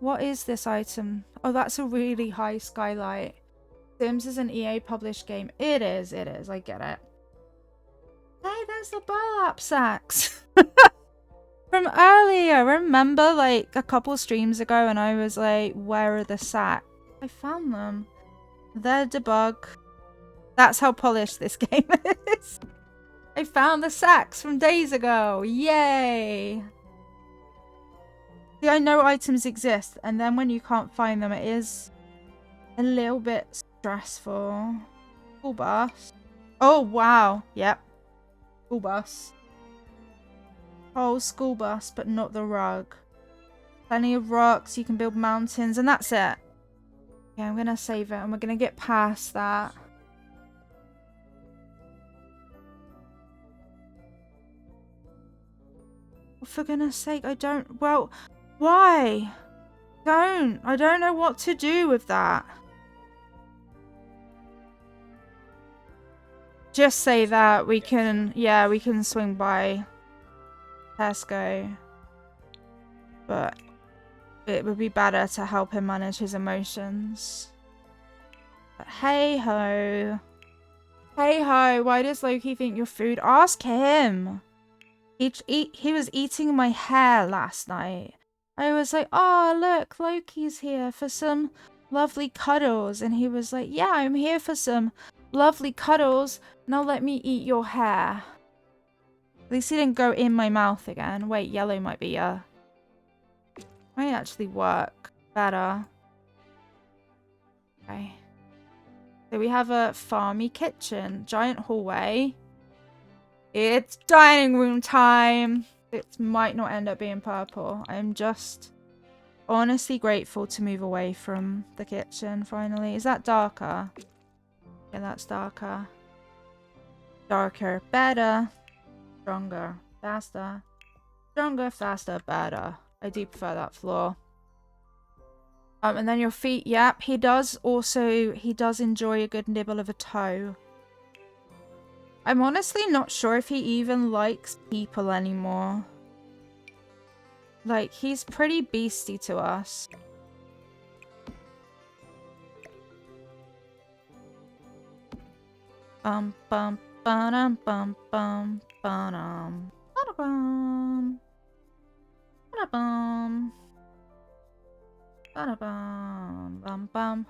What is this item? Oh, that's a really high skylight. Sims is an EA published game. It is. I get it. Hey, there's the burlap sacks. From earlier. Remember, like, a couple streams ago, and I was like, where are the sacks? I found them. They're debug. That's how polished this game is. I found the sacks from days ago. Yay! See, I know items exist, and then when you can't find them, it is a little bit stressful. School bus. Oh, wow. Yep. School bus. Oh, school bus, but not the rug. Plenty of rocks. You can build mountains, and that's it. Okay, I'm gonna save it, and we're gonna get past that. For goodness sake, I don't... Well, why? I don't know what to do with that. Just say that we can... Yeah, we can swing by Tesco. But it would be better to help him manage his emotions. But hey ho. Hey ho, why does Loki think you're food? Ask him. He was eating my hair last night. I was like, oh, look, Loki's here for some lovely cuddles. And he was like, yeah, I'm here for some lovely cuddles. Now let me eat your hair. At least he didn't go in my mouth again. Wait, yellow might be might actually work better. Okay. So we have a farmy kitchen, giant hallway. It's dining room time. It might not end up being purple. I'm just honestly grateful to move away from the kitchen finally. Is that darker? Yeah, that's darker. Darker, better. Stronger, faster. Stronger, faster, better. I do prefer that floor. And then your feet, yep, he does enjoy a good nibble of a toe. I'm honestly not sure if he even likes people anymore. Like, he's pretty beastie to us. Bum bum ba-dum bum bum ba-dum ba-da-bum ba-da-bum ba-da-bum bum bum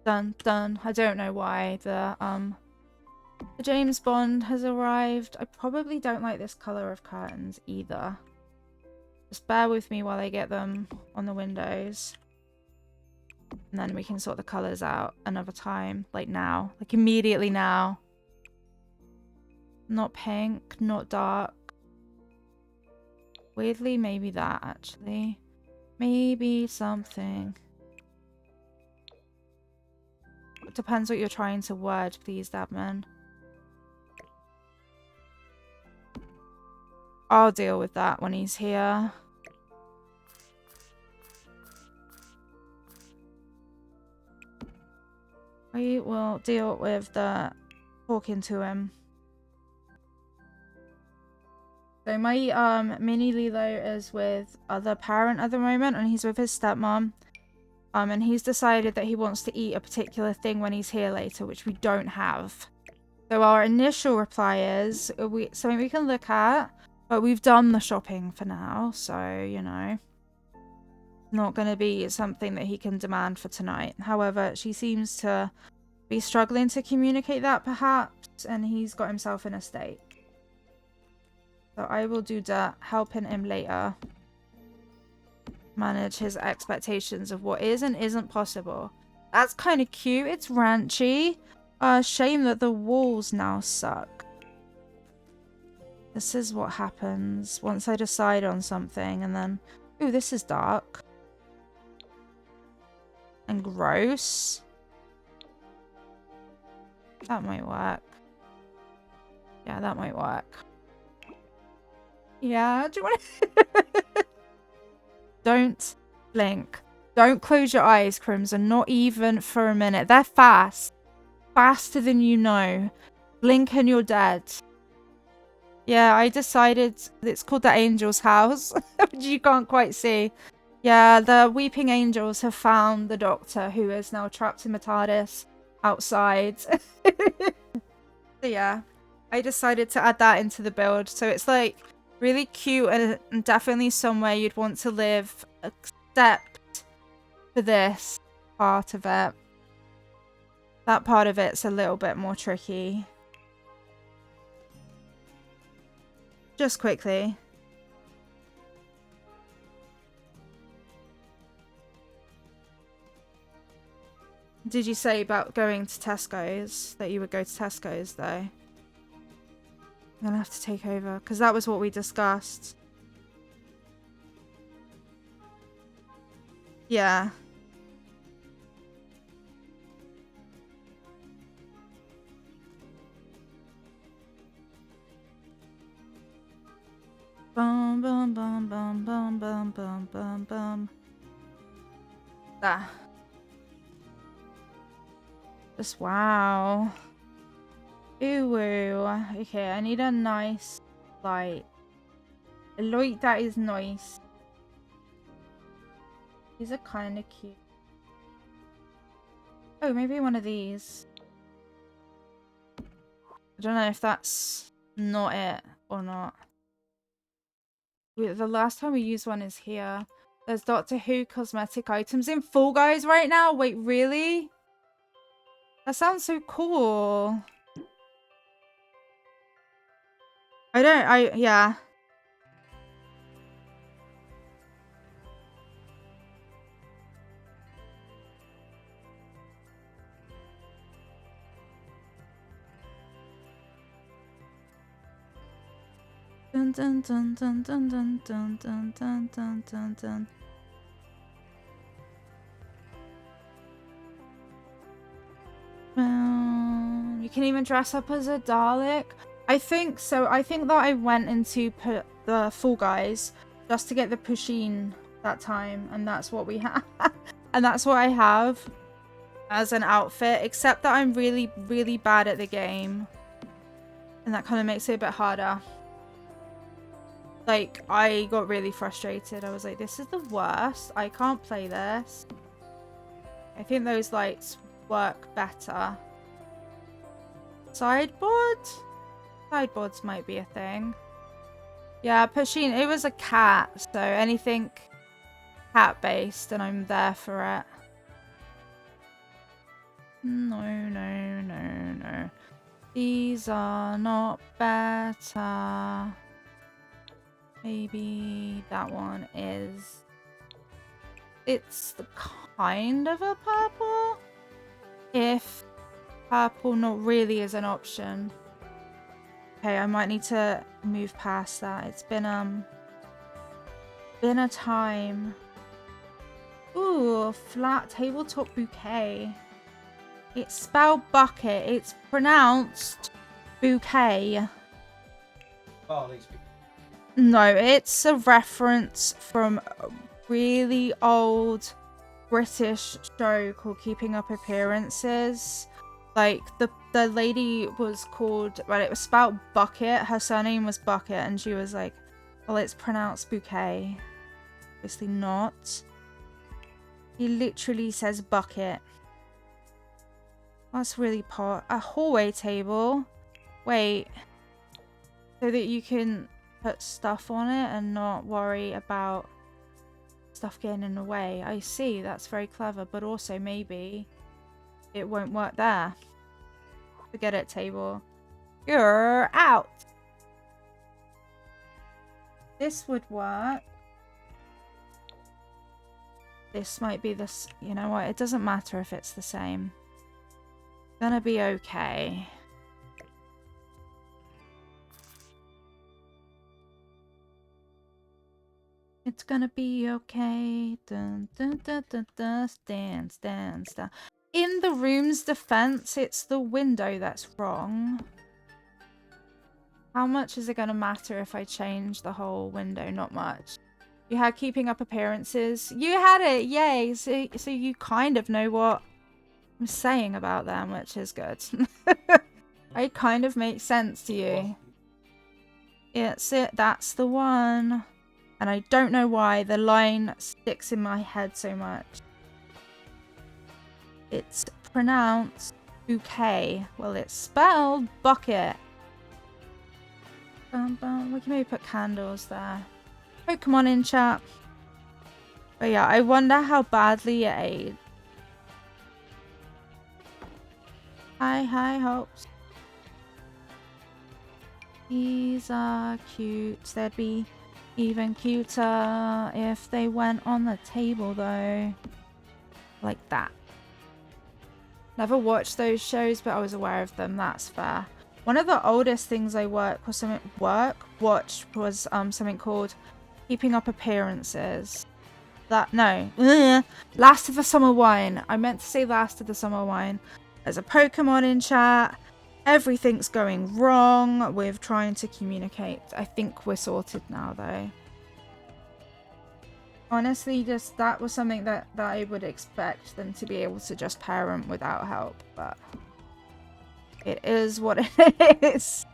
dun dun. I don't know why the James Bond has arrived. I probably don't like this color of curtains either. Just bear with me while I get them on the windows. And then we can sort the colors out another time. Like now. Like immediately now. Not pink, not dark. Weirdly, maybe that actually. Maybe something. It depends what you're trying to word, please, Dabman. I'll deal with that when he's here. We will deal with the talking to him. So my mini Lilo is with other parent at the moment, and he's with his stepmom. And he's decided that he wants to eat a particular thing when he's here later, which we don't have. So our initial reply is something we can look at, but we've done the shopping for now, so you know, not going to be something that he can demand for tonight. However, she seems to be struggling to communicate that perhaps, and he's got himself in a state. So I will do that, helping him later manage his expectations of what is and isn't possible. That's kind of cute. It's ranchy. Shame that the walls now suck. This is what happens once I decide on something and then... Ooh, this is dark. And gross. That might work. Yeah, that might work. Yeah, do you want to... Don't blink. Don't close your eyes, Crimson. Not even for a minute. They're fast. Faster than you know. Blink and you're dead. Yeah, I decided it's called the Angel's House, which you can't quite see. Yeah, the Weeping Angels have found the Doctor, who is now trapped in the TARDIS outside. So yeah, I decided to add that into the build. So it's like really cute and definitely somewhere you'd want to live, except for this part of it. That part of it's a little bit more tricky. Just quickly. Did you say about going to Tesco's? That you would go to Tesco's, though? I'm gonna have to take over, because that was what we discussed. Yeah. Bum bum bum bum bum bum bum bum bum. Ah. Just wow. Ooh. Okay, I need a nice light. A light that is nice. These are kind of cute. Oh, maybe one of these. I don't know if that's not it or not. The last time we used one is here. There's Doctor Who cosmetic items in Fall Guys right now. Wait, really? That sounds so cool. Yeah. Dun dun dun dun dun dun dun dun dun dun dun dun. can even dress up as a Dalek. I think so. I think that I went into the Fall Guys just to get the Pusheen that time, and that's what we have. And that's what I have as an outfit, except that I'm really, really bad at the game. And that kind of makes it a bit harder. Like, I got really frustrated. I was like, this is the worst. I can't play this. I think those lights work better. Sideboard? Sideboards might be a thing. Yeah, Pusheen, it was a cat, so anything cat-based, and I'm there for it. No, no, no, no. These are not better. Maybe that one is... It's the kind of a purple? If purple not really is an option. Okay, I might need to move past that. It's been a time. Ooh, flat tabletop bouquet. It's spelled bucket. It's pronounced bouquet. No, it's a reference from a really old British show called Keeping Up Appearances. Like, the lady was called, well, it was spelled Bucket. Her surname was Bucket, and she was like, well, it's pronounced bouquet. Obviously not. He literally says bucket. That's really pot. A hallway table. Wait. So that you can put stuff on it and not worry about stuff getting in the way. I see. That's very clever. But also maybe it won't work there. Forget it, table. You're out. This would work. This might be this. You know what? It doesn't matter if it's the same. Gonna be okay. It's gonna be okay. Dun, dun, dun, dun, dun. Stand, stand, stand. In the room's defense, it's the window that's wrong. How much is it gonna matter if I change the whole window? Not much. You had Keeping Up Appearances. You had it, yay! So you kind of know what I'm saying about them, which is good. It kind of makes sense to you. It's it. That's the one. And I don't know why the line sticks in my head so much. It's pronounced bouquet. Well, it's spelled bucket. We can maybe put candles there. Pokemon in chat. But yeah, I wonder how badly it aged. Hi, hopes. These are cute. They'd be even cuter if they went on the table, though. Like that. Never watched those shows, but I was aware of them. That's fair. One of the oldest things I watched was something called Keeping Up Appearances. Last of the Summer Wine. I meant to say Last of the Summer Wine. There's a Pokemon in chat. Everything's going wrong with trying to communicate. I think we're sorted now, though. Honestly, just that was something that I would expect them to be able to just parent without help, but it is what it is.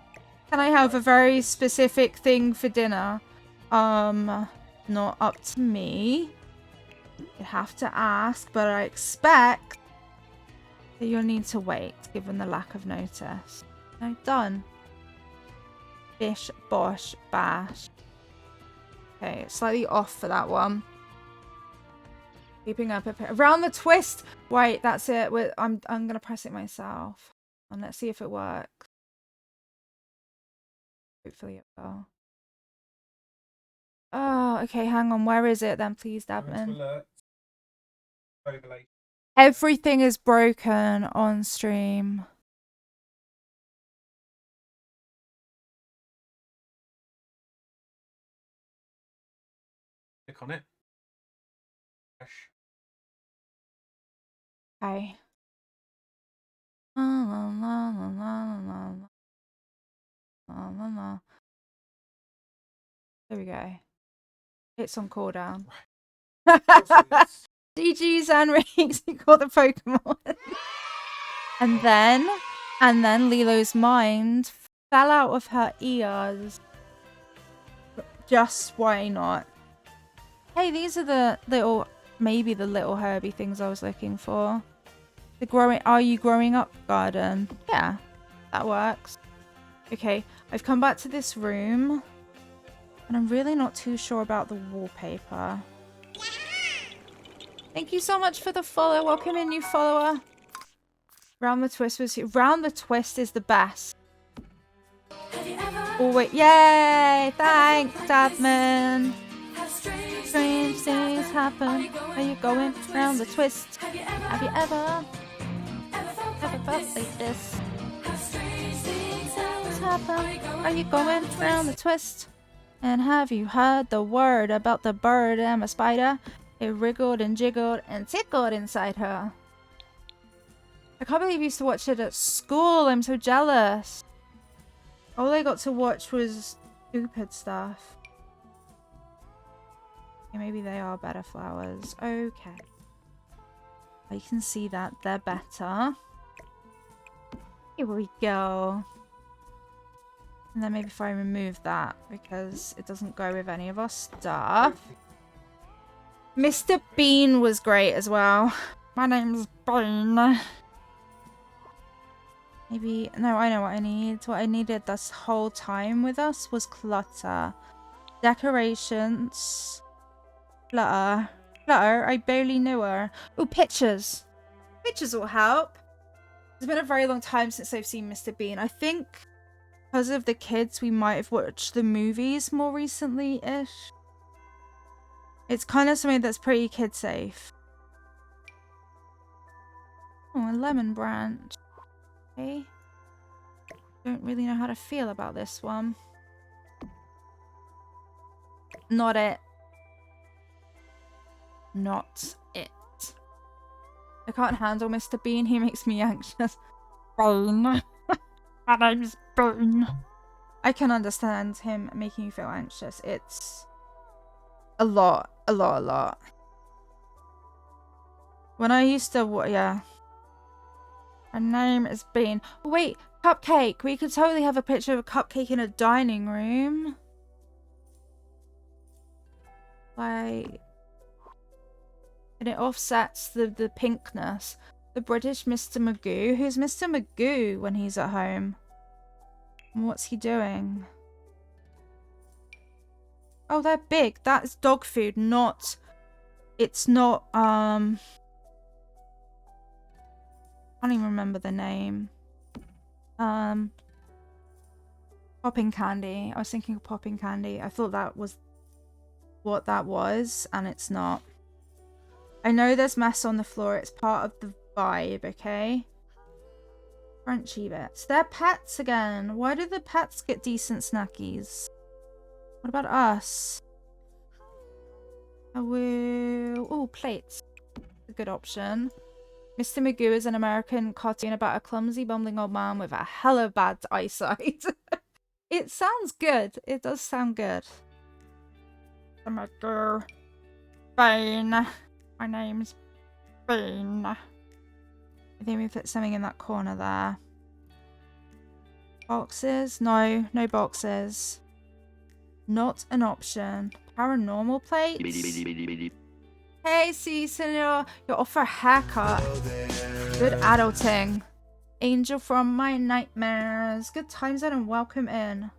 Can I have a very specific thing for dinner? Not up to me. You have to ask, but I expect that you'll need to wait, given the lack of notice. No, done. Bish, bosh, bash. Okay, slightly off for that one. Keeping Up around the twist. Wait, that's it. I'm gonna press it myself, and let's see if it works. Hopefully it will. Oh, okay. Hang on. Where is it then, please, Dabman? Everything is broken on stream. Click on it. Okay. La, la, la, la, la, la, la, la, la. There we go. It's on cooldown. Also, it's GG's Enrique, you caught the Pokemon. and then Lilo's mind fell out of her ears. Just why not? Hey, these are the little, maybe the little herby things I was looking for. The growing, are you growing up garden? Yeah, that works. Okay, I've come back to this room. And I'm really not too sure about the wallpaper. Thank you so much for the follow. Welcome in, new follower. Round the Twist was here. Round the Twist is the best. Oh wait, yay! Thanks, Dadman. Strange things happen. Are you going round the twist? Have you ever felt like this? Strange things happen. Are you going round the twist? And have you heard the word about the bird and a spider? It wriggled and jiggled and tickled inside her. I can't believe you used to watch it at school. I'm so jealous. All I got to watch was stupid stuff. Okay, maybe they are better flowers. Okay. I can see that they're better. Here we go. And then maybe if I remove that, because it doesn't go with any of our stuff. Mr. Bean was great as well. My name's Bean. Maybe, no, I know what I need. What I needed this whole time with us was clutter. Decorations. Clutter. Clutter, I barely knew her. Oh, pictures. Pictures will help. It's been a very long time since I've seen Mr. Bean. I think because of the kids, we might have watched the movies more recently-ish. It's kind of something that's pretty kid-safe. Oh, a lemon branch. Okay. Don't really know how to feel about this one. Not it. Not it. I can't handle Mr. Bean. He makes me anxious. Bean. My name's Bean. I can understand him making you feel anxious. It's a lot. A lot. When I used to, yeah. My name is Bean. Oh, wait, cupcake. We could totally have a picture of a cupcake in a dining room. Like, and it offsets the pinkness. The British Mr. Magoo. Who's Mr. Magoo when he's at home? And what's he doing? Oh, they're big. That's dog food, not... It's not, I can't even remember the name. Popping candy. I was thinking of popping candy. I thought that was what that was, and it's not. I know there's mess on the floor. It's part of the vibe, okay? Crunchy bits. They're pets again. Why do the pets get decent snackies? What about us? Oh, plates. A good option. Mr. Magoo is an American cartoon about a clumsy, bumbling old man with a hella bad eyesight. It sounds good. It does sound good. Mr. Magoo. Bean. My name's Bean. I think we put something in that corner there. Boxes? No, no boxes. Not an option. Paranormal plates? Hey, see, senor. You're off for a haircut. Good adulting. Angel from my nightmares. Good times and welcome in.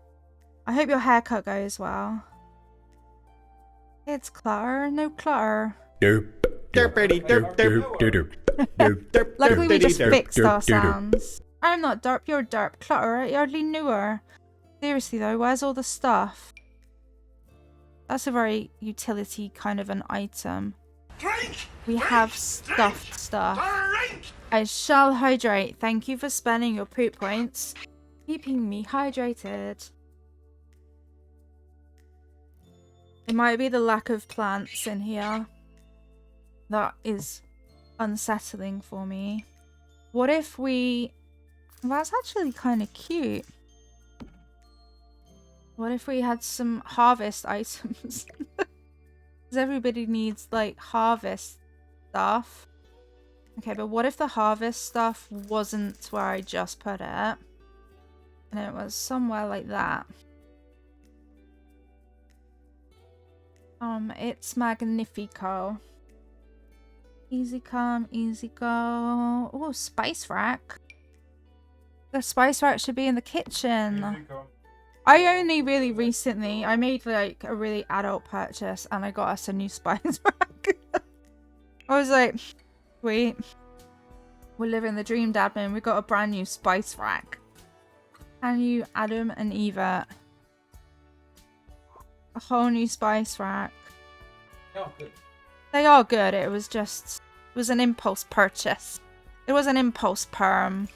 I hope your haircut goes well. It's clutter. No clutter. Derpity derp derp derp derp derp. Luckily, we just fixed our sounds. I'm not derp, you're derp. Clutter, I hardly knew her. Seriously though, where's all the stuff? That's a very utility kind of an item. We have stuffed stuff. I shall hydrate. Thank you for spending your poop points, keeping me hydrated. It might be the lack of plants in here that is unsettling for me. What if we Well, that's actually kind of cute. What if we had some harvest items? Because everybody needs, like, harvest stuff. Okay, but what if the harvest stuff wasn't where I just put it? And it was somewhere like that. It's magnifico. Easy come, easy go. Oh, spice rack. The spice rack should be in the kitchen. I only really recently, I made like a really adult purchase and I got us a new spice rack. I was like, sweet. We're living the dream, Dadman. We got a brand new spice rack. Can you, Adam and Eva? A whole new spice rack. Oh, good. They are good. It was just, it was an impulse purchase. It was an impulse perm.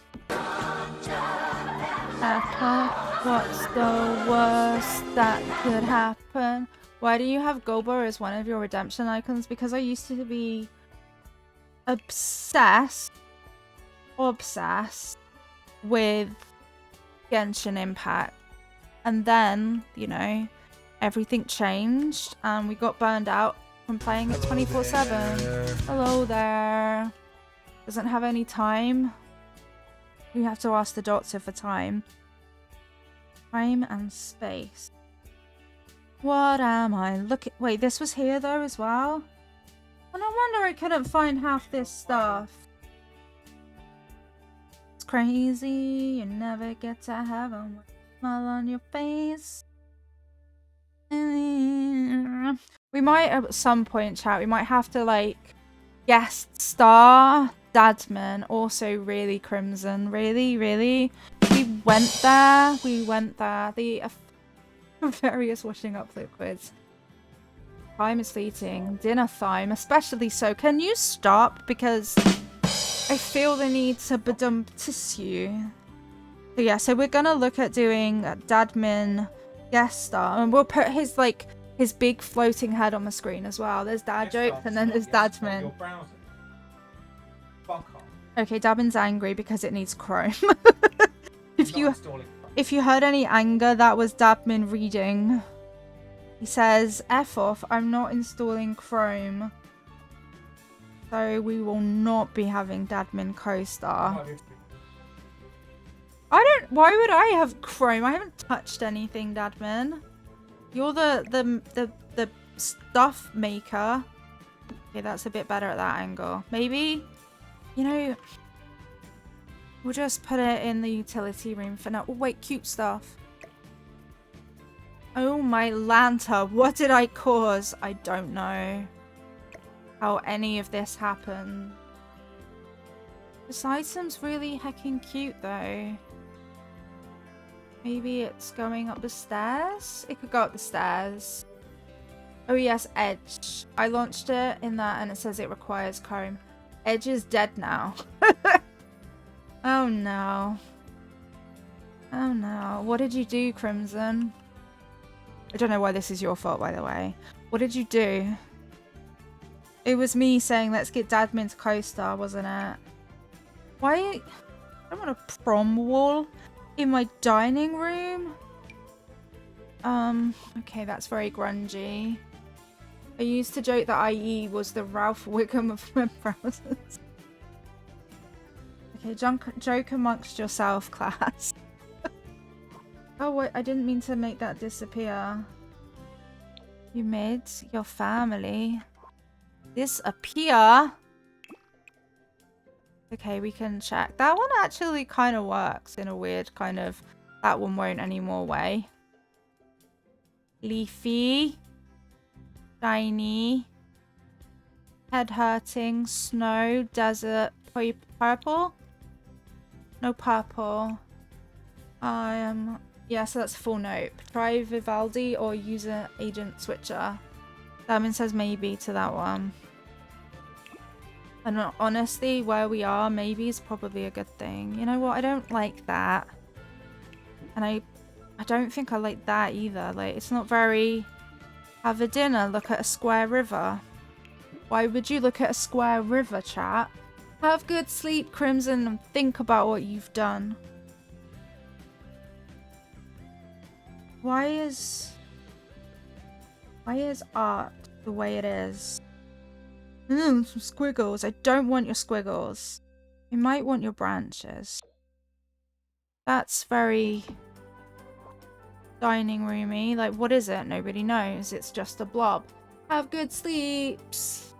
What's the worst that could happen? Why do you have Gobo as one of your redemption icons? Because I used to be obsessed with Genshin Impact. And then, you know, everything changed and we got burned out from playing it 24/7. Hello there. Doesn't have any time. You have to ask the doctor for time. Time and space. What am I looking? Wait, this was here though as well? Well, no wonder I couldn't find half this stuff. It's crazy. You never get to heaven with a smile on your face. We might at some point, chat, we might have to like guest star Dadman, also really Crimson, really. We went there. The various washing up liquids. Time is fleeting. Dinner time, especially so. Can you stop? Because I feel the need to badump tissue. So yeah, so we're gonna look at doing Dadman guest star, and we'll put his like his big floating head on the screen as well. There's dad jokes and then there's Dadman. Okay, Dadman's angry because it needs Chrome. If you heard any anger, that was Dadman reading. He says, F off, I'm not installing Chrome. So we will not be having Dadman co-star. Why would I have Chrome? I haven't touched anything, Dadman. You're the stuff maker. Okay, that's a bit better at that angle. Maybe, you know, we'll just put it in the utility room for now. Oh, wait, cute stuff. Oh my Lanta, what did I cause? I don't know how any of this happened. This item's really heckin' cute though. Maybe it's going up the stairs? It could go up the stairs. Oh yes, Edge. I launched it in that and it says it requires Chrome. Edge is dead now. Oh no. Oh no. What did you do, Crimson? I don't know why this is your fault, by the way. What did you do? It was me saying let's get Dadman to co-star, wasn't it? Why? I don't want a prom wall in my dining room. Okay, that's very grungy. I used to joke that IE was the Ralph Wiggum of web browsers. Okay, joke amongst yourself, class. Oh wait, I didn't mean to make that disappear. You made your family disappear. Okay, we can check. That one actually kind of works in a weird kind of that one won't anymore way. Leafy. Shiny. Head hurting. Snow. Desert. Purple? No purple. Yeah, so that's full note. Try Vivaldi or user agent switcher. Diamond says maybe to that one. And honestly, where we are, maybe is probably a good thing. You know what? I don't like that. And I don't think I like that either. Like, it's not very... Have a dinner, look at a square river. Why would you look at a square river, chat? Have good sleep, Crimson, and think about what you've done. Why is art the way it is? Some squiggles. I don't want your squiggles. I might want your branches. That's very dining roomy. Like, what is it? Nobody knows. It's just a blob. Have good sleeps.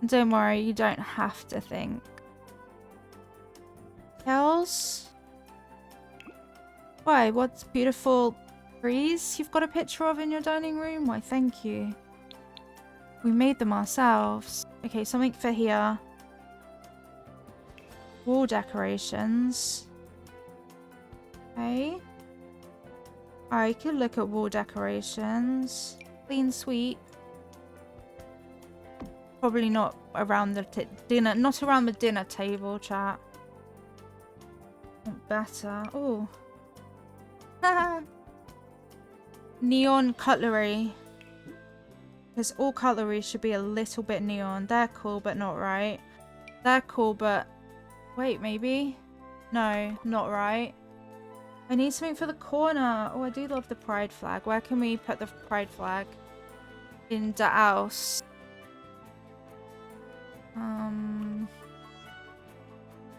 Don't worry, you don't have to think. Else? Why? What's beautiful trees you've got a picture of in your dining room? Why, thank you. We made them ourselves. Okay, something for here. Wall decorations. Okay. I could look at wall decorations. Clean sweep. Probably not around the dinner. Not around the dinner table, chat. Better. Oh. Neon cutlery. Because all cutlery should be a little bit neon. They're cool, but not right. They're cool, but... Wait, maybe? No, not right. I need something for the corner. Oh, I do love the pride flag. Where can we put the pride flag? In the house.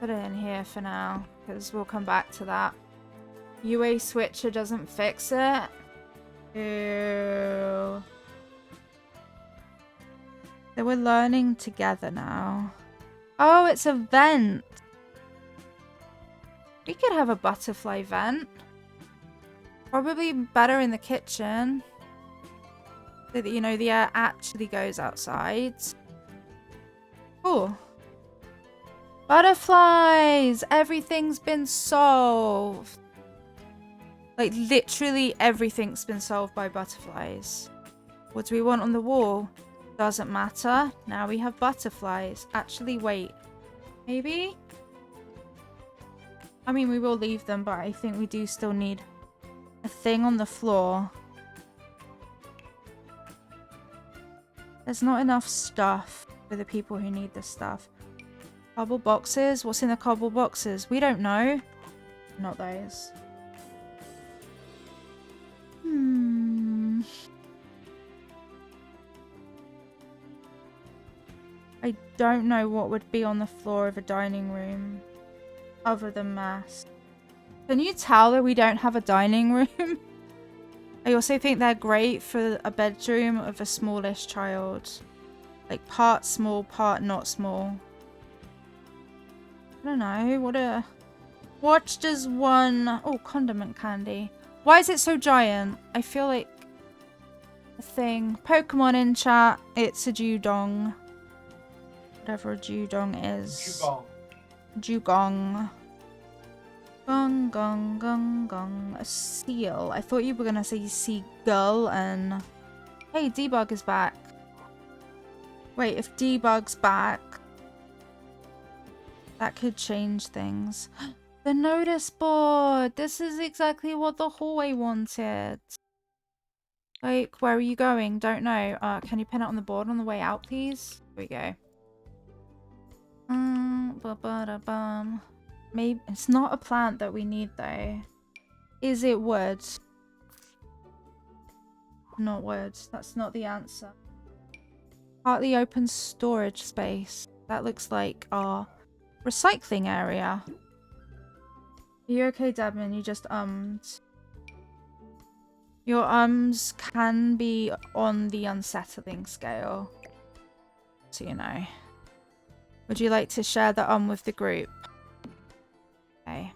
Put it in here for now, because we'll come back to that. UA switcher doesn't fix it. Ew. So we're learning together now. Oh, it's a vent. We could have a butterfly vent. Probably better in the kitchen. So that, you know, the air actually goes outside. Oh. Butterflies! Everything's been solved. Like, literally everything's been solved by butterflies. What do we want on the wall? Doesn't matter. Now we have butterflies. Actually, wait. Maybe? I mean, we will leave them, but I think we do still need a thing on the floor. There's not enough stuff for the people who need the stuff. Cardboard boxes? What's in the cardboard boxes? We don't know. Not those. I don't know what would be on the floor of a dining room other than mass. Can you tell that we don't have a dining room? I also think they're great for a bedroom of a smallish child. Like part small, part not small. I don't know. What does one... Oh, condiment candy. Why is it so giant? I feel like a thing. Pokemon in chat. It's a Judong. Whatever a Judong is. Jugong. Gong, gong, gong, gong. A seal. I thought you were going to say seagull and... Hey, Debug is back. Wait, if Debug's back... That could change things. The notice board! This is exactly what the hallway wanted. Like, where are you going? Don't know. Can you pin it on the board on the way out, please? Here we go. Maybe it's not a plant that we need though. Is it wood? Not wood. That's not the answer. Partly open storage space. That looks like our recycling area. Are you okay, Devin? You just ummed. Your ums can be on the unsettling scale. So you know. Would you like to share the with the group? Okay.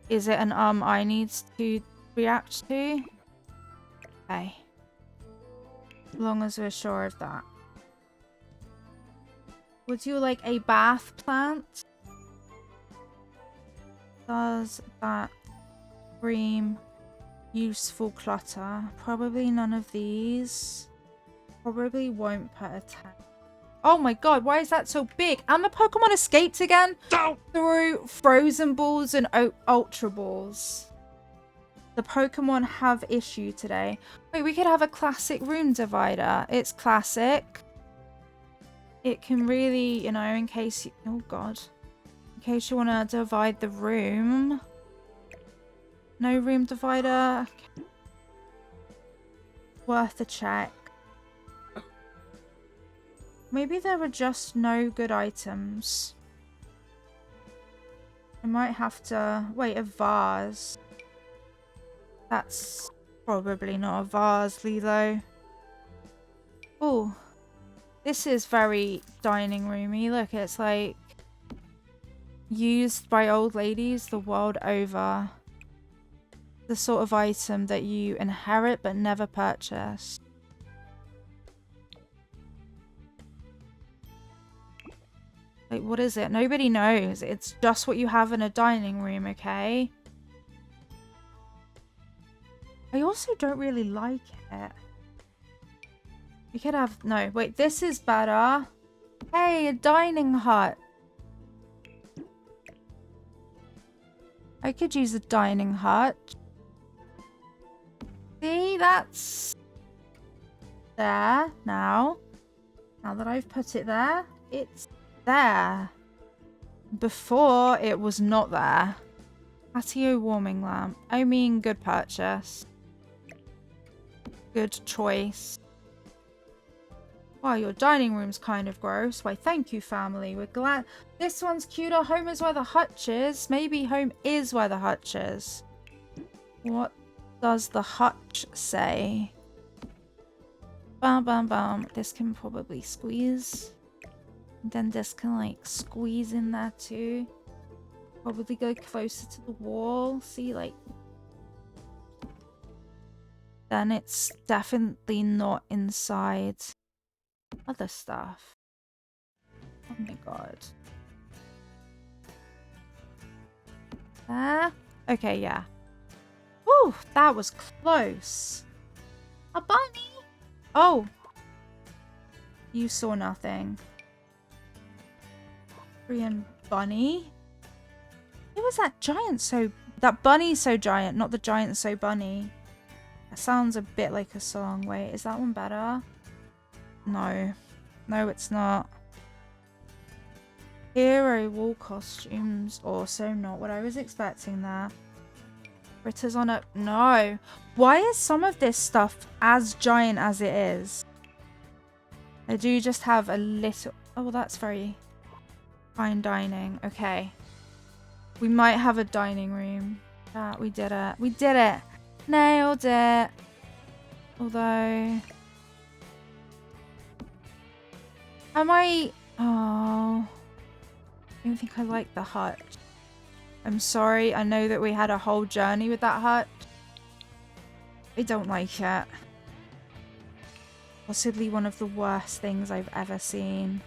Is it an I need to react to? Okay. As long as we're sure of that. Would you like a bath plant? Does that scream useful clutter? Probably none of these. Probably won't put a tag. Oh my god, why is that so big? And the Pokemon escaped again? Through Frozen Balls and Ultra Balls. The Pokemon have issue today. Wait, we could have a classic room divider. It's classic. It can really, you know, in case you... Oh god. In case you want to divide the room. No room divider. Okay. Worth a check. Maybe there were just no good items. I might have to... Wait, a vase. That's probably not a vase, Lilo. Oh. This is very dining roomy. Look, it's like... used by old ladies the world over. The sort of item that you inherit but never purchase. Like, what is it? Nobody knows. It's just what you have in a dining room, okay? I also don't really like it. We could have... No, wait, this is better. Hey, a dining hut. I could use a dining hut. See, that's... there now. Now that I've put it there, it's there. Before, it was not there. Patio warming lamp. I mean, good purchase. Good choice. Wow, your dining room's kind of gross. Why, thank you, family. We're glad. This one's cuter. Home is where the hutch is. Maybe home is where the hutch is. What does the hutch say? Bam, bam, bam. This can probably squeeze. And then this can, like, squeeze in there, too. Probably go closer to the wall. See, like... Then it's definitely not inside other stuff. Oh my god. There? Okay, yeah. Woo, that was close. A bunny? Oh. You saw nothing. Korean bunny? Who was that giant so... That bunny so giant, not the giant so bunny. That sounds a bit like a song. Wait, is that one better? No. No, it's not. Hero wall costumes. Also not what I was expecting there. Critters on a... No. Why is some of this stuff as giant as it is? I do just have a little... Oh, well, that's very fine dining. Okay. We might have a dining room. Ah, we did it. We did it. Nailed it. Although... Am I... Oh... I don't think I like the hut. I'm sorry. I know that we had a whole journey with that hut. I don't like it. Possibly one of the worst things I've ever seen.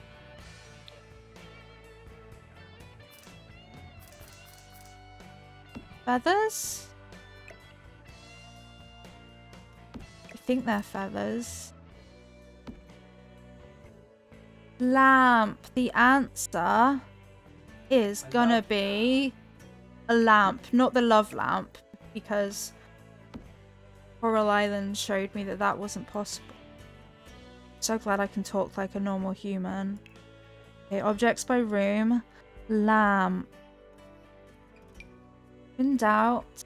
Feathers? I think they're feathers. Lamp. The answer is gonna be a lamp, not the love lamp, because Coral Island showed me that that wasn't possible. So glad I can talk like a normal human. Okay, objects by room. Lamp. In doubt,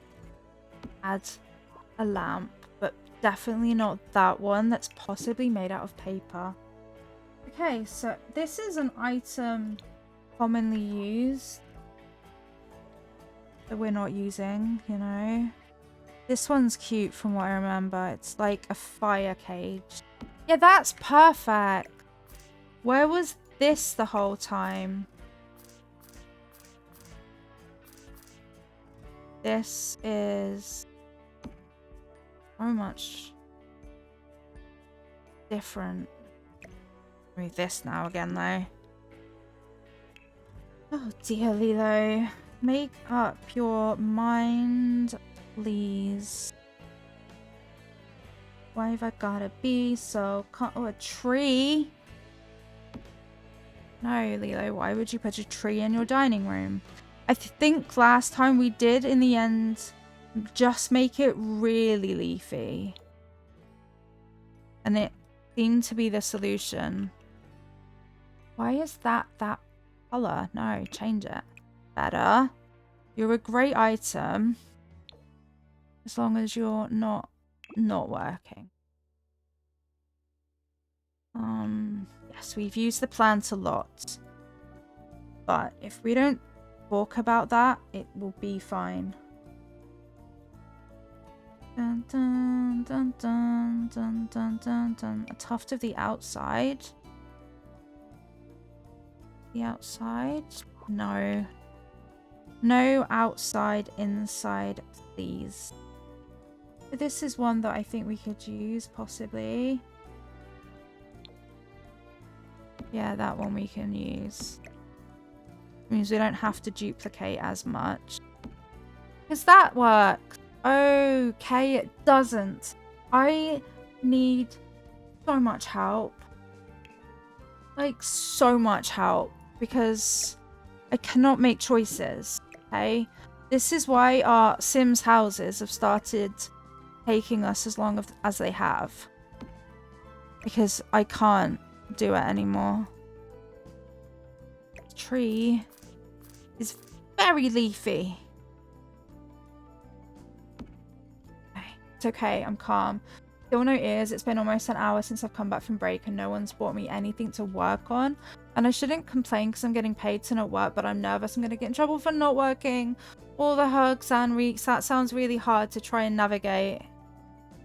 add a lamp, but definitely not that one that's possibly made out of paper. Okay, so this is an item commonly used that we're not using, you know. This one's cute from what I remember. It's like a fire cage. Yeah, that's perfect. Where was this the whole time? This is so much different. Move this now again though. Oh dear, Lilo. Make up your mind, please. Why have I gotta be so oh, a tree? No, Lilo, why would you put a tree in your dining room? I think last time we did, in the end, just make it really leafy. And it seemed to be the solution. Why is that color? No, change it. Better. You're a great item. As long as you're not working. Yes, we've used the plant a lot. But if we don't talk about that, it will be fine. Dun, dun, dun, dun, dun, dun, dun, dun. A tuft of the outside. The outside? No. No outside, inside, please. This is one that I think we could use, possibly. Yeah, that one we can use. Means we don't have to duplicate as much. Because that works. Okay, it doesn't. I need so much help. Like, so much help. Because I cannot make choices. Okay? This is why our Sims houses have started taking us as long as they have. Because I can't do it anymore. The tree is very leafy. Okay. It's okay, I'm calm. Still no ears. It's been almost an hour since I've come back from break and no one's bought me anything to work on. And I shouldn't complain because I'm getting paid to not work, but I'm nervous I'm going to get in trouble for not working. All the hugs and weeks, that sounds really hard to try and navigate.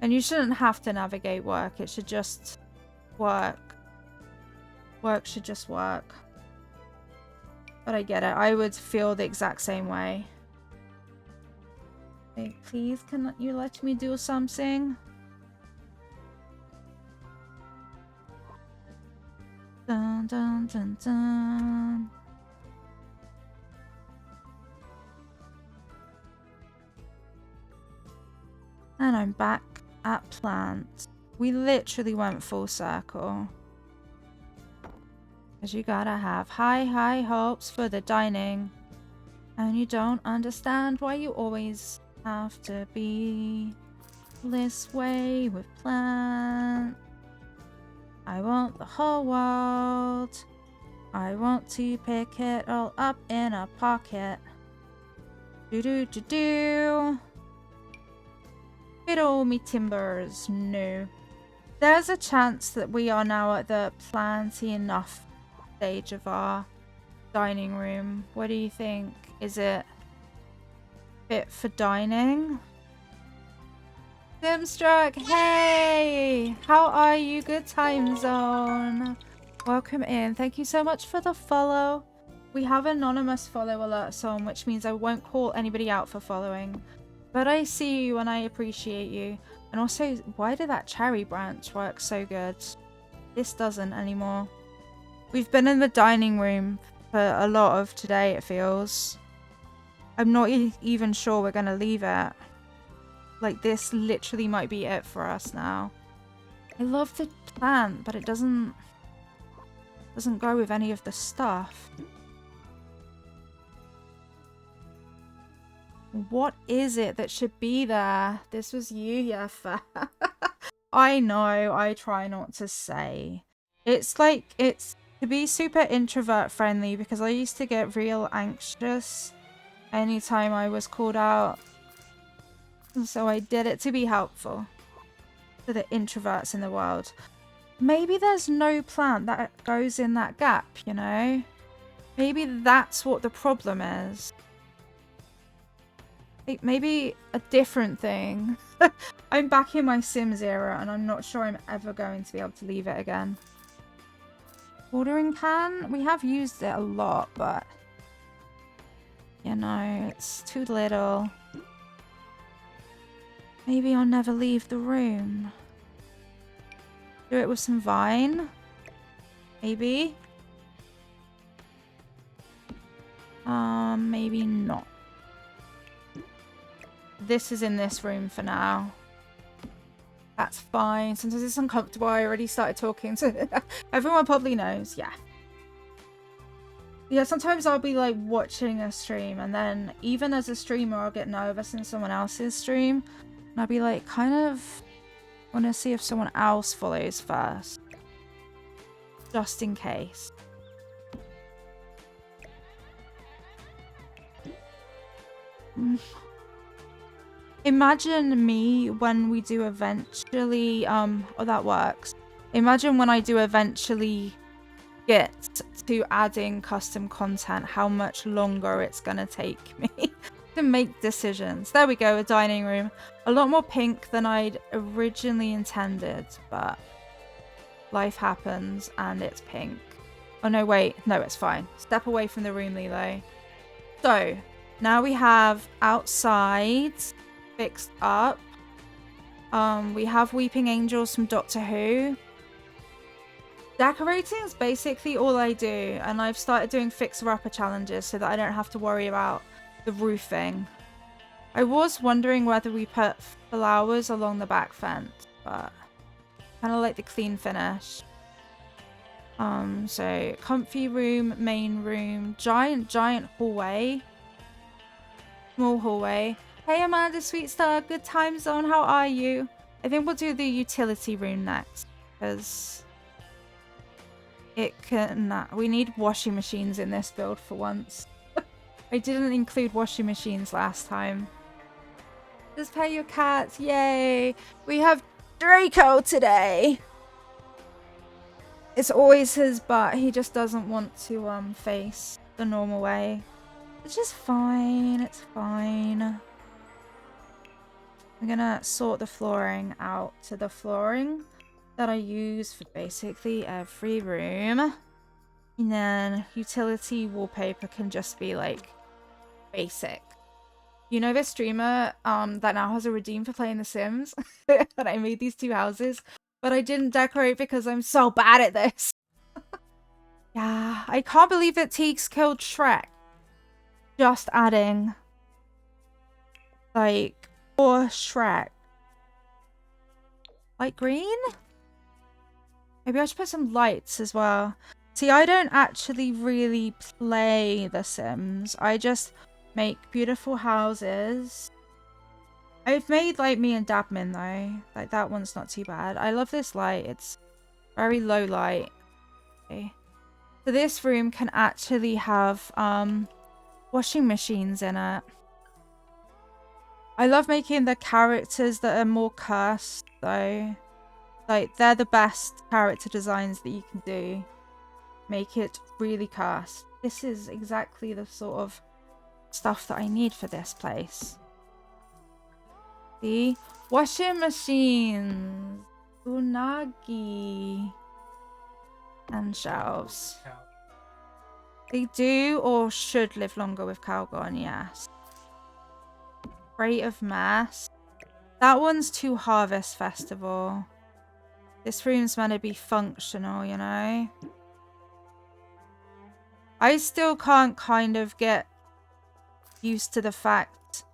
And you shouldn't have to navigate work. It should just work. Work should just work. But I get it. I would feel the exact same way. Hey, please, can you let me do something? Dun, dun, dun, dun. And I'm back at plant. We literally went full circle. Because you gotta have high, high hopes for the dining. And you don't understand why you always have to be this way with plant. I want the whole world. I want to pick it all up in a pocket. Do do do do. Fiddle me timbers. No. There's a chance that we are now at the planty enough stage of our dining room. What do you think? Is it fit for dining? Simstruck, hey! How are you? Good time zone. Welcome in. Thank you so much for the follow. We have anonymous follow alerts on, which means I won't call anybody out for following. But I see you and I appreciate you. And also, why did that cherry branch work so good? This doesn't anymore. We've been in the dining room for a lot of today, it feels. I'm not even sure we're going to leave it. Like, this literally might be it for us now. I love the plant, but it doesn't go with any of the stuff. What is it that should be there? This was you, Yeffa. I know, I try not to say. It's like, it's to be super introvert friendly because I used to get real anxious anytime I was called out. So I did it to be helpful to the introverts in the world. Maybe there's no plant that goes in that gap, you know? Maybe that's what the problem is. Maybe a different thing. I'm back in my Sims era and I'm not sure I'm ever going to be able to leave it again. Watering pan? We have used it a lot, but you know, it's too little. Maybe I'll never leave the room. Do it with some vine? Maybe? Maybe not. This is in this room for now. That's fine. Sometimes it's uncomfortable. I already started talking to everyone probably knows. Yeah. Yeah, sometimes I'll be like watching a stream and then even as a streamer I'll get nervous in someone else's stream. And I'll be like, kind of want to see if someone else follows first. Just in case. Imagine me when we do eventually, oh, that works. Imagine when I do eventually get to adding custom content, how much longer it's gonna take me to make decisions. There we go, a dining room. A lot more pink than I'd originally intended, but life happens and it's pink. Oh no, wait, no, it's fine. Step away from the room, Lilo. So, now we have outside fixed up. We have Weeping Angels from Doctor Who. Decorating is basically all I do, and I've started doing fixer-upper challenges so that I don't have to worry about the roofing. I was wondering whether we put flowers along the back fence, but kind of like the clean finish. So comfy room, main room, giant hallway, small hallway. Hey Amanda Sweetstar, good time zone, how are you? I think we'll do the utility room next, because it can, we need washing machines in this build for once. I didn't include washing machines last time. Just pay your cats, yay! We have Draco today! It's always his butt, he just doesn't want to face the normal way. Which is fine, it's fine. I'm gonna sort the flooring out to the flooring that I use for basically every room. And then utility wallpaper can just be like basic. You know this streamer that now has a redeem for playing The Sims? And I made these two houses, but I didn't decorate because I'm so bad at this. Yeah, I can't believe that Teeks killed Shrek. Just adding like for Shrek. Light green? Maybe I should put some lights as well. See, I don't actually really play The Sims. I just make beautiful houses. I've made like me and Dabmin though. Like that one's not too bad. I love this light. It's very low light. Okay. So this room can actually have washing machines in it. I love making the characters that are more cursed though. Like they're the best character designs that you can do. Make it really cursed. This is exactly the sort of stuff that I need for this place. See? Washing machines. Unagi. And shelves. They do or should live longer with Calgon, yes. Crate of Mess. That one's too Harvest Festival. This room's meant to be functional, you know? I still can't kind of get used to the fact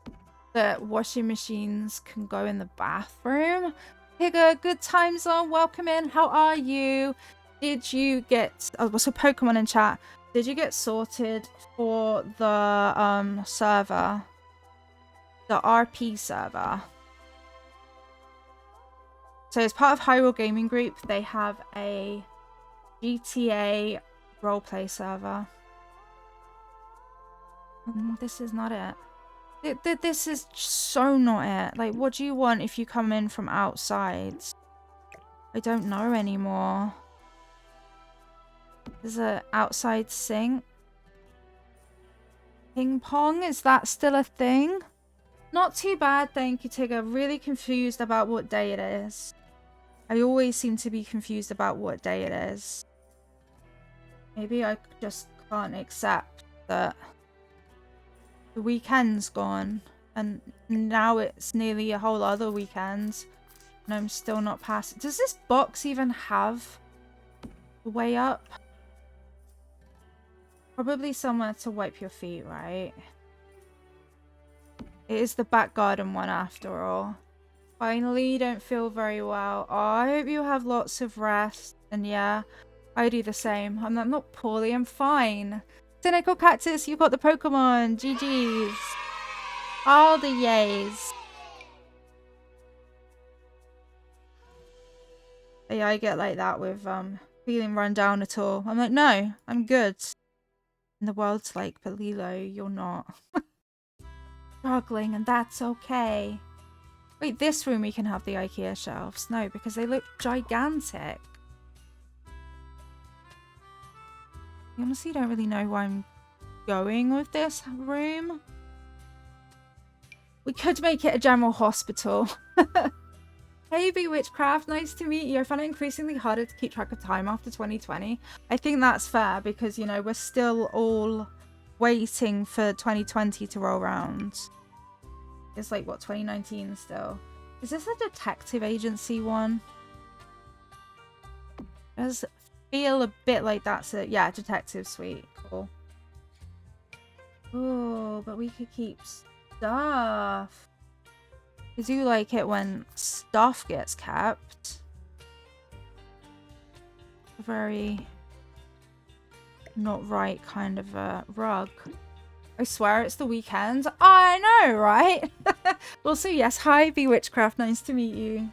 that washing machines can go in the bathroom. Higga, good time zone, welcome in, how are you? Did you get, oh, what's a Pokemon in chat? Did you get sorted for the server? The RP server? So as part of Hyrule Gaming Group, they have a GTA roleplay server. This is not it. This is so not it. Like, what do you want if you come in from outside? I don't know anymore. There's an outside sink. Ping pong, is that still a thing? Not too bad, thank you, Tigger. Really confused about what day it is. I always seem to be confused about what day it is. Maybe I just can't accept that the weekend's gone and now it's nearly a whole other weekend and I'm still not past it. Does this box even have a way up? Probably somewhere to wipe your feet, right? It is the back garden one after all. Finally, you don't feel very well. Oh, I hope you have lots of rest. And yeah, I do the same. I'm not poorly, I'm fine. Cynical Cactus, you got the Pokemon. GG's. All the yays. Yeah, I get like that with feeling run down at all. I'm like, no, I'm good. And the world's like, but Lilo, you're not. Struggling, and that's okay. Wait, this room we can have the IKEA shelves. No, because they look gigantic. I honestly don't really know where I'm going with this room. We could make it a general hospital. Hey, Witchcraft, nice to meet you. I find it increasingly harder to keep track of time after 2020. I think that's fair because, you know, we're still all waiting for 2020 to roll around. It's like, what, 2019 still? Is this a detective agency one? It does feel a bit like that's a, yeah, detective suite. Cool. Oh, but we could keep stuff. I do like it when stuff gets kept. A very not right kind of a rug. I swear it's the weekend. I know, right? Also, yes, hi, Witchcraft. Nice to meet you.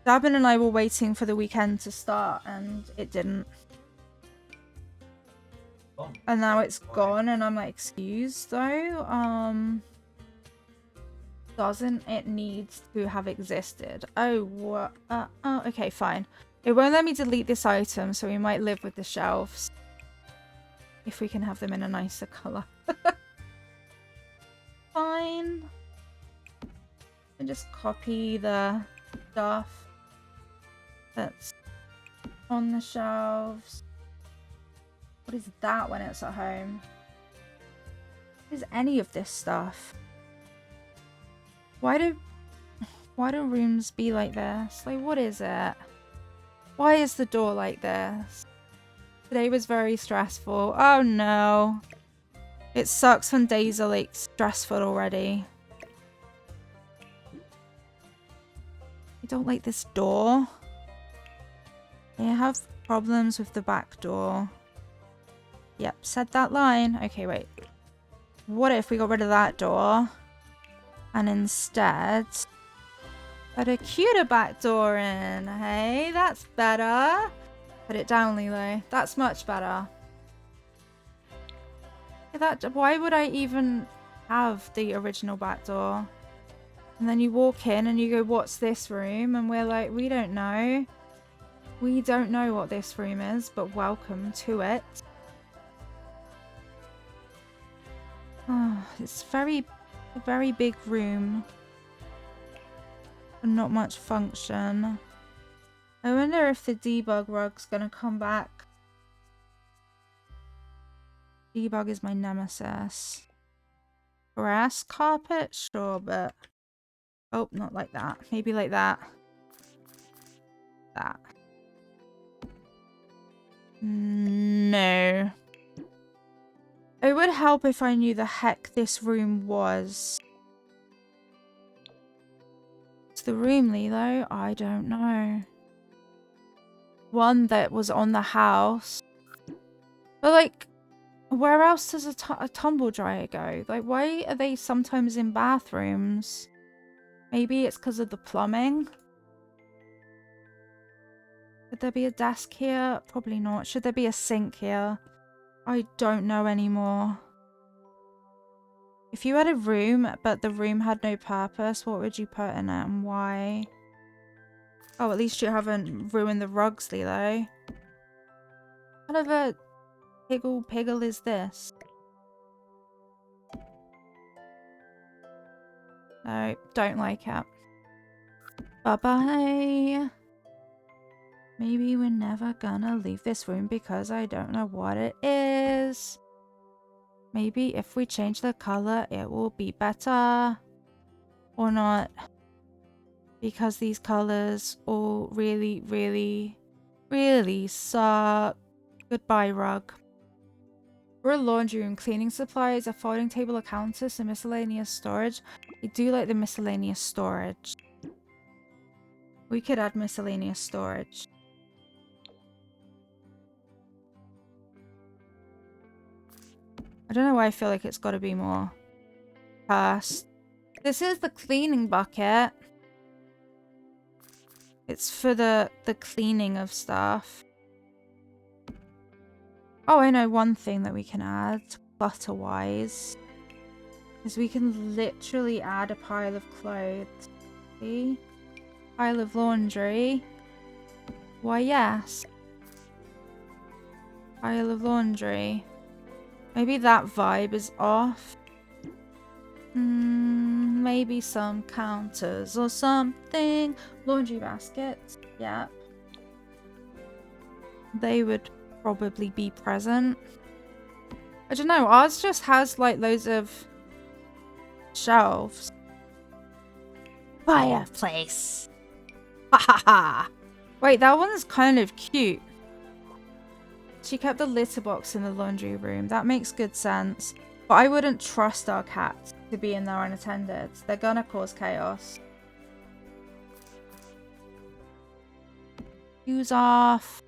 Dabin and I were waiting for the weekend to start, and it didn't. And now it's gone, and I'm like, excuse, though? Doesn't it need to have existed? Oh, what? Oh, okay, fine. It won't let me delete this item, so we might live with the shelves. If we can have them in a nicer colour. Fine. And just copy the stuff that's on the shelves. What is that when it's at home? What is any of this stuff? Why do rooms be like this? Like, what is it? Why is the door like this? Today was very stressful. Oh no. It sucks when days are like stressful already. I don't like this door. I have problems with the back door. Yep, said that line. Okay, wait. What if we got rid of that door? And instead, put a cuter back door in. Hey, that's better. Put it down, Lilo. That's much better. Why would I even have the original back door? And then you walk in and you go, what's this room? And we're like, we don't know. We don't know what this room is, but welcome to it. Oh, it's a very big room. And not much function. I wonder if the debug rug's gonna come back. Debug is my nemesis. Grass carpet? Sure, but... Oh, not like that. Maybe like that. That. No. It would help if I knew the heck this room was. It's the room, Lilo? I don't know. One that was on the house. But like, where else does a tumble dryer go? Like, why are they sometimes in bathrooms? Maybe it's because of the plumbing. Should there be a desk here? Probably not. Should there be a sink here? I don't know anymore. If you had a room, but the room had no purpose, what would you put in it and why? Oh, at least you haven't ruined the rugs, Lilo. What kind of a piggle is this? No, don't like it. Bye-bye. Maybe we're never gonna leave this room because I don't know what it is. Maybe if we change the color, it will be better. Or not. Because these colors all really, really, really suck. Goodbye, rug. For a laundry room, cleaning supplies, a folding table, a counter, some miscellaneous storage. I do like the miscellaneous storage. We could add miscellaneous storage. I don't know why I feel like it's got to be more past. This is the cleaning bucket. It's for the cleaning of stuff. Oh, I know one thing that we can add, clutter-wise, is we can literally add a pile of clothes. See? Pile of laundry. Why, yes. Pile of laundry. Maybe that vibe is off. Maybe some counters or something. Laundry baskets. Yeah. They would probably be present. I don't know. Ours just has like loads of shelves. Fireplace. Ha ha ha. Wait, that one's kind of cute. She kept the litter box in the laundry room. That makes good sense. But I wouldn't trust our cats to be in there unattended. They're gonna cause chaos. Use off.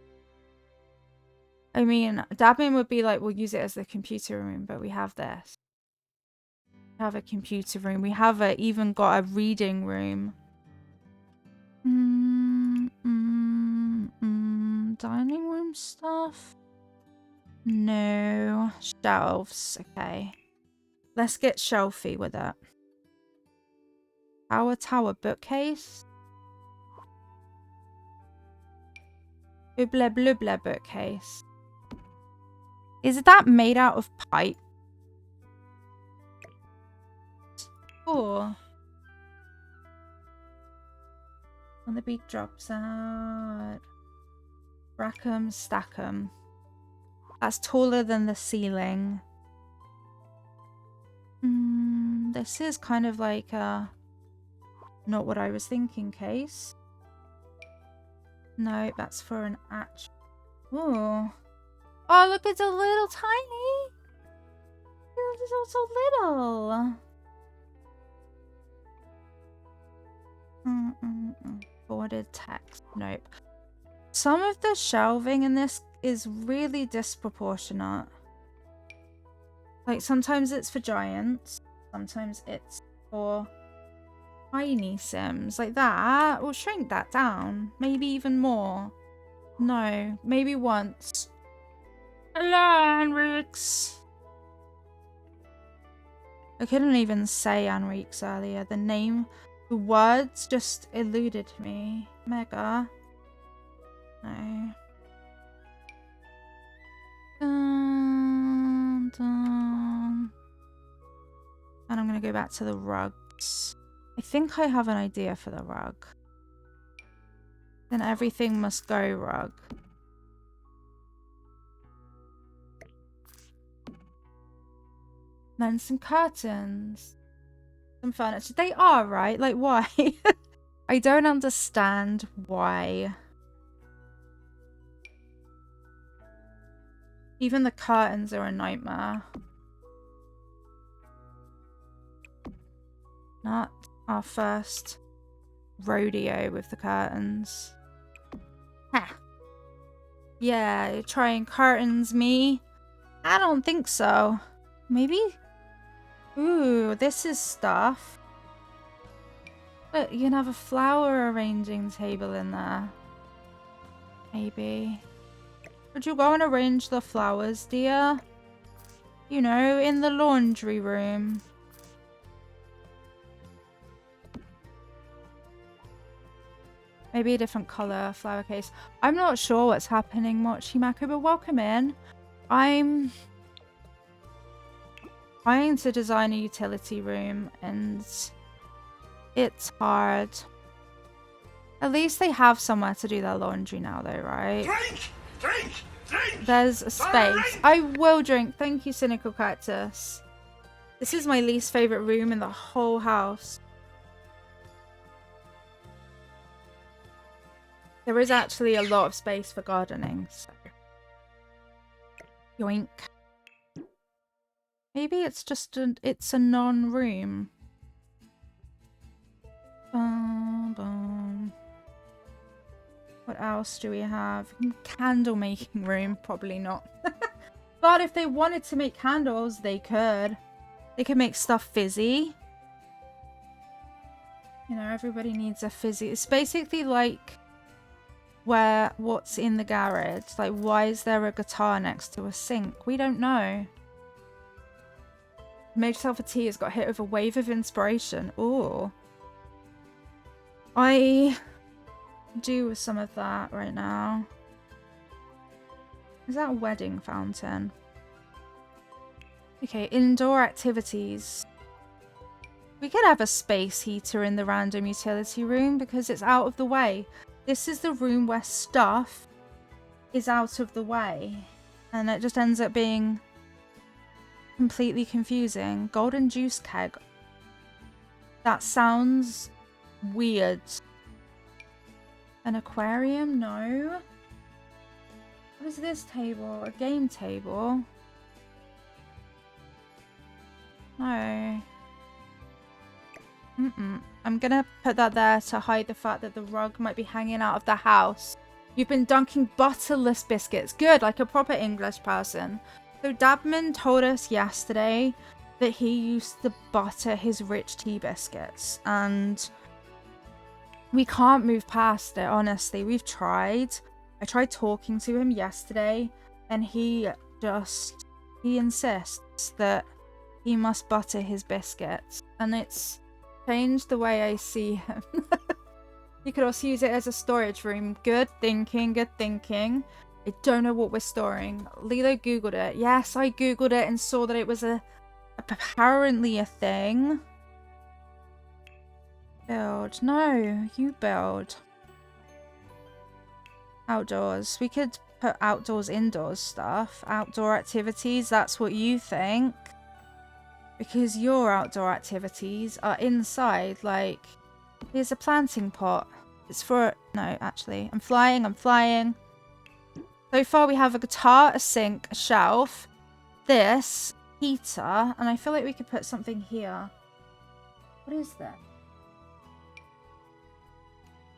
I mean, Dabin would be like, we'll use it as the computer room, but we have this. We have a computer room. We have even got a reading room. Dining room stuff? No. Shelves. Okay. Let's get shelfy with it. Tower bookcase. Blah blah blah bookcase. Is that made out of pipe? Oh. When the beat drops out. Rack 'em, stack 'em. That's taller than the ceiling. This is kind of like a not what I was thinking case. No, that's for an actual. Oh. Oh, look, it's a little tiny. It's so little. Bordered text. Nope. Some of the shelving in this is really disproportionate. Like, sometimes it's for giants. Sometimes it's for tiny Sims. Like that. We'll shrink that down. Maybe even more. No. Maybe once. Hello, Henrix. I couldn't even say Henrix earlier. The name, the words just eluded me. Mega. No. Dun, dun. And I'm going to go back to the rugs. I think I have an idea for the rug. Then everything must go rug. Then some curtains. Some furniture. They are, right? Like, why? I don't understand why. Even the curtains are a nightmare. Not our first rodeo with the curtains. Ha! Yeah, you're trying curtains, me? I don't think so. Maybe? Ooh, this is stuff. But you can have a flower arranging table in there. Maybe. Would you go and arrange the flowers, dear? You know, in the laundry room. Maybe a different colour flower case. I'm not sure what's happening, Mochimako, but welcome in. I'm trying to design a utility room and it's hard. At least they have somewhere to do their laundry now though, right? Drink! There's a space. I will drink. Thank you, Cynical Cactus. This is my least favourite room in the whole house. There is actually a lot of space for gardening, so. Yoink. Maybe it's just it's a non-room. What else do we have? Candle making room, probably not. But if they wanted to make candles, they could. They could make stuff fizzy. You know, everybody needs a fizzy. It's basically like what's in the garage. Like, why is there a guitar next to a sink? We don't know. Made yourself a tea has got hit with a wave of inspiration. Ooh. I do with some of that right now. Is that a wedding fountain? Okay, indoor activities. We could have a space heater in the random utility room because it's out of the way. This is the room where stuff is out of the way. And it just ends up being completely confusing. Golden juice keg. That sounds weird. An aquarium? No. What is this table? A game table? No. I'm gonna put that there to hide the fact that the rug might be hanging out of the house. You've been dunking butterless biscuits. Good, like a proper English person. So Dabman told us yesterday that he used to butter his rich tea biscuits. And we can't move past it, honestly. We've tried. I tried talking to him yesterday. And he insists that he must butter his biscuits. And it's changed the way I see him. You could also use it as a storage room. Good thinking, good thinking. I don't know what we're storing. Lilo googled it. Yes, I googled it and saw that it was apparently a thing. Build. No, you build. Outdoors. We could put outdoors, indoors stuff. Outdoor activities, that's what you think. Because your outdoor activities are inside, like, here's a planting pot. It's for, no, actually, I'm flying. So far we have a guitar, a sink, a shelf, this, heater, and I feel like we could put something here. What is that?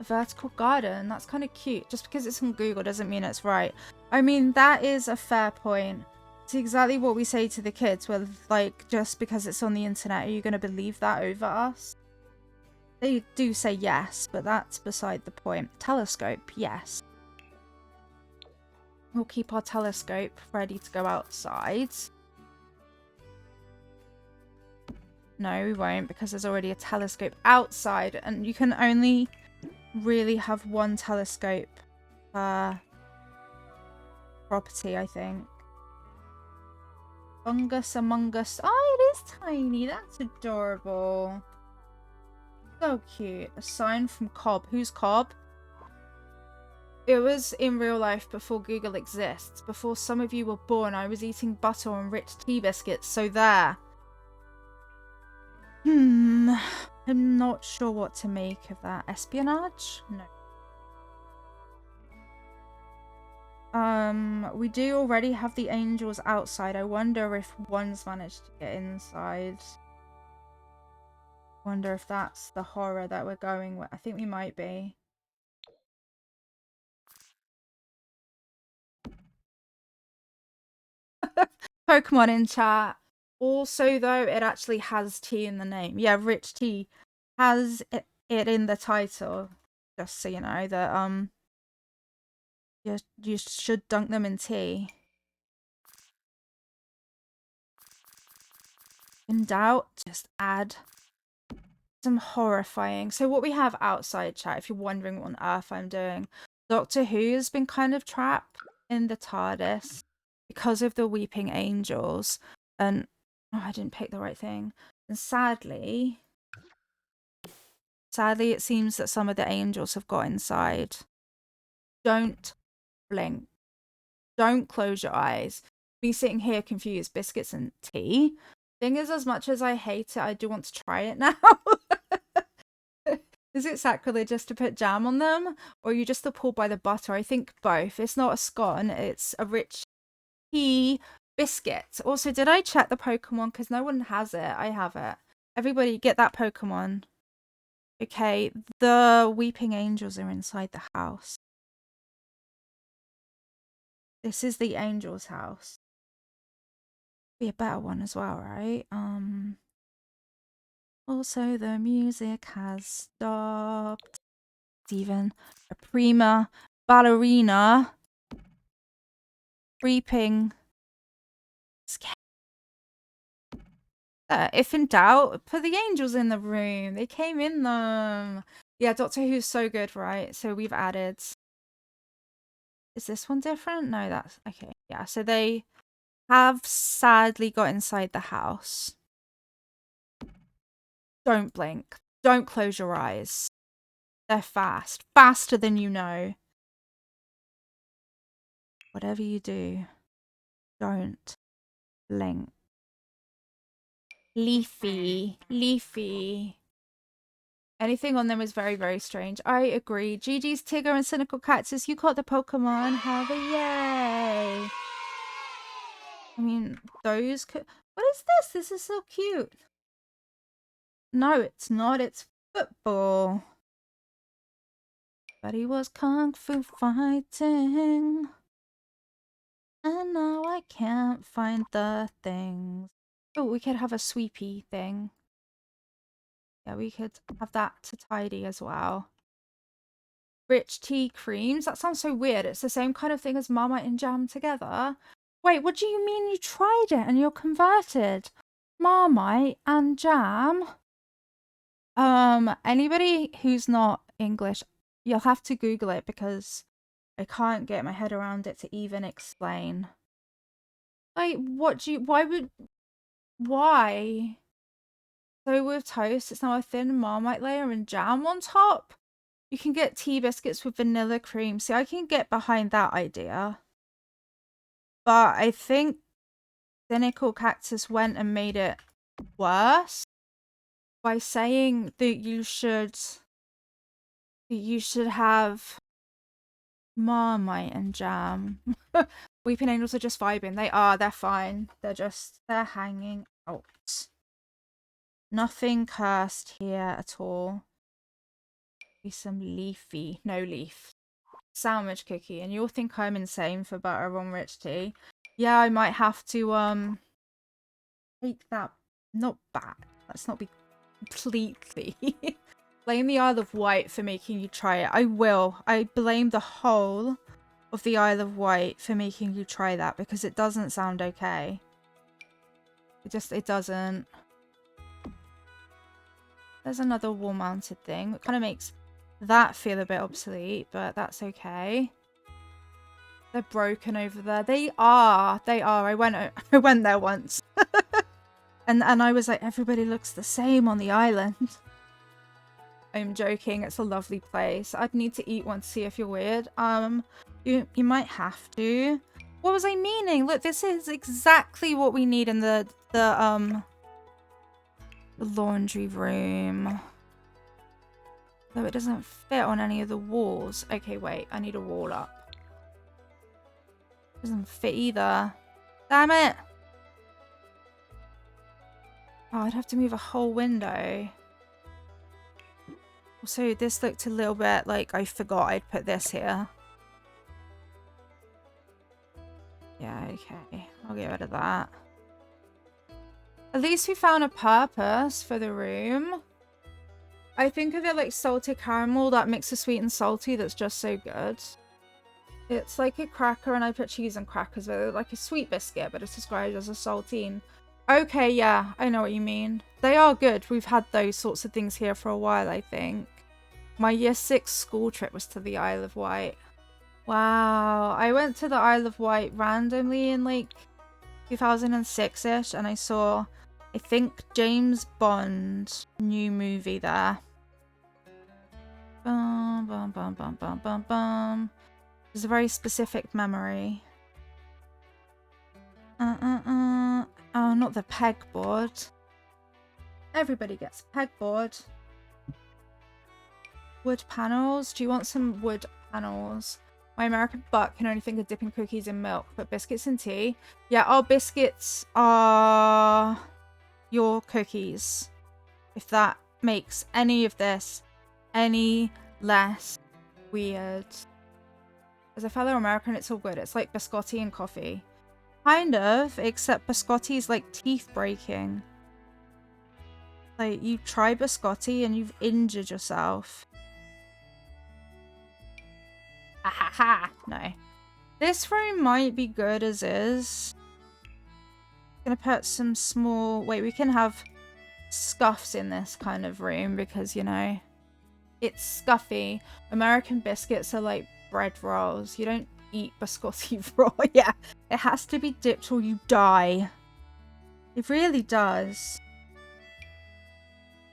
A vertical garden, that's kind of cute. Just because it's on Google doesn't mean it's right. I mean, that is a fair point. It's exactly what we say to the kids, where, like, just because it's on the internet, are you going to believe that over us? They do say yes, but that's beside the point. Telescope, yes. We'll keep our telescope ready to go outside. No, we won't, because there's already a telescope outside, and you can only really have one telescope per property, I think. Fungus among us. Oh, it is tiny. That's adorable. So cute. A sign from Cobb. Who's Cobb? It was in real life before Google exists. Before some of you were born, I was eating butter on rich tea biscuits, so there. I'm not sure what to make of that. Espionage? No. We do already have the angels outside. I wonder if one's managed to get inside. Wonder if that's the horror that we're going with. I think we might be. Pokemon in chat. Also, though, it actually has tea in the name. Yeah, Rich Tea has it in the title. Just so you know that you should dunk them in tea. In doubt, just add some horrifying. So what we have outside chat, if you're wondering what on earth I'm doing, Doctor Who has been kind of trapped in the TARDIS because of the weeping angels. And oh, I didn't pick the right thing. And sadly, it seems that some of the angels have got inside. Don't blink. Don't close your eyes. Me sitting here confused, biscuits and tea. Thing is, as much as I hate it, I do want to try it now. Is it sacrilegious to put jam on them? Or are you just appalled by the butter? I think both. It's not a scone, it's a rich tea biscuit. Also, did I check the Pokemon? Because no one has it. I have it. Everybody get that Pokemon. Okay, the Weeping Angels are inside the house. This is the Angel's house. Be a better one as well, right? Also, the music has stopped. Steven, a prima ballerina, creeping. If in doubt, put the angels in the room. They came in them. Yeah, Doctor Who's so good, right? So we've added... Is this one different? No, that's... Okay, yeah. So they have sadly got inside the house. Don't blink. Don't close your eyes. They're fast. Faster than you know. Whatever you do, don't blink. Leafy. Leafy. Anything on them is very, very strange. I agree. GG's Tigger and Cynical Cactus. You caught the Pokemon. Have a yay. I mean, those could... What is this? This is so cute. No, it's not. It's football. But he was kung fu fighting. And now I can't find the things. Oh, we could have a sweepy thing. Yeah, we could have that to tidy as well. Rich tea creams. That sounds so weird. It's the same kind of thing as Marmite and jam together. Wait, what do you mean you tried it and you're converted? Marmite and jam? Anybody who's not English, you'll have to Google it because I can't get my head around it to even explain. Like, why? So with toast, it's now a thin Marmite layer and jam on top? You can get tea biscuits with vanilla cream. See, I can get behind that idea. But I think Cynical Cactus went and made it worse by saying that you should have Marmite and jam. Weeping Angels are just vibing. They're fine. They're hanging out. Nothing cursed here at all. Be some leafy. No leaf. Sandwich cookie. And you'll think I'm insane for butter on rich tea. Yeah, I might have to take that. Not back. Let's not be completely. Blame the Isle of Wight for making you try it. I will. I blame the whole of the Isle of Wight for making you try that because it doesn't sound okay. It doesn't. There's another wall-mounted thing. It kind of makes that feel a bit obsolete, but that's okay. They're broken over there. They are. I went there once. and I was like, everybody looks the same on the island. I'm joking. It's a lovely place. I'd need to eat one to see if you're weird. You might have to. What was I meaning? Look, this is exactly what we need in the laundry room. Though it doesn't fit on any of the walls. Okay, wait. I need a wall up. Doesn't fit either. Damn it! Oh, I'd have to move a whole window. Also, this looked a little bit like I forgot I'd put this here. Yeah, okay. I'll get rid of that. At least we found a purpose for the room. I think of it like salted caramel, that mix of sweet and salty that's just so good. It's like a cracker and I put cheese and crackers with it, like a sweet biscuit, but it's described as a saltine. Okay, yeah, I know what you mean. They are good. We've had those sorts of things here for a while, I think. My year 6 school trip was to the Isle of Wight. Wow, I went to the Isle of Wight randomly in like 2006-ish and I saw, I think, James Bond new movie there. Bum, bum, bum, bum, bum, bum, bum. It's a very specific memory. Oh, not the pegboard. Everybody gets a pegboard. Wood panels. Do you want some wood panels? My American butt can only think of dipping cookies in milk, but biscuits in tea. Yeah, our biscuits are your cookies. If that makes any of this any less weird. As a fellow American, it's all good. It's like biscotti and coffee. Kind of, except biscotti is like teeth breaking. Like, you try biscotti and you've injured yourself. Ha ha ha. No. This room might be good as is. Gonna put some small... Wait, we can have scuffs in this kind of room because, you know, It's scuffy. American biscuits are like bread rolls. You don't eat biscotti raw. Yeah, it has to be dipped or you die. It really does.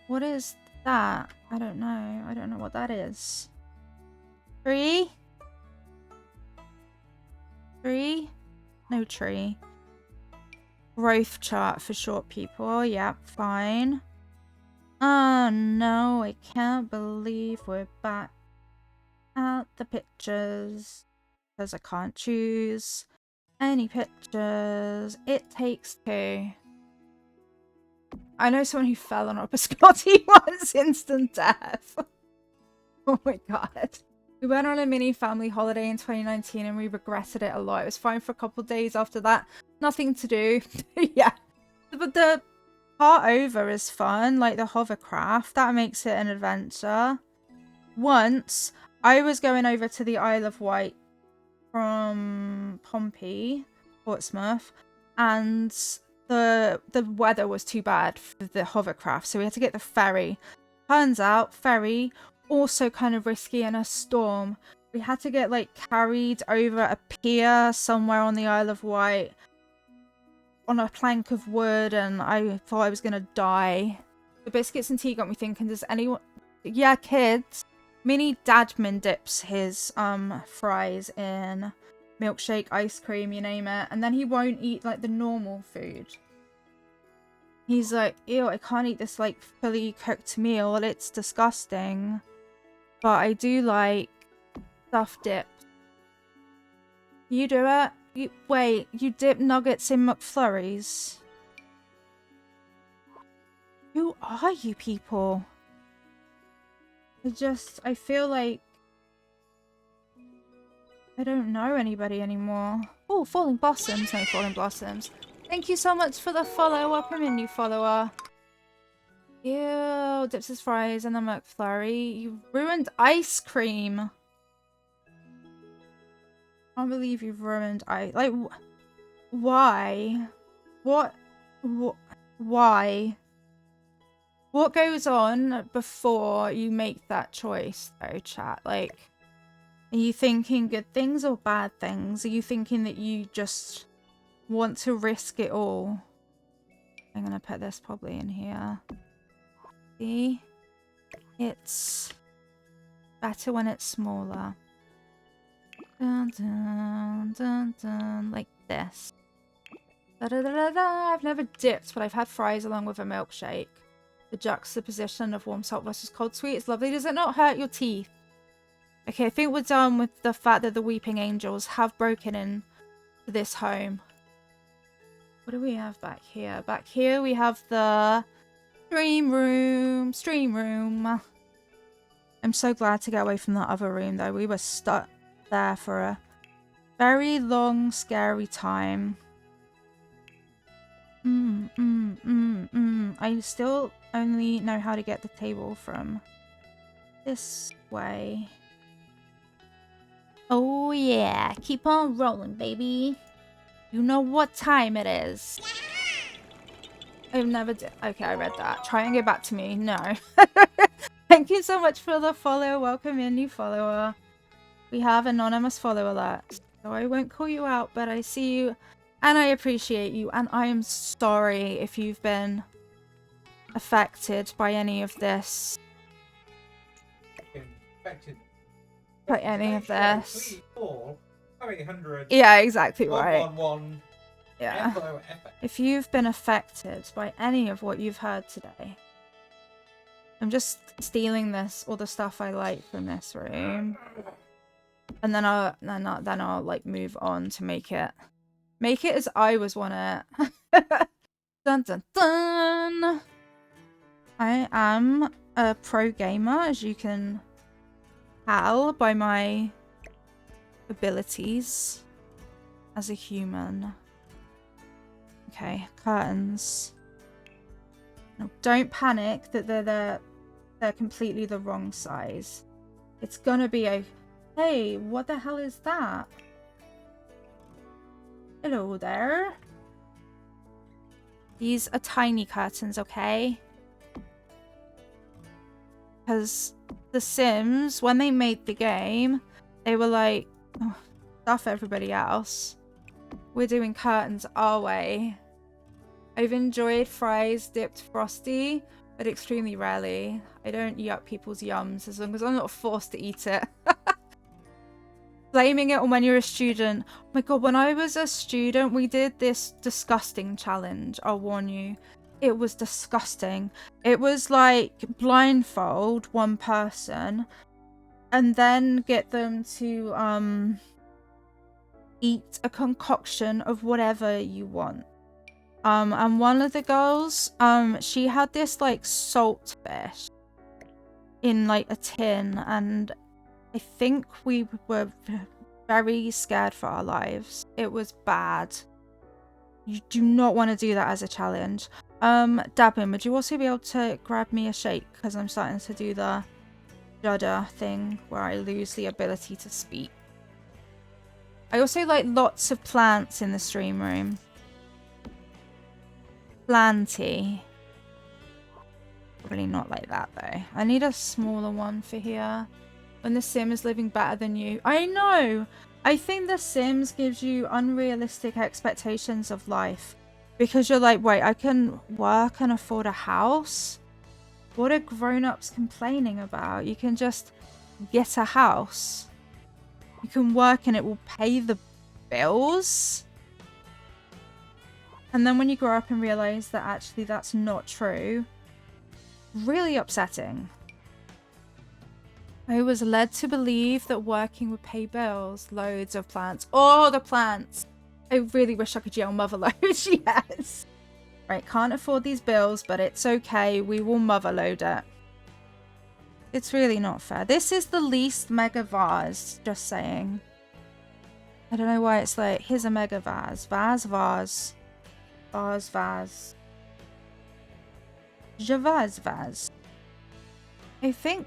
What is that? I don't know. I don't know what that is. Tree? Tree? No tree. Growth chart for short people. Yeah, fine. Oh no, I can't believe we're back at the pictures. Because I can't choose any pictures. It takes two. I know someone who fell on a biscotti once, instant death. Oh my god. We went on a mini family holiday in 2019 and we regretted it a lot. It was fine for a couple of days after that. Nothing to do. Yeah. But the part over is fun, like the hovercraft. That makes it an adventure. Once, I was going over to the Isle of Wight from Pompey, Portsmouth, and the weather was too bad for the hovercraft, so we had to get the ferry. Turns out, ferry, also kind of risky in a storm. We had to get like carried over a pier somewhere on the Isle of Wight on a plank of wood, and I thought I was gonna die. The biscuits and tea got me thinking, does anyone... Yeah, kids. Mini Dadman dips his fries in milkshake, ice cream, you name it, and then he won't eat like the normal food. He's like, ew, I can't eat this like fully cooked meal, it's disgusting. But I do like stuffed dips. You do it? Wait, you dip nuggets in McFlurries? Who are you people? I feel like I don't know anybody anymore. Oh, Falling Blossoms. No, Falling Blossoms. Thank you so much for the follow. Welcome in, new follower. Ew, dips his fries and the McFlurry. You ruined ice cream. I can't believe you've ruined ice. Like, why? Why? What goes on before you make that choice, though, chat? Like, are you thinking good things or bad things? Are you thinking that you just want to risk it all? I'm gonna put this probably in here. See? It's better when it's smaller. Dun, dun, dun, dun, like this. Da, da, da, da, da. I've never dipped, but I've had fries along with a milkshake. The juxtaposition of warm salt versus cold sweet is lovely. Does it not hurt your teeth? Okay, I think we're done with the fact that the weeping angels have broken in to this home. What do we have back here? Back here we have the stream room. Stream room. I'm so glad to get away from that other room, though. We were stuck there for a very long, scary time. I still only know how to get the table from this way. Oh yeah, keep on rolling, baby. You know what time it is. I've never did. Okay, I read that. Try and get back to me. No. Thank you so much for the follow. Welcome in, new follower. We have anonymous follow alert. So I won't call you out, but I see you and I appreciate you. And I am sorry if you've been affected by any of this. By any of this. Yeah, exactly right. Yeah. If you've been affected by any of what you've heard today, I'm just stealing this, all the stuff I like from this room, and then I'll like move on to make it as I was want it. Dun dun dun. I am a pro gamer, as you can tell by my abilities as a human. Okay, curtains. No, don't panic that they're completely the wrong size. It's gonna be a... Hey, what the hell is that? Hello there. These are tiny curtains, okay? Because The Sims, when they made the game, they were like, oh, stuff everybody else. We're doing curtains our way. I've enjoyed fries dipped frosty, but extremely rarely. I don't yuck people's yums as long as I'm not forced to eat it. Blaming it on when you're a student. Oh my god, when I was a student, we did this disgusting challenge, I'll warn you. It was disgusting. It was like blindfold one person and then get them to eat a concoction of whatever you want. And one of the girls, she had this like salt fish in like a tin, and I think we were very scared for our lives. It was bad. You do not want to do that as a challenge. Dabin, would you also be able to grab me a shake? Because I'm starting to do the judder thing where I lose the ability to speak. I also like lots of plants in the stream room. Planty. Probably not like that though. I need a smaller one for here. When The Sim is living better than you. I know! I think The Sims gives you unrealistic expectations of life. Because you're like, wait, I can work and afford a house? What are grown-ups complaining about? You can just get a house. You can work and it will pay the bills. And then when you grow up and realize that actually that's not true, really upsetting. I was led to believe that working would pay bills. Loads of plants. Oh, the plants! I really wish I could yell motherload. Yes! Right, can't afford these bills, but it's okay. We will motherload it. It's really not fair. This is the least mega vase, just saying. I don't know why it's like, here's a mega vase. Vase, vase. Vase, vase. Javaz vase. I think...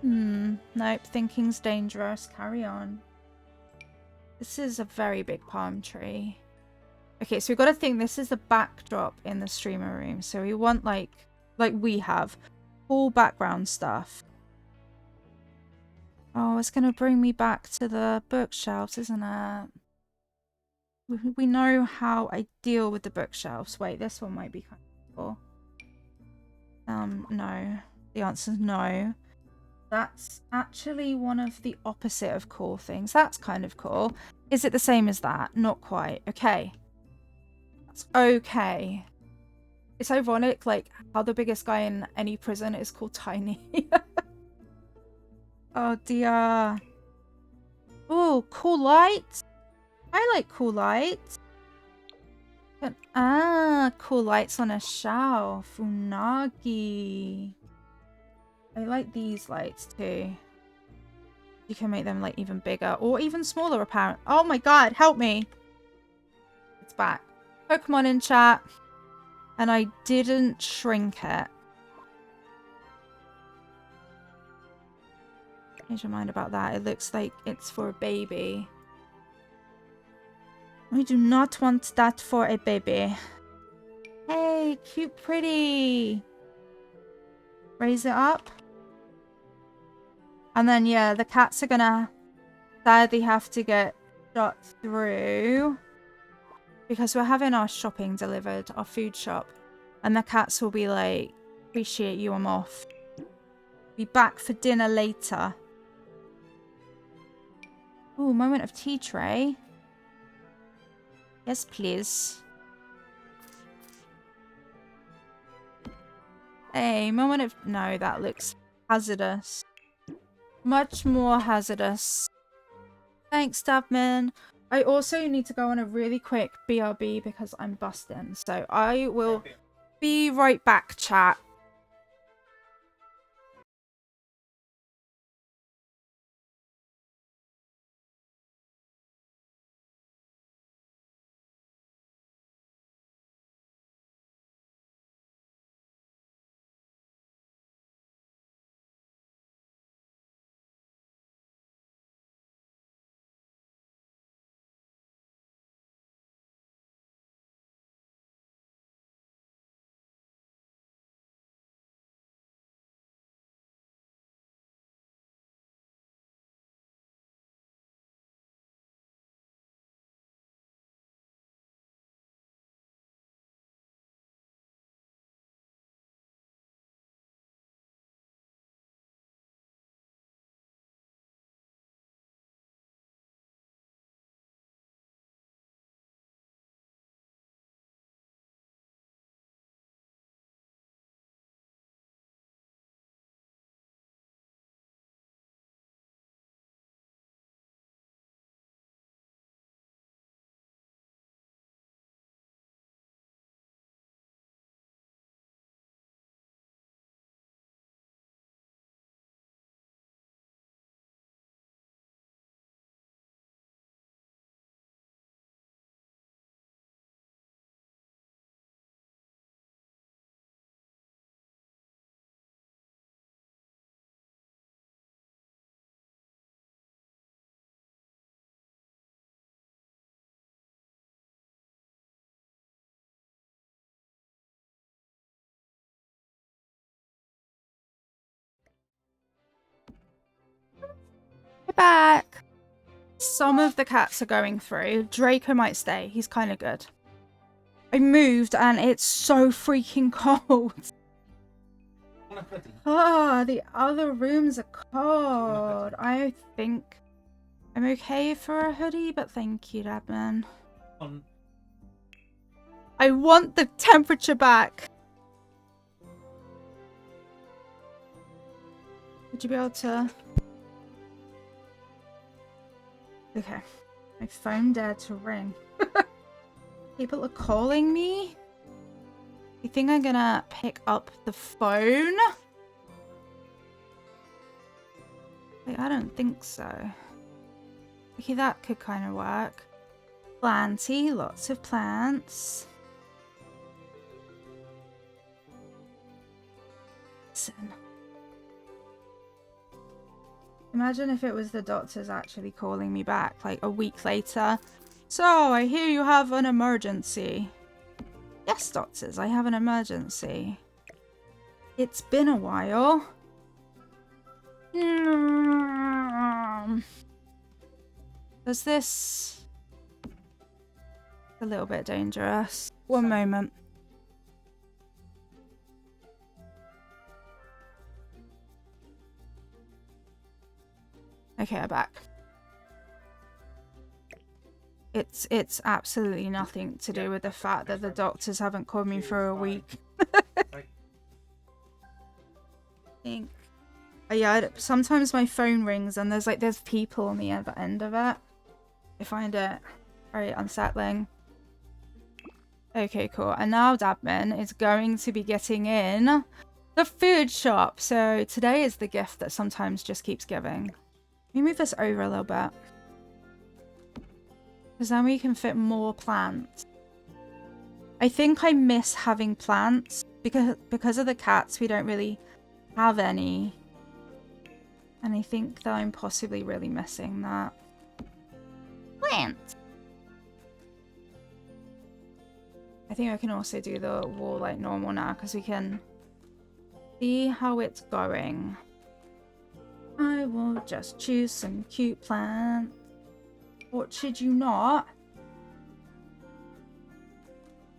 nope, thinking's dangerous. Carry on. This is a very big palm tree. Okay, so we've got to think this is the backdrop in the streamer room. So we want like we have cool background stuff. Oh, it's going to bring me back to the bookshelves, isn't it? We know how I deal with the bookshelves. Wait, this one might be kind of cool. No. The answer's no. That's actually one of the opposite of cool things. That's kind of cool. Is it the same as that? Not quite. Okay. That's okay. It's ironic, like, how the biggest guy in any prison is called Tiny. Oh, dear. Oh, cool lights. I like cool lights. Cool lights on a shelf. Unagi. I like these lights too. You can make them like even bigger or even smaller apparently. Oh my god, help me. It's back. Pokemon in chat. And I didn't shrink it. Change your mind about that. It looks like it's for a baby. I do not want that for a baby. Hey, cute pretty. Raise it up. And then, yeah, the cats are gonna sadly have to get shot through. Because we're having our shopping delivered, our food shop. And the cats will be like, appreciate you, I'm off. Be back for dinner later. Ooh, moment of tea tray. Yes, please. Hey, moment of... No, that looks hazardous. Much more hazardous. Thanks, Stabman. I also need to go on a really quick BRB because I'm busting. So I will be right back, chat. back. Some of the cats are going through. Draco might stay. He's kind of good. I moved and it's so freaking cold. Ah, the other rooms are cold. I think I'm okay for a hoodie, but thank you, Dabman. I want the temperature back. Would you be able to... Okay. My phone dared to ring. People are calling me. You think I'm gonna pick up the phone? Like, I don't think so. Okay, that could kind of work. Planty, lots of plants. Listen. Imagine if it was the doctors actually calling me back, like a week later. So, I hear you have an emergency. Yes, doctors, I have an emergency. It's been a while. Does this... a little bit dangerous. One moment. Okay, I'm back. It's absolutely nothing to do with the fact that the doctors haven't called me for a week. Yeah, sometimes my phone rings and there's people on the other end of it. I find it very unsettling. Okay, cool. And now Dabman is going to be getting in the food shop. So today is the gift that sometimes just keeps giving. Let me move this over a little bit. Because then we can fit more plants. I think I miss having plants. Because of the cats, we don't really have any. And I think that I'm possibly really missing that. Plant! I think I can also do the wall like normal now. Because we can see how it's going. I will just choose some cute plants. What should you not?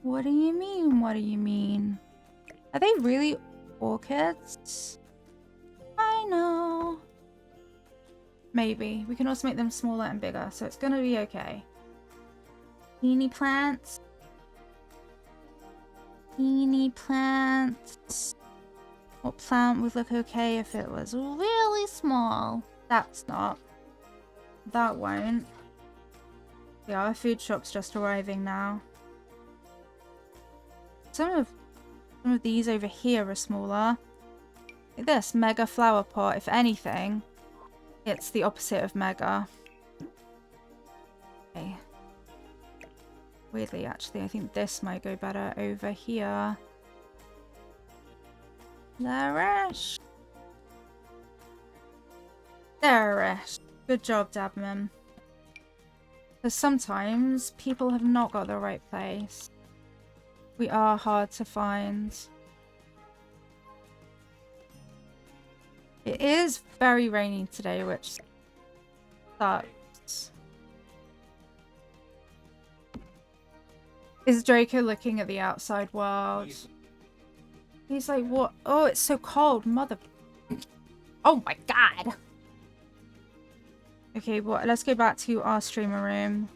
What do you mean? What do you mean? Are they really orchids? I know. Maybe. We can also make them smaller and bigger, so it's gonna be okay. Teeny plants. Teeny plants. What plant would look okay if it was really small? That's not. That won't. Yeah, our food shop's just arriving now. Some of these over here are smaller. Like this mega flower pot, if anything, it's the opposite of mega. Okay. Weirdly, actually, I think this might go better over here. There-ish. There-ish. Good job, Dabman. Because sometimes people have not got the right place. We are hard to find. It is very rainy today, which sucks. Is Draco looking at the outside world? He's like, what? Oh, it's so cold, mother... Oh my god! Okay, well, let's go back to our streamer room.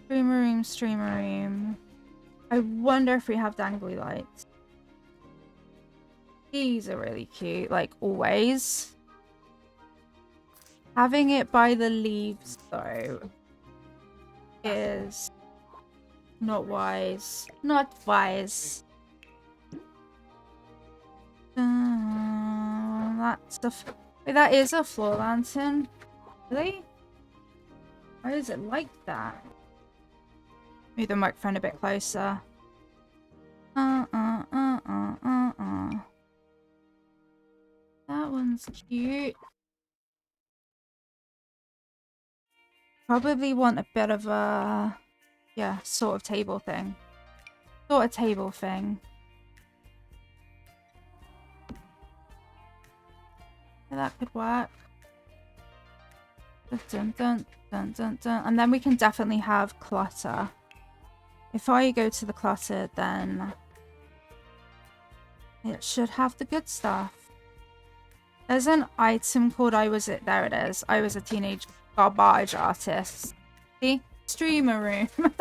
Streamer room, streamer room. I wonder if we have dangly lights. These are really cute, like always. Having it by the leaves, though, is not wise. Not wise. That's the... Wait, that is a floor lantern. Really? Why is it like that? Move the microphone a bit closer. That one's cute. Probably want a bit of a... yeah, sort of table thing. Sort of table thing. Yeah, that could work. Dun, dun, dun, dun, dun. And then we can definitely have clutter. If I go to the clutter, then it should have the good stuff. There's an item called there it is. I was a teenage garbage artist. See? Streamer room.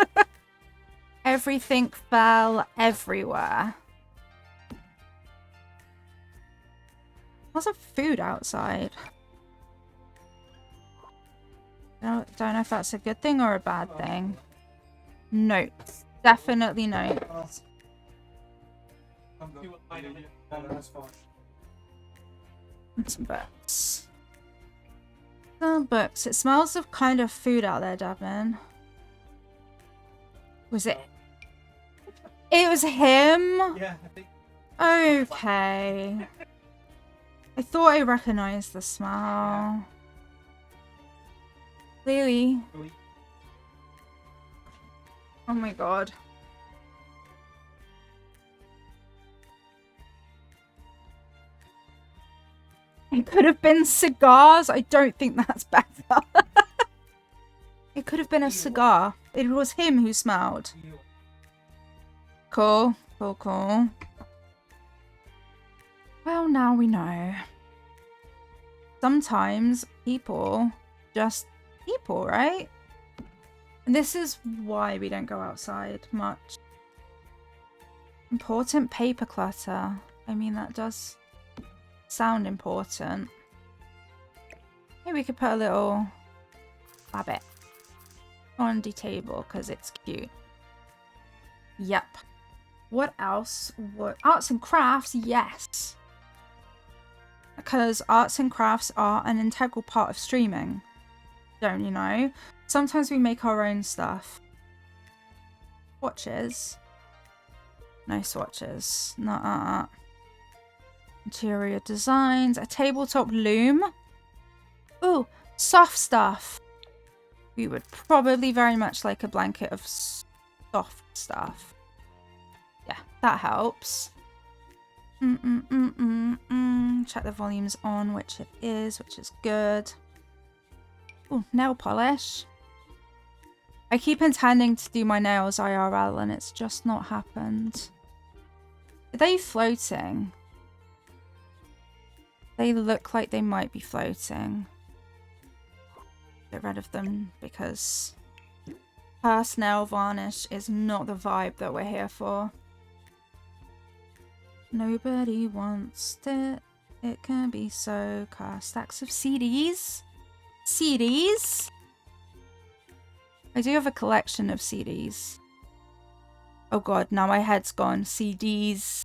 Everything fell everywhere. Lots of food outside. Don't know if that's a good thing or a bad thing. Notes. Definitely notes. Some books. Some books. It smells of kind of food out there, Devin. Was it? It was him? Yeah, I think. Okay. I thought I recognized the smell. Clearly. Oh my god. It could have been cigars. I don't think that's better. It could have been a cigar. It was him who smelled. Cool. Cool, cool. Well, now we know. Sometimes people just people, right? And this is why we don't go outside much. Important paper clutter. I mean, that does sound important. Maybe we could put a little rabbit on the table because it's cute. Yep. What else? Arts and crafts? Yes. Because arts and crafts are an integral part of streaming. Don't you know? Sometimes we make our own stuff. Swatches. No swatches. Nuh-uh. Interior designs. A tabletop loom. Ooh, soft stuff. We would probably very much like a blanket of soft stuff. Yeah, that helps. Check the volume's on, which it is, which is good. Ooh, nail polish. I keep intending to do my nails IRL and it's just not happened. Are they floating? They look like they might be floating. Get rid of them because cursed nail varnish is not the vibe that we're here for. Nobody wants it. It can be so cursed. Stacks of CDs. CDs? I do have a collection of CDs. Oh god, now my head's gone. CDs.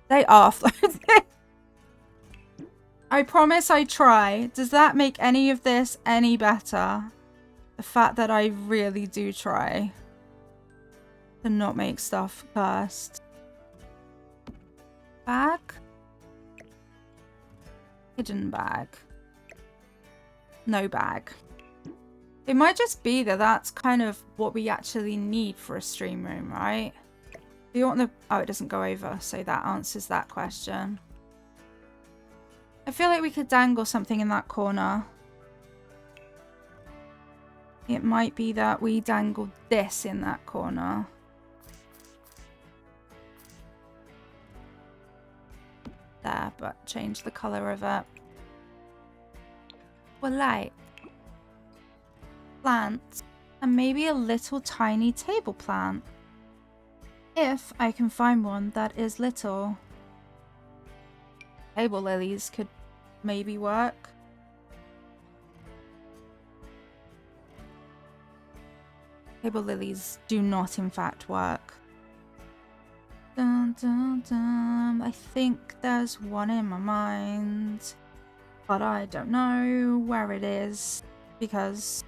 They are floating. I promise I try. Does that make any of this any better? The fact that I really do try to not make stuff cursed. Bag? Hidden bag. No bag. It might just be that that's kind of what we actually need for a stream room, right? Do you want the... Oh, it doesn't go over, so that answers that question. I feel like we could dangle something in that corner. It might be that we dangle this in that corner. There, but change the colour of it. Well, light. Plants. And maybe a little tiny table plant. If I can find one that is little. Table lilies could maybe work. Table lilies do not in fact work. Dun, dun, dun. I think there's one in my mind, but I don't know where it is because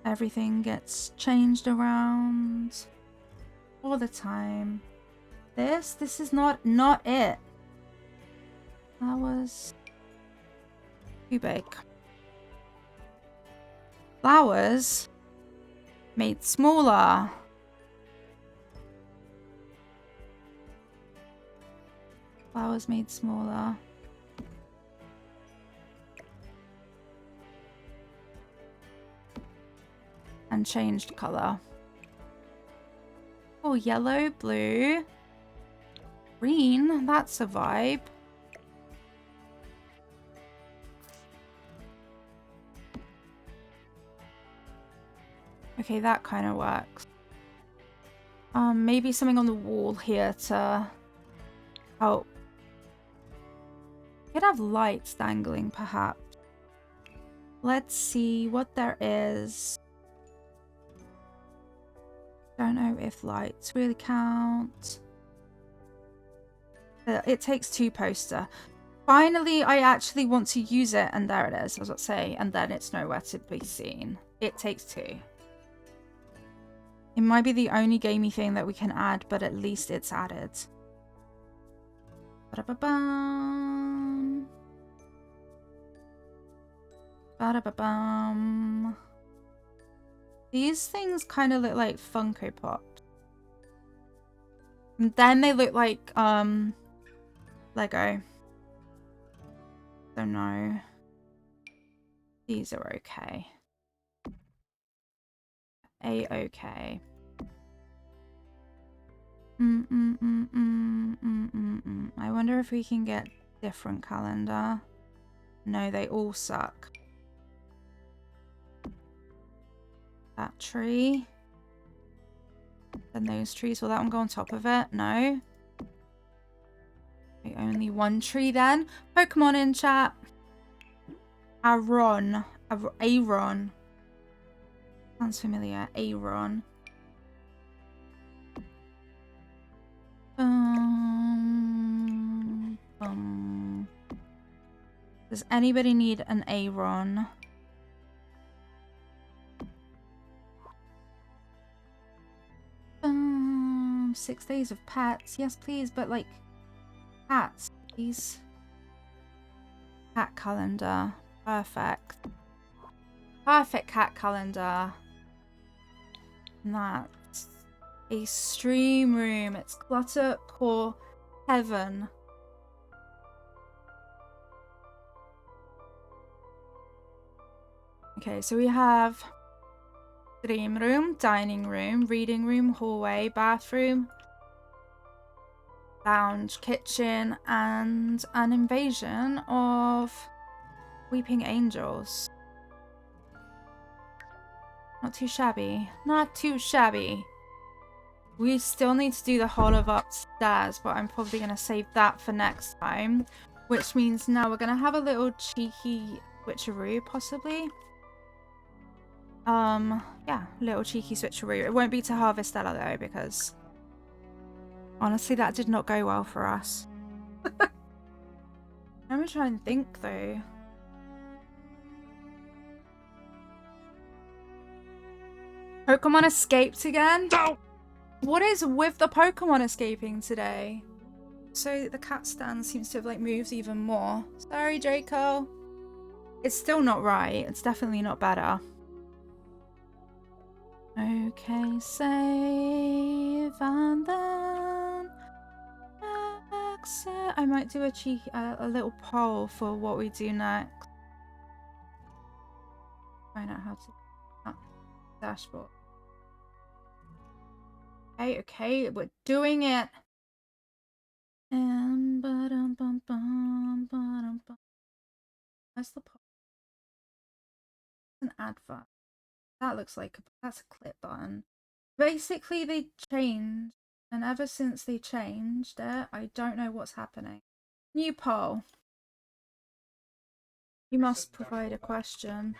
everything gets changed around all the time. This is not it. That was too big. Flowers made smaller. Flowers made smaller. And changed color. Oh, yellow, blue, green. That's a vibe. Okay, that kind of works. Maybe something on the wall here to help. Could have lights dangling, perhaps. Let's see what there is. Don't know if lights really count. It takes 2 poster. Finally, I actually want to use it, and there it is, as I say, and then it's nowhere to be seen. It takes 2. It might be the only gamey thing that we can add, but at least it's added. Ba-da-ba-bum. Ba-da-ba-bum. These things kind of look like Funko Pop. And then they look like, Lego. So no. These are okay. A-okay. I wonder if we can get different calendar. No, they all suck. That tree. Then those trees. Will that one go on top of it? No. Okay, only one tree then. Pokemon in chat. Aaron. Aaron. Sounds familiar. Aaron. Does anybody need an Aaron? 6 days of pets. Yes, please, but like cats, please. Cat calendar. Perfect. Perfect cat calendar. And that's a stream room. It's clutter core heaven. Okay, so we have stream room, dining room, reading room, hallway, bathroom, lounge, kitchen, and an invasion of weeping angels. Not too shabby. Not too shabby. We still need to do the whole of upstairs, but I'm probably going to save that for next time. Which means now we're going to have a little cheeky switcheroo, possibly. Yeah, little cheeky switcheroo. It won't be to Harvestella though, because honestly, that did not go well for us. Let me try and think though. Pokemon escaped again? No! What is with the Pokemon escaping today? So the cat stand seems to have like moved even more. Sorry, Draco. It's still not right. It's definitely not better. Okay, save and then exit. I might do a little poll for what we do next. Find out how to dashboard. Okay, we're doing it. And where's the poll? An advert. That looks like that's a clip button. Basically, they changed, and ever since they changed it, I don't know what's happening. New poll. You must provide a question.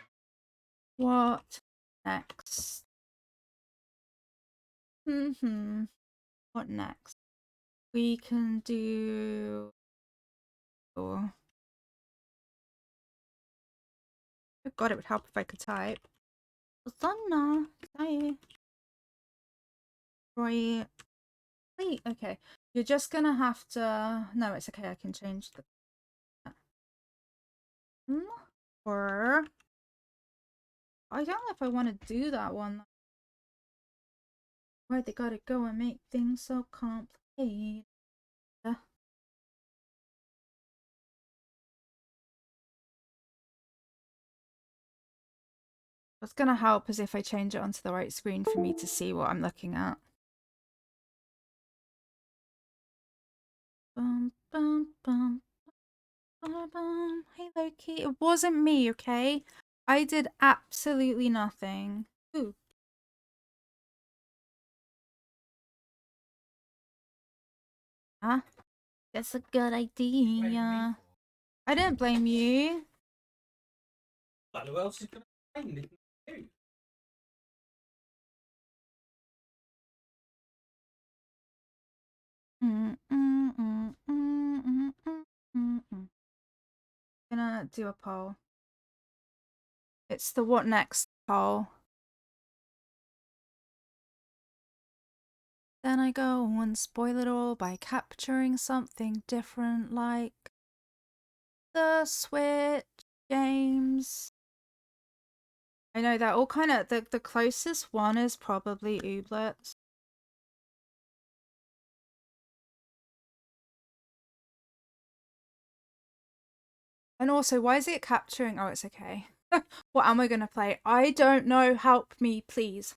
What next? What next? We can do. Oh God, it would help if I could type. Lasagna. Hi. Right. Wait, okay. You're just gonna have to. No, it's okay. I can change the. Or I don't know if I want to do that one. Why they gotta go and make things so complicated? What's gonna help is if I change it onto the right screen for me to see what I'm looking at. Bum, bum, bum, bum, bum. Hey Loki, it wasn't me, okay? I did absolutely nothing. Ooh. Huh? That's a good idea. I didn't blame you. But who else is going to blame it? You. Gonna do a poll. It's the what next poll. Then I go and spoil it all by capturing something different like the Switch games. I know they're all kind of the closest one is probably Ooblets. And also, why is it capturing? Oh, it's okay. What am I gonna play? I don't know. Help me, please.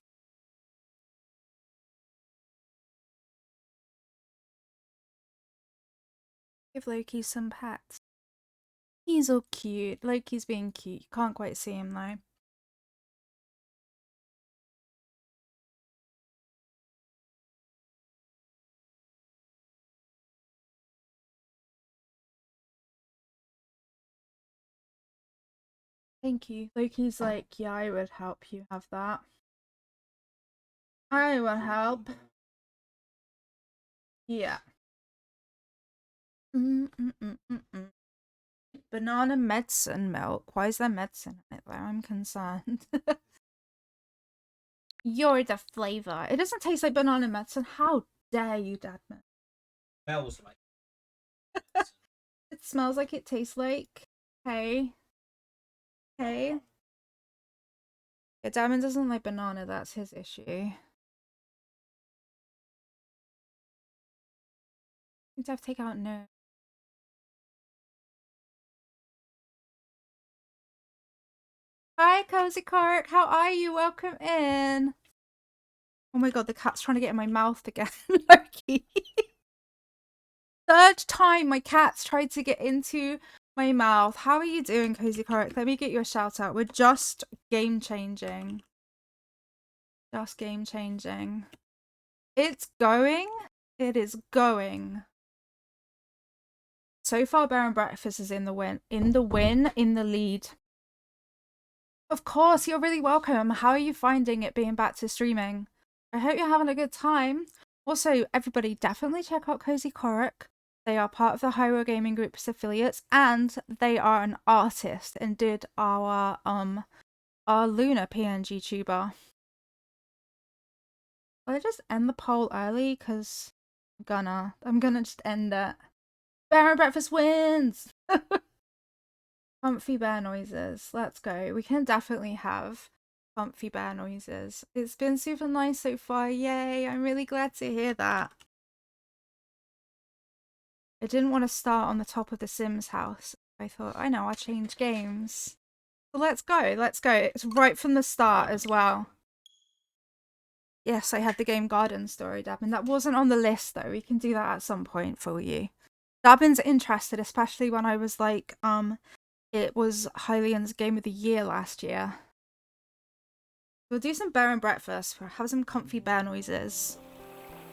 Give Loki some pets. He's all cute. Loki's being cute. You can't quite see him though. Thank you. Loki's like, yeah, I would help you have that. I will help. Yeah. Banana medicine milk. Why is there medicine in it though? I'm concerned. You're the flavor. It doesn't taste like banana medicine. How dare you, Dadman? Smells like. It smells like it tastes like. Hey. Hey. Yeah, Dadman doesn't like banana. That's his issue. You'd have to take out no. Hi, Cozy Cork. How are you? Welcome in. Oh my god, the cat's trying to get in my mouth again. Loki. Third time my cat's tried to get into my mouth. How are you doing, Cozy Cork? Let me get you a shout out. We're just game changing. Just game changing. It's going. It is going. So far, Bear and Breakfast is in the win. In the lead. Of course, you're really welcome. How are you finding it being back to streaming? I hope you're having a good time. Also, everybody, definitely check out Cozy Cork. They are part of the Hyro Gaming Group's affiliates, and they are an artist and did our Luna PNG tuber. Will I just end the poll early? Cause I'm gonna just end it. Bear and Breakfast wins! Comfy bear noises. Let's go. We can definitely have comfy bear noises. It's been super nice so far. Yay. I'm really glad to hear that. I didn't want to start on the top of the Sims house. I thought, I know, I'll change games. So let's go. Let's go. It's right from the start as well. Yes, I had the game Garden Story, Dabin. That wasn't on the list though. We can do that at some point for you. Dabin's interested, especially when I was like, it was Hylian's Game of the Year last year. We'll do some bear and breakfast. We'll have some comfy bear noises.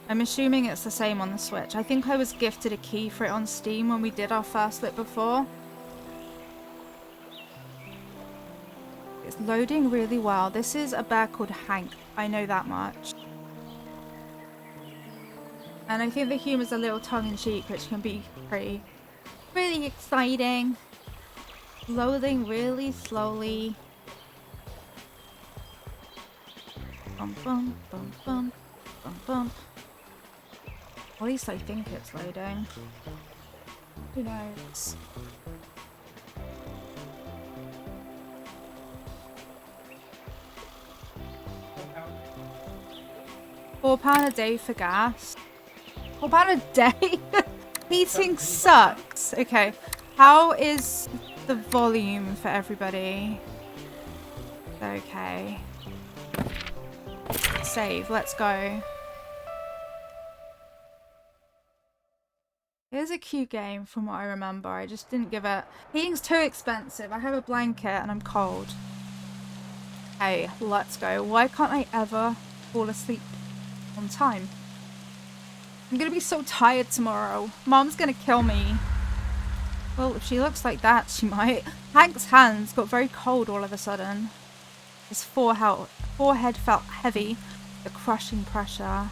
I'm assuming it's the same on the Switch. I think I was gifted a key for it on Steam when we did our first look before. It's loading really well. This is a bear called Hank. I know that much. And I think the humour's a little tongue-in-cheek, which can be pretty exciting. Loading really slowly. Bum bum bum bum bum bum. At least I think it's loading. Who knows? £4 a day for gas. £4 a day? Heating sucks. Okay. How is the volume for everybody? Okay. Save. Let's go. Here's a cute game from what I remember. I just didn't give it. Heating's too expensive. I have a blanket and I'm cold. Hey, let's go. Why can't I ever fall asleep on time? I'm gonna be so tired tomorrow. Mom's gonna kill me. Well, if she looks like that, she might. Hank's hands got very cold all of a sudden. His forehead felt heavy, the crushing pressure. A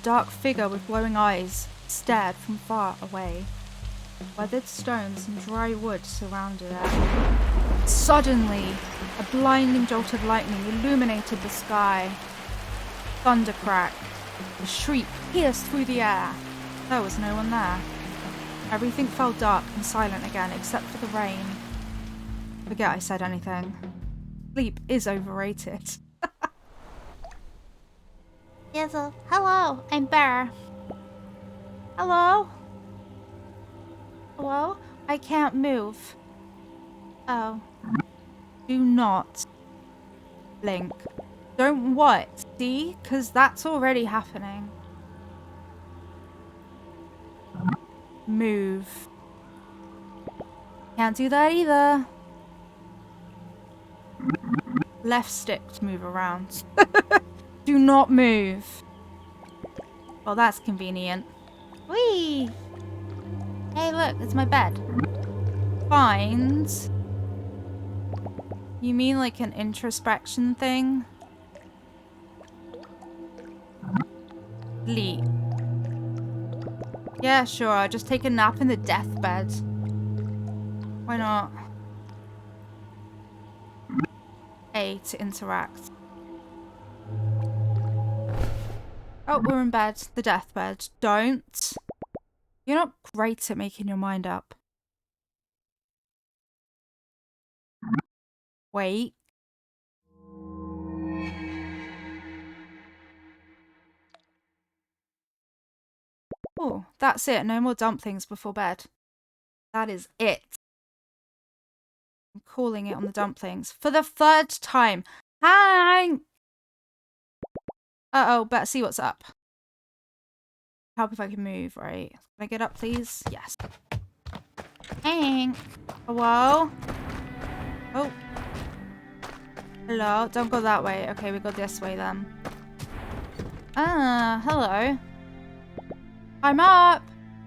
dark figure with glowing eyes stared from far away. Weathered stones and dry wood surrounded it. Suddenly, a blinding jolt of lightning illuminated the sky. Thunder cracked. A shriek pierced through the air. There was no one there. Everything fell dark and silent again except for the rain. Forget I said anything. Sleep is overrated. Yes, hello, I'm Bear. Hello? Hello? I can't move. Oh. Do not blink. Don't what? See? Because that's already happening. Move. Can't do that either. Left stick to move around. Do not move. Well, that's convenient. Whee! Hey, look, it's my bed. Find. You mean like an introspection thing? Sleep. Yeah, sure, I'll just take a nap in the deathbed. Why not? A to interact. Oh, we're in bed. The deathbed. Don't. You're not great at making your mind up. Wait. Oh, that's it. No more dumplings before bed. That is it. I'm calling it on the dumplings. For the third time. Hank! Uh-oh, better see what's up. Help if I can move, right? Can I get up, please? Yes. Hank! Hello? Oh. Hello? Don't go that way. Okay, we go this way then. Ah, hello. I'm up!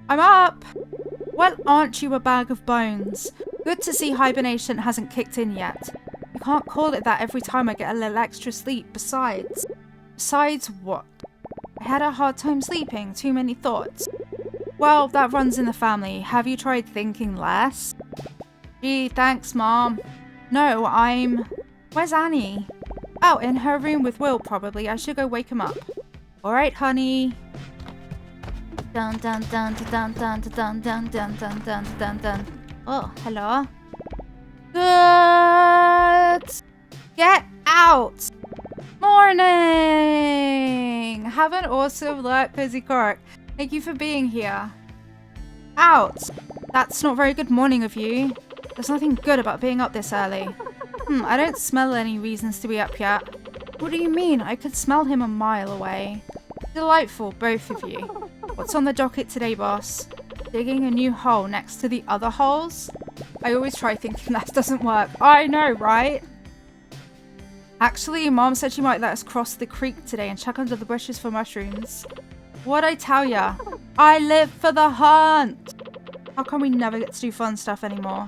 I'm up! Well, aren't you a bag of bones? Good to see hibernation hasn't kicked in yet. You can't call it that every time I get a little extra sleep. Besides what? I had a hard time sleeping, too many thoughts. Well, that runs in the family. Have you tried thinking less? Gee, thanks, Mom. No, Where's Annie? Oh, in her room with Will, probably. I should go wake him up. Alright, honey. Dun dun dun dun dun dun dun dun dun dun dun dun. Oh, hello. Good. Get out. Morning. Have an awesome look, Cozy Cork. Thank you for being here. Out. That's not very good morning of you. There's nothing good about being up this early. I don't smell any reasons to be up yet. What do you mean? I could smell him a mile away. Delightful, both of you. What's on the docket today, boss? Digging a new hole next to the other holes? I always try thinking that doesn't work. I know, right? Actually, Mom said she might let us cross the creek today and check under the bushes for mushrooms. What'd I tell ya? I live for the hunt! How come we never get to do fun stuff anymore?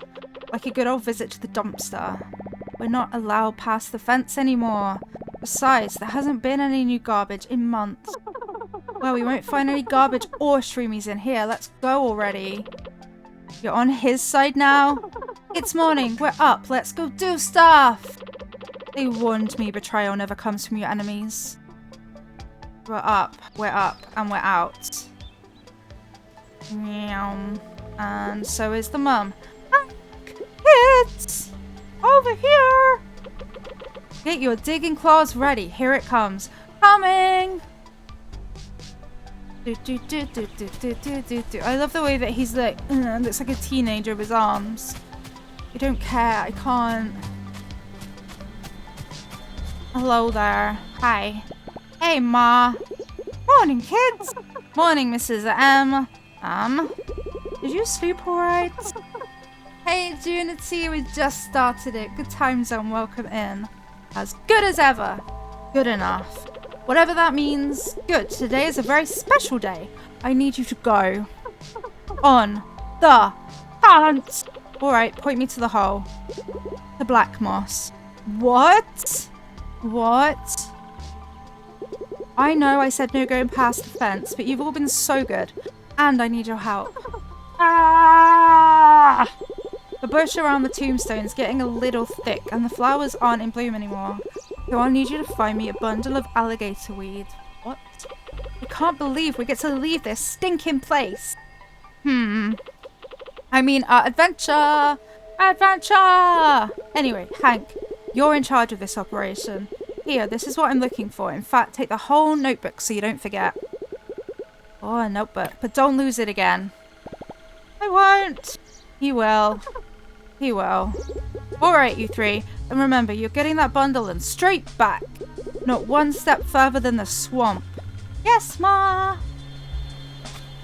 Like a good old visit to the dumpster. We're not allowed past the fence anymore. Besides, there hasn't been any new garbage in months. Well, we won't find any garbage or shroomies in here. Let's go already. You're on his side now? It's morning. We're up. Let's go do stuff. They warned me betrayal never comes from your enemies. We're up, and we're out. Meow. And so is the mum. It's over here. Get your digging claws ready. Here it comes. Coming. I love the way that he's like, looks like a teenager with his arms. I don't care. I can't. Hello there. Hi. Hey, Ma. Morning, kids. Morning, Mrs. M. Did you sleep alright? Hey, Unity, we just started it. Good time zone, welcome in. As good as ever. Good enough. Whatever that means, good. Today is a very special day. I need you to go on the hunt. Alright, point me to the hole. The black moss. What? What? I know I said no going past the fence, but you've all been so good. And I need your help. Ah! The bush around the tombstone's getting a little thick and the flowers aren't in bloom anymore. So I'll need you to find me a bundle of alligator weed. What? I can't believe we get to leave this stinking place. I mean, adventure! Adventure! Anyway, Hank, you're in charge of this operation. Here, this is what I'm looking for. In fact, take the whole notebook so you don't forget. Oh, a notebook. But don't lose it again. I won't. He will. He will. Alright, you three. And remember, you're getting that bundle and straight back. Not one step further than the swamp. Yes, Ma!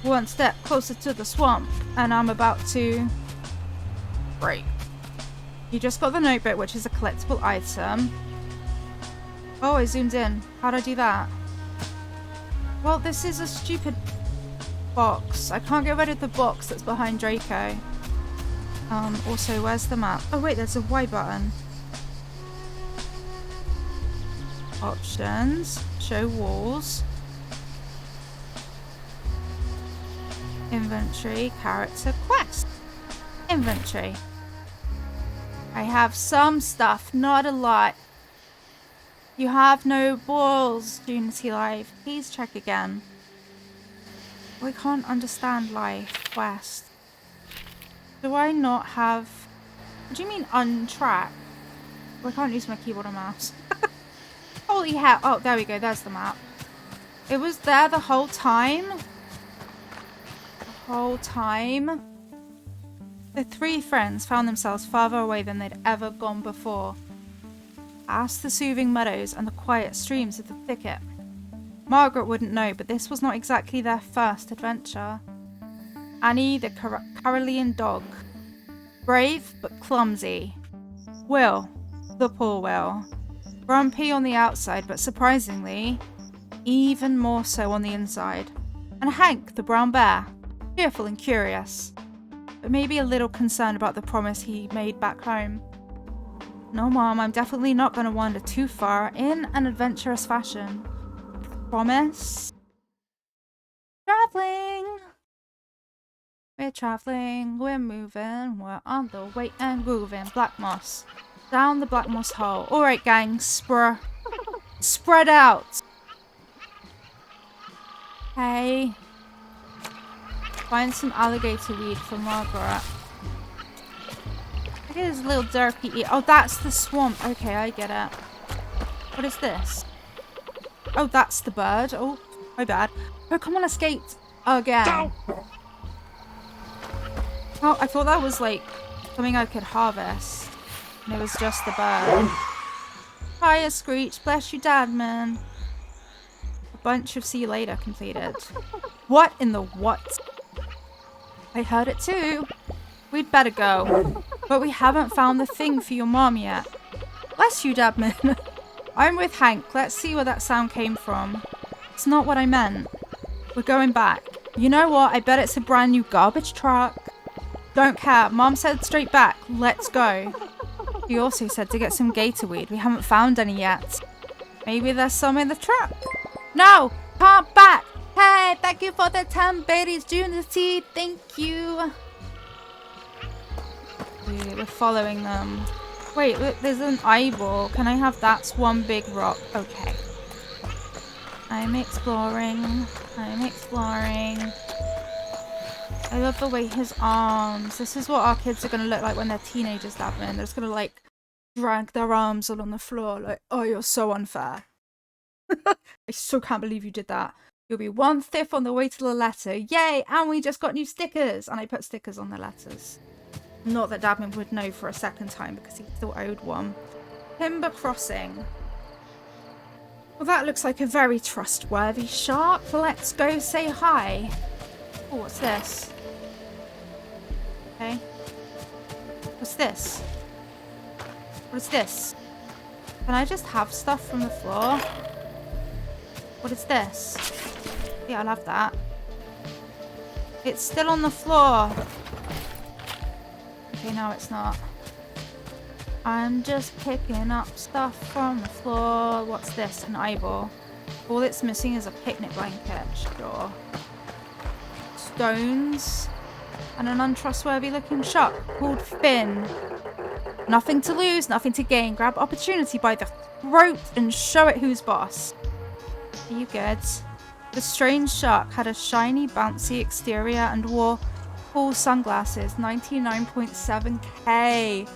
One step closer to the swamp. And I'm about to... break. You just got the notebook, which is a collectible item. Oh, I zoomed in. How'd I do that? Well, this is a stupid box. I can't get rid of the box that's behind Draco. Also, where's the map? Oh wait, there's a Y button. Options. Show walls. Inventory. Character. Quest. Inventory. I have some stuff, not a lot. You have no balls, Unity Live. Please check again. I can't understand life. Quest. Do I not have... What do you mean untrack? Well, I can't use my keyboard or mouse. Holy hell. Oh, there we go. There's the map. It was there the whole time. The whole time. The three friends found themselves farther away than they'd ever gone before. Past the soothing meadows and the quiet streams of the thicket. Margaret wouldn't know, but this was not exactly their first adventure. Annie, the Carolean dog. Brave, but clumsy. Will, the poor Will. Grumpy on the outside, but surprisingly, even more so on the inside. And Hank, the brown bear. Cheerful and curious. But maybe a little concerned about the promise he made back home. No, Mom, I'm definitely not going to wander too far in an adventurous fashion. Promise? Traveling! We're traveling, we're moving, we're on the way and grooving. Black moss. Down the black moss hole. Alright, gang, spread out! Hey. Find some alligator weed for Margaret. Look at his little derpy ear. Oh, that's the swamp. Okay, I get it. What is this? Oh, that's the bird. Oh, my bad. Oh, come on, escaped again. Oh, I thought that was like something I could harvest. And it was just the bird. Hiya, Screech. Bless you, Dad, man. A bunch of see you later completed. What in the what? I heard it too. We'd better go. But we haven't found the thing for your mom yet. Bless you, Dabman. I'm with Hank. Let's see where that sound came from. It's not what I meant. We're going back. You know what? I bet it's a brand new garbage truck. Don't care. Mom said straight back. Let's go. She also said to get some gator weed. We haven't found any yet. Maybe there's some in the truck. No! Can't back! Hey, thank you for the 10 biddies, Unity. Thank you. We're following them. Wait, look, there's an eyeball. Can I have that's one big rock? Okay. I'm exploring. I'm exploring. I love the way his arms. This is what our kids are going to look like when they're teenagers, Davin. They're just going to like drag their arms along the floor like, oh, you're so unfair. I so can't believe you did that. You'll be 1/5 on the way to the letter. Yay! And we just got new stickers. And I put stickers on the letters. Not that Dabman would know for a second time because he still owed one. Timber Crossing. Well, that looks like a very trustworthy shark. Let's go say hi. Oh, what's this? Okay. What's this? What is this? Can I just have stuff from the floor? What is this? Yeah, I'll have that. It's still on the floor. Okay, no, it's not. I'm just picking up stuff from the floor. What's this? An eyeball. All it's missing is a picnic blanket. Sure. Stones. And an untrustworthy looking shark called Finn. Nothing to lose, nothing to gain. Grab opportunity by the throat and show it who's boss. Are you good? The strange shark had a shiny, bouncy exterior and wore cool sunglasses. 99.7k.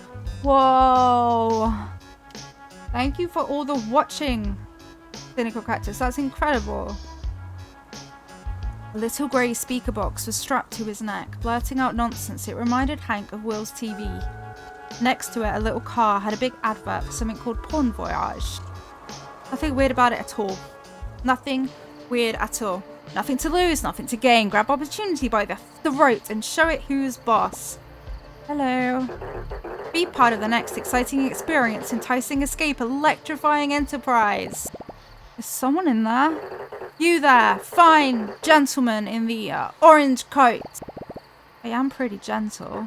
Whoa. Thank you for all the watching, Cynical Cactus. That's incredible. A little grey speaker box was strapped to his neck, blurting out nonsense. It reminded Hank of Will's TV. Next to it, a little car had a big advert for something called Porn Voyage. Nothing weird about it at all. Nothing weird at all. Nothing to lose, nothing to gain. Grab opportunity by the throat and show it who's boss. Hello. Be part of the next exciting experience, enticing escape, electrifying enterprise. Is someone in there? You there, fine gentleman in the orange coat. I am pretty gentle.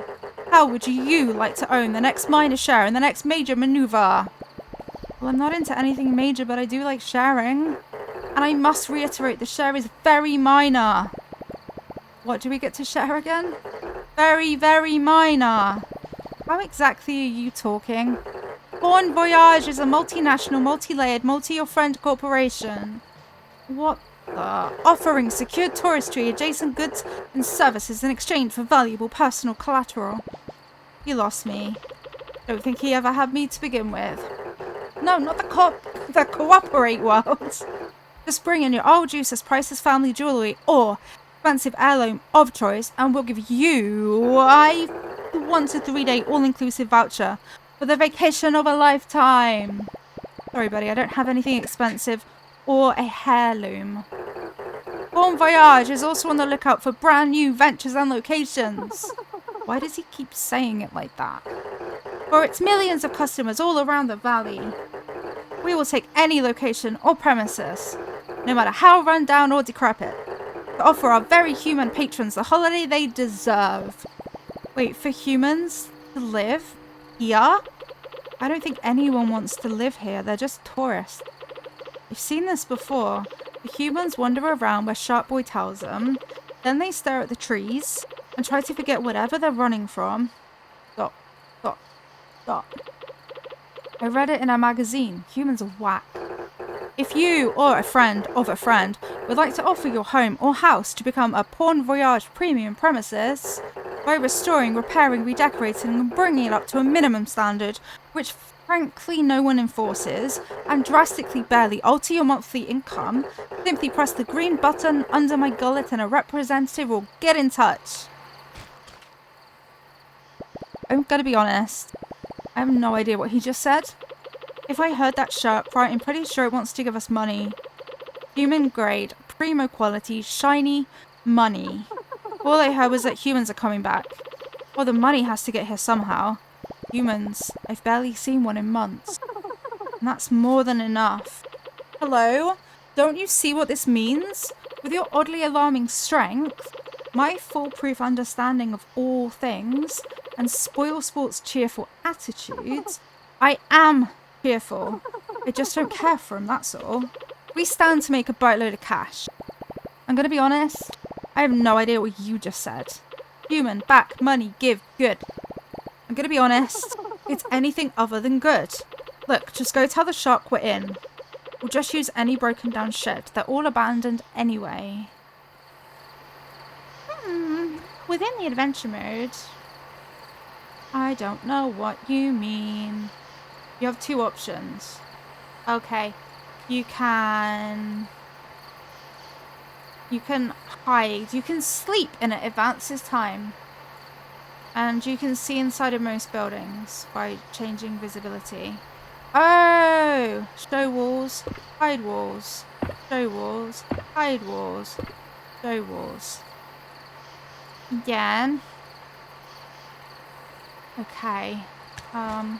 How would you like to own the next minor share in the next major maneuver? Well, I'm not into anything major, but I do like sharing. And I must reiterate, the share is very minor. What do we get to share again? Very, very minor. How exactly are you talking? Bon Voyage is a multinational, multi-layered, multi-your-friend corporation. What the? Offering secured touristry, adjacent goods and services in exchange for valuable personal collateral. You lost me. Don't think he ever had me to begin with. No, not the cooperate world. Just bring in your old juice as priceless family jewelry or expensive heirloom of choice, and we'll give you a 1 to 3 day all-inclusive voucher for the vacation of a lifetime. Sorry, buddy, I don't have anything expensive or a heirloom. Bon Voyage is also on the lookout for brand new ventures and locations. Why does he keep saying it like that? For its millions of customers all around the valley. We will take any location or premises, no matter how run down or decrepit, to offer our very human patrons the holiday they deserve. Wait, for humans to live here? I don't think anyone wants to live here. They're just tourists. I've seen this before. The humans wander around where Shark Boy tells them. Then they stare at the trees and try to forget whatever they're running from. Stop. Stop. Stop. I read it in a magazine. Humans are whack. If you or a friend of a friend would like to offer your home or house to become a Porn Voyage premium premises by restoring, repairing, redecorating and bringing it up to a minimum standard, which frankly no one enforces, and drastically barely alter your monthly income, simply press the green button under my gullet and a representative will get in touch. I'm gonna be honest, I have no idea what he just said. If I heard that shark right, I'm pretty sure it wants to give us money. Human grade, primo quality, shiny money. All I heard was that humans are coming back. Well, the money has to get here somehow. Humans, I've barely seen one in months. And that's more than enough. Hello? Don't you see what this means? With your oddly alarming strength, my foolproof understanding of all things, and Spoilsport's cheerful attitudes, I am cheerful. I just don't care for him, that's all. We stand to make a boatload of cash. I'm gonna be honest, I have no idea what you just said. Human, back, money, give, good. I'm gonna be honest, it's anything other than good. Look, just go tell the shark we're in. We'll just use any broken down shed. They're all abandoned anyway. Within the adventure mode, I don't know what you mean. You have two options. Okay, you can hide, you can sleep and it advances time. And you can see inside of most buildings by changing visibility. Oh, Oh, show walls, hide walls, show walls, hide walls, show walls. Again. Okay. I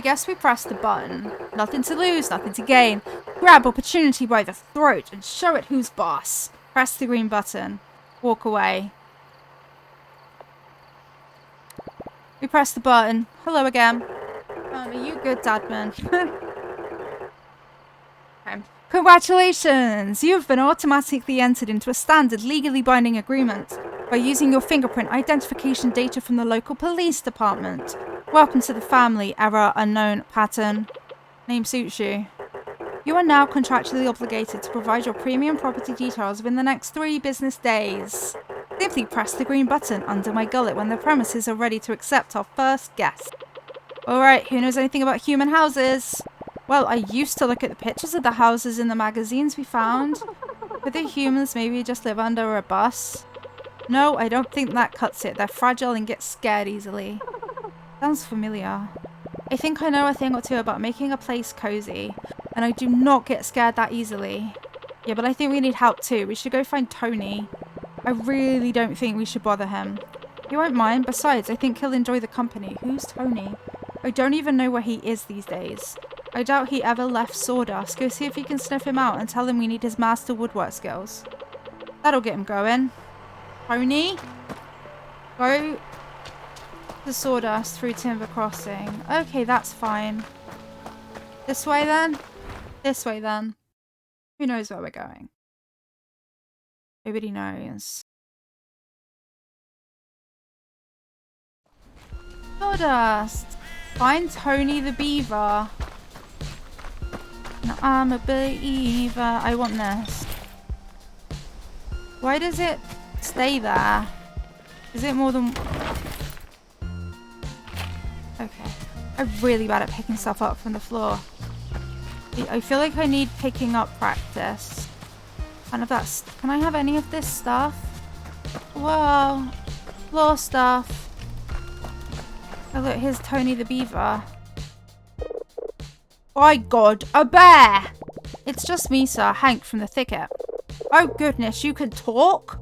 guess we press the button. Nothing to lose, nothing to gain. Grab opportunity by the throat and show it who's boss. Press the green button. Walk away. We press the button. Hello again. Are you good, Dadman? Okay. Congratulations! You've been automatically entered into a standard legally binding agreement by using your fingerprint identification data from the local police department. Welcome to the family. Error unknown pattern. Name suits you. You are now contractually obligated to provide your premium property details within the next 3 business days. Simply press the green button under my gullet when the premises are ready to accept our first guest. Alright, who knows anything about human houses? Well, I used to look at the pictures of the houses in the magazines we found. Could the humans maybe just live under a bus? No, I don't think that cuts it. They're fragile and get scared easily. Sounds familiar. I think I know a thing or two about making a place cozy, and I do not get scared that easily. Yeah, but I think we need help too. We should go find Tony. I really don't think we should bother him. He won't mind. Besides, I think he'll enjoy the company. Who's Tony? I don't even know where he is these days. I doubt he ever left Sawdust. Go see if you can sniff him out and tell him we need his master woodwork skills. That'll get him going. Tony? Go to Sawdust through Timber Crossing. Okay, that's fine. This way then? This way then. Who knows where we're going? Nobody knows. Sawdust! Find Tony the Beaver. No, I'm a believer. I want this. Why does it stay there? Is it more than... Okay. I'm really bad at picking stuff up from the floor. I feel like I need picking up practice. Kind of that... Can I have any of this stuff? Whoa. Floor stuff. Oh look, here's Tony the Beaver. By God, a bear! It's just me, sir, Hank from the thicket. Oh goodness, you can talk? ...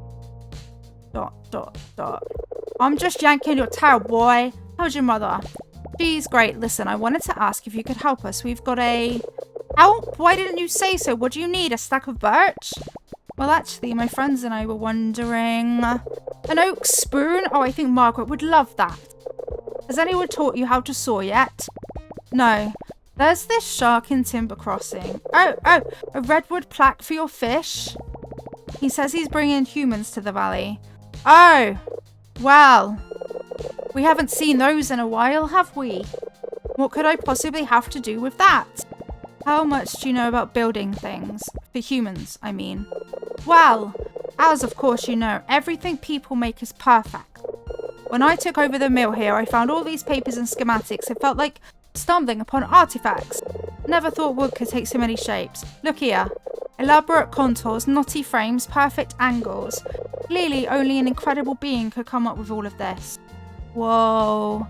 I'm just yanking your tail, boy. How's your mother? She's great. Listen, I wanted to ask if you could help us. We've got a... Help? Why didn't you say so? What do you need? A stack of birch? Well, actually, my friends and I were wondering... An oak spoon? Oh, I think Margaret would love that. Has anyone taught you how to saw yet? No. There's this shark in Timber Crossing. Oh, a redwood plaque for your fish. He says he's bringing humans to the valley. Oh, well, we haven't seen those in a while, have we? What could I possibly have to do with that? How much do you know about building things? For humans, I mean. Well, as of course you know, everything people make is perfect. When I took over the mill here, I found all these papers and schematics. It felt like stumbling upon artifacts. Never thought wood could take so many shapes. Look here. Elaborate contours, knotty frames, perfect angles. Clearly, only an incredible being could come up with all of this. Whoa.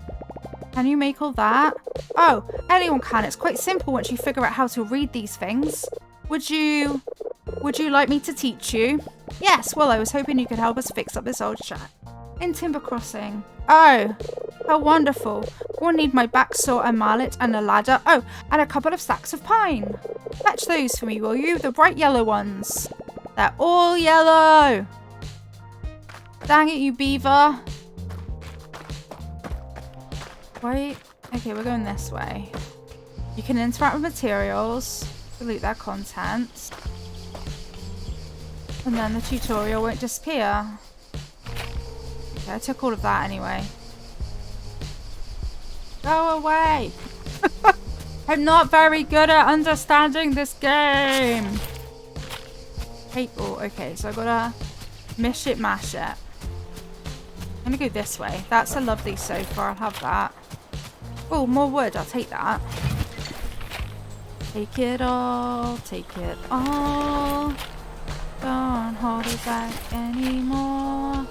Can you make all that? Oh, anyone can. It's quite simple once you figure out how to read these things. Would you like me to teach you? Yes, well, I was hoping you could help us fix up this old shack. In Timber Crossing. Oh, how wonderful. We'll need my back saw, a mallet, and a ladder. Oh, and a couple of stacks of pine. Fetch those for me, will you? The bright yellow ones. They're all yellow. Dang it, you beaver. Wait. Okay, we're going this way. You can interact with materials, delete their contents, and then the tutorial won't disappear. Okay, I took all of that anyway. Go away! I'm not very good at understanding this game! Hey, oh, okay, so I gotta mish it, mash it. I'm gonna go this way. That's a lovely sofa, I'll have that. Oh, more wood, I'll take that. Take it all, take it all. Don't hold it back anymore.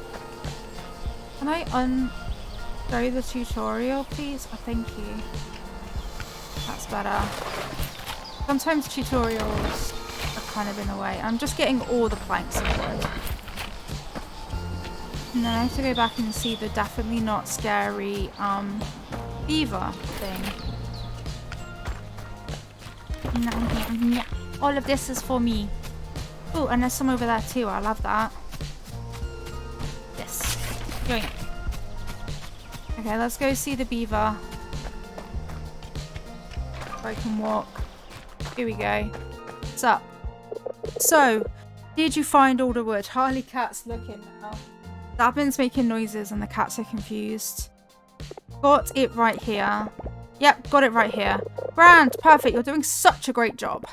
Can I undo the tutorial, please? Oh, thank you. That's better. Sometimes tutorials are kind of in the way. I'm just getting all the planks of wood. And then I have to go back and see the definitely not scary beaver thing. All of this is for me. Oh, and there's some over there too. I love that. This. Going. Okay, let's go see the beaver. If I can walk. Here we go. What's up? So, did you find all the wood? Harley Cat's looking now. Dabin's making noises and the cats are confused. Got it right here. Yep, got it right here. Grand, perfect. You're doing such a great job.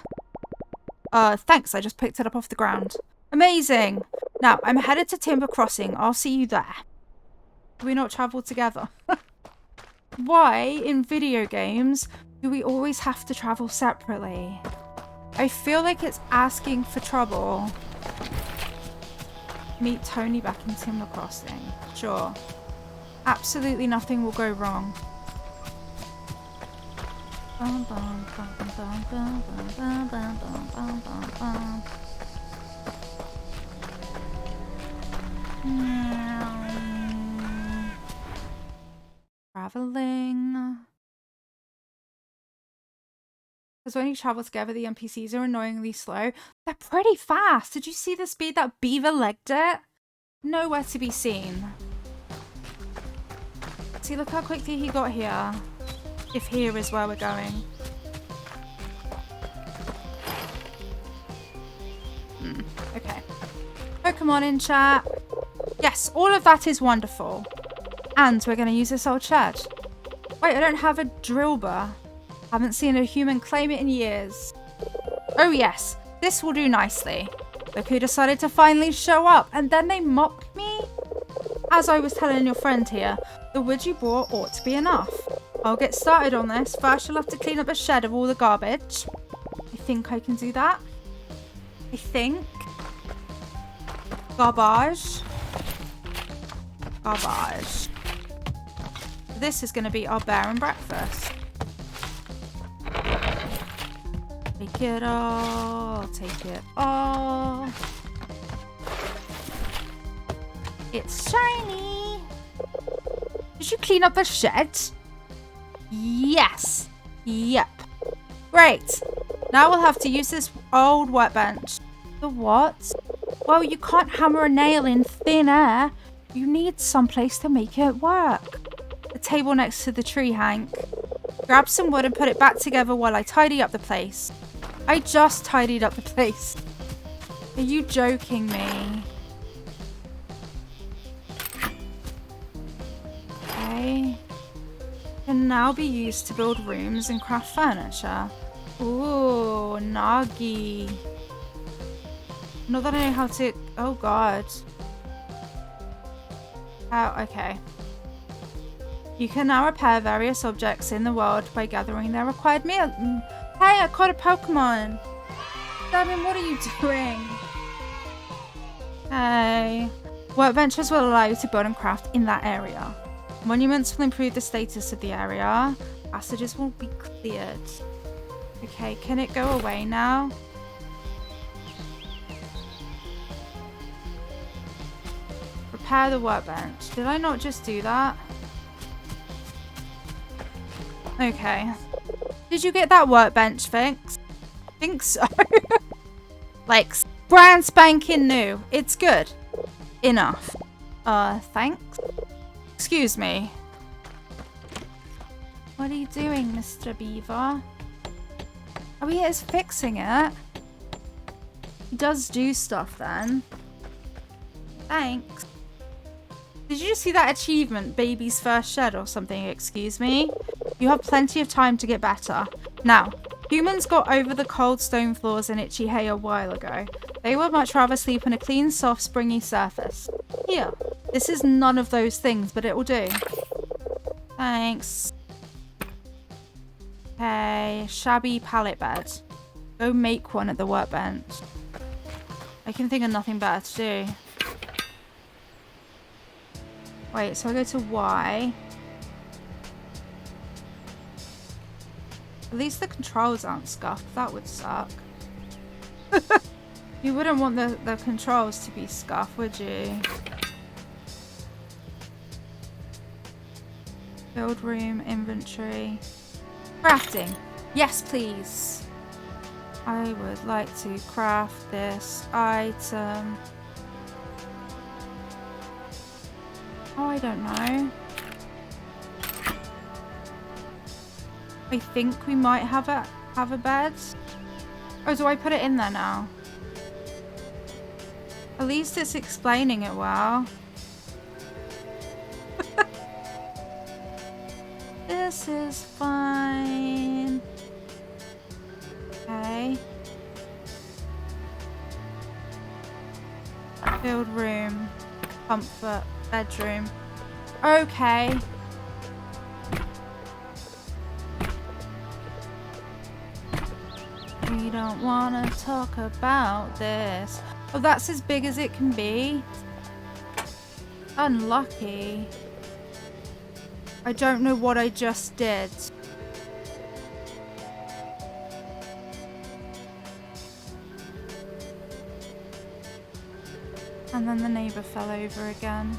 Thanks. I just picked it up off the ground. Amazing. Now, I'm headed to Timber Crossing. I'll see you there. Do we not travel together? Why, in video games, do we always have to travel separately? I feel like it's asking for trouble. Meet Tony back in Timber Crossing. Sure. Absolutely nothing will go wrong. Bum, bum, bum, bum, bum, bum, bum, bum, bum, bum, bum. Traveling. Because when you travel together, the NPCs are annoyingly slow. They're pretty fast. Did you see the speed that beaver legged it? Nowhere to be seen. See, look how quickly he got here. If here is where we're going. Okay. Pokemon in chat. Yes, all of that is wonderful. And we're going to use this old shed. Wait, I don't have a drill burr. Haven't seen a human claim it in years. Oh yes, this will do nicely. Look who decided to finally show up, and then they mocked me? As I was telling your friend here, the wood you brought ought to be enough. I'll get started on this. First, you'll have to clean up the shed of all the garbage. I think I can do that. I think. Garbage. Garbage. This is going to be our bear and breakfast. Take it all. Take it all. It's shiny. Did you clean up the shed? Yes. Yep. Great. Now we'll have to use this old workbench. The what? Well, you can't hammer a nail in thin air. You need someplace to make it work. The table next to the tree, Hank. Grab some wood and put it back together while I tidy up the place. I just tidied up the place. Are you joking me? Okay. Can now be used to build rooms and craft furniture. Ooh, Nagi. Not that I know how to... Oh, God. Oh, okay. You can now repair various objects in the world by gathering their required meal. Hey, I caught a Pokemon. Damn, what are you doing? Hey. Workbenches will allow you to build and craft in that area. Monuments will improve the status of the area. Passages will be cleared. Okay, can it go away now? Repair the workbench. Did I not just do that? Okay. Did you get that workbench fixed? I think so. Like, brand spanking new. It's good. Enough. Thanks. Excuse me. What are you doing, Mr. Beaver? Oh, he is fixing it. He does do stuff then. Thanks. Did you just see that achievement? Baby's first shed or something, excuse me? You have plenty of time to get better. Now, humans got over the cold stone floors and itchy hay a while ago. They would much rather sleep on a clean, soft, springy surface. Here, this is none of those things, but it will do. Thanks. Okay, shabby pallet bed. Go make one at the workbench. I can think of nothing better to do. Wait, so I go to Y. At least the controls aren't scuffed. That would suck. You wouldn't want the controls to be scuffed, would you? Build room, inventory. Crafting. Yes, please. I would like to craft this item. Oh, I don't know. I think we might have a bed. Oh, do I put it in there now? At least it's explaining it well. This is fine. Okay. Build room. Comfort. Bedroom. Okay. We don't want to talk about this. Oh, that's as big as it can be. Unlucky. I don't know what I just did. And then the neighbor fell over again.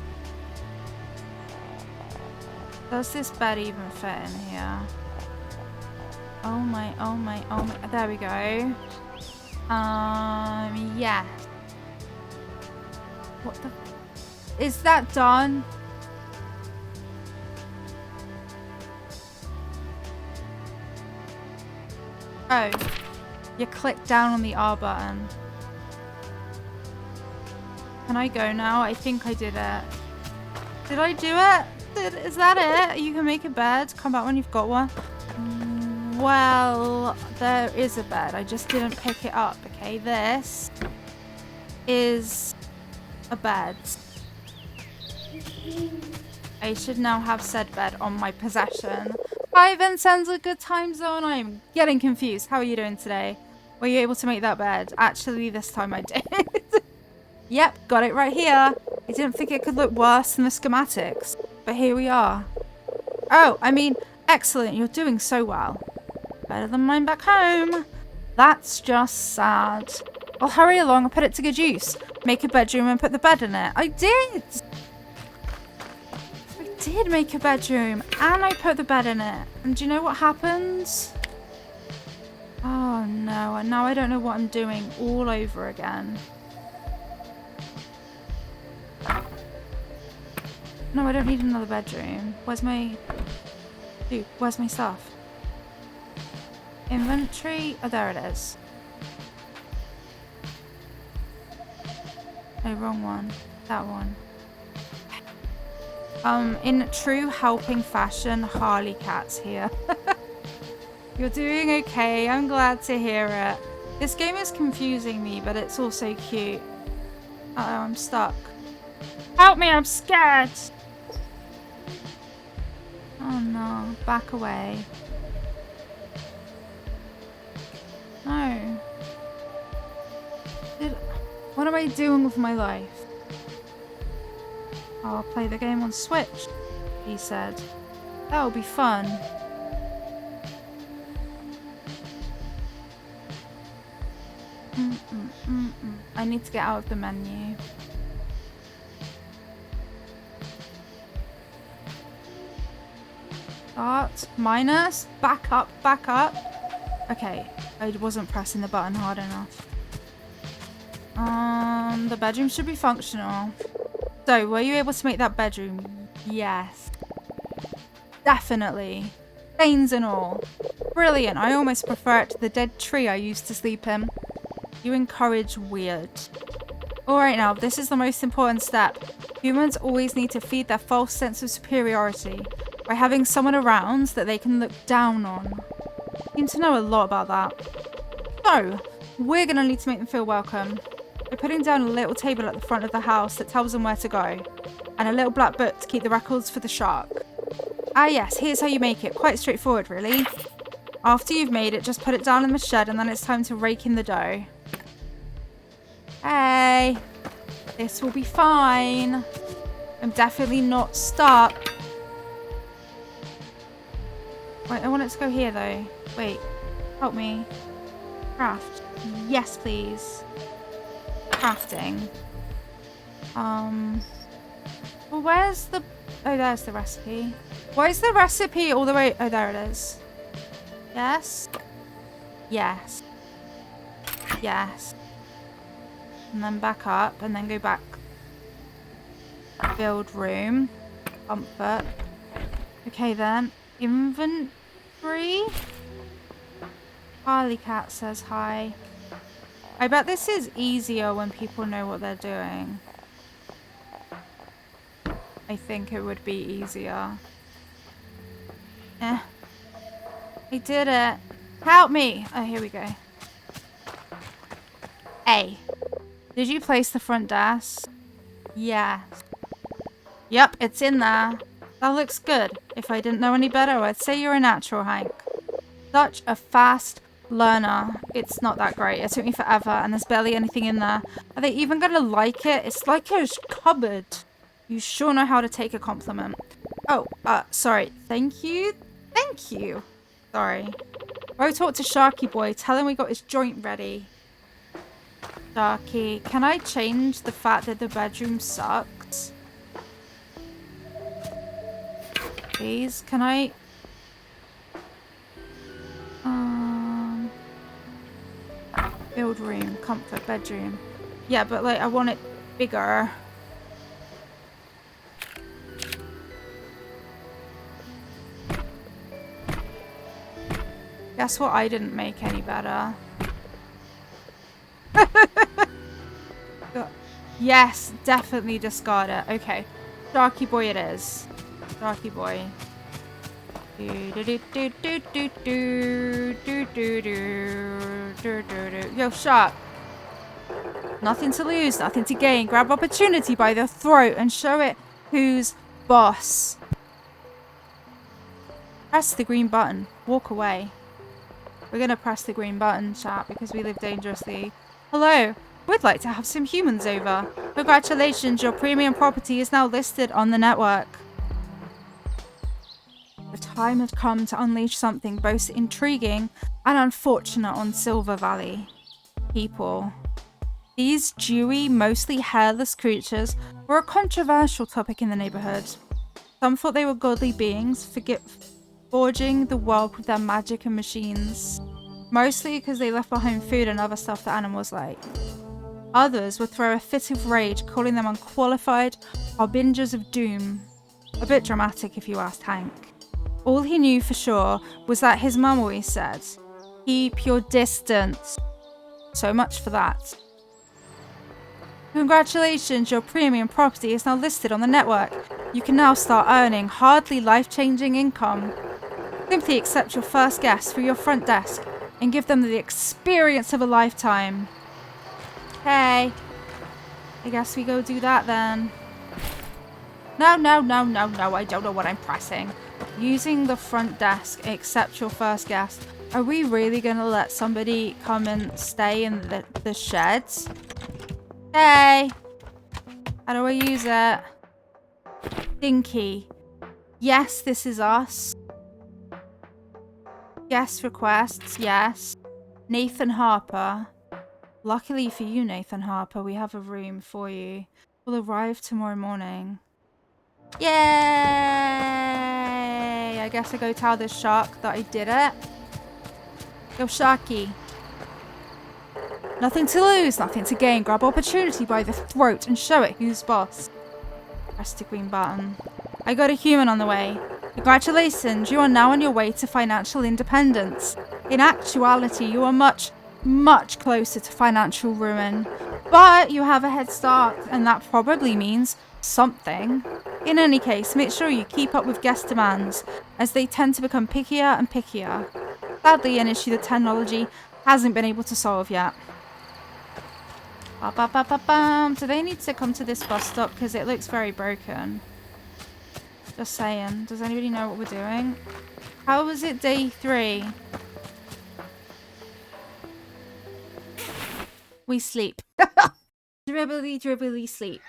Does this bed even fit in here? Oh my, oh my, oh my. There we go. Yeah. What the? Is that done? Oh. You click down on the R button. Can I go now? I think I did it. Did I do it? Is that it? You can make a bed. Come back when you've got one. Well, there is a bed. I just didn't pick it up. Okay, this is a bed. I should now have said bed on my possession. Hi, Vincenzo. Good time zone. I'm getting confused. How are you doing today? Were you able to make that bed? Actually, this time I did. Yep, got it right here. I didn't think it could look worse than the schematics, but here we are. Oh, I mean, excellent. You're doing so well. Better than mine back home. That's just sad. Well, hurry along and put it to good use. Make a bedroom and put the bed in it. I did! I did make a bedroom and I put the bed in it. And do you know what happens? Oh no, and now I don't know what I'm doing all over again. No, I don't need another bedroom. Where's my... Dude, where's my stuff? Inventory? Oh, there it is. No, wrong one. That one. In true helping fashion, Harley Cat's here. You're doing okay. I'm glad to hear it. This game is confusing me, but it's also cute. Uh-oh, I'm stuck. Help me, I'm scared! Oh no, back away. No. What am I doing with my life? I'll play the game on Switch, he said. That'll be fun. I need to get out of the menu. Start, minus, back up, back up. Okay, I wasn't pressing the button hard enough. The bedroom should be functional. So, were you able to make that bedroom? Yes. Definitely. Stains and all. Brilliant. I almost prefer it to the dead tree I used to sleep in. You encourage weird. Alright now, this is the most important step. Humans always need to feed their false sense of superiority by having someone around that they can look down on. You seem to know a lot about that. So, we're going to need to make them feel welcome. We're putting down a little table at the front of the house that tells them where to go, and a little black book to keep the records for the shark. Ah yes, here's how you make it. Quite straightforward, really. After you've made it, just put it down in the shed and then it's time to rake in the dough. Hey, this will be fine. I'm definitely not stuck. Wait, I want it to go here though. Wait. Help me. Craft. Yes, please. Crafting. Well, where's the... Oh, there's the recipe. Why is the recipe all the way... Oh, there it is. Yes. Yes. Yes. And then back up, and then go back. Build room. Comfort. Okay, then. Inventory. Harley Cat says hi. I bet this is easier when people know what they're doing. I think it would be easier. I did it. Help me! Oh, here we go. A. Did you place the front desk? Yes. Yep, it's in there. That looks good. If I didn't know any better, I'd say you're a natural, Hank. Such a fast learner. It's not that great. It took me forever, and there's barely anything in there. Are they even gonna like it? It's like a cupboard. You sure know how to take a compliment. Oh, sorry. Thank you? Thank you. Sorry. Go talk to Sharky Boy. Tell him we got his joint ready. Sharky, can I change the fact that the bedroom sucks? Please, can I... Build room, comfort, bedroom. Yeah, but like, I want it bigger. Guess what? I didn't make any better. Yes, definitely discard it. Okay. Sharky Boy it is. Sharky Boy. Yo, Shark. Nothing to lose, nothing to gain. Grab opportunity by the throat and show it who's boss. Press the green button. Walk away. We're gonna press the green button, chat, because we live dangerously. Hello. We'd like to have some humans over. Congratulations, your premium property is now listed on the network. The time had come to unleash something both intriguing and unfortunate on Silver Valley. People. These dewy, mostly hairless creatures were a controversial topic in the neighborhood. Some thought they were godly beings, forging the world with their magic and machines. Mostly because they left behind food and other stuff that animals like. Others would throw a fit of rage, calling them unqualified harbingers of doom. A bit dramatic if you asked Hank. All he knew for sure was that his mum always said, "Keep your distance." So much for that. Congratulations, your premium property is now listed on the network. You can now start earning hardly life-changing income. Simply accept your first guest through your front desk and give them the experience of a lifetime. Okay. I guess we go do that then. No, I don't know what I'm pressing. Using the front desk, accept your first guest. Are we really gonna let somebody come and stay in the sheds? Hey! How do I use it? Dinky. Yes, this is us. Guest requests, yes. Nathan Harper. Luckily for you, Nathan Harper, we have a room for you. We'll arrive tomorrow morning. Yay! I guess I go tell this shark that I did it. Yo, Sharky. Nothing to lose, nothing to gain. Grab opportunity by the throat and show it who's boss. Press the green button. I got a human on the way. Congratulations, you are now on your way to financial independence. In actuality, you are much closer to financial ruin. But you have a head start, and that probably means something. In any case, make sure you keep up with guest demands, as they tend to become pickier and pickier. Sadly, an issue the technology hasn't been able to solve yet. Do they need to come to this bus stop? Because it looks very broken. Just saying. Does anybody know what we're doing? How was it day 3? We sleep. Dribbly sleep.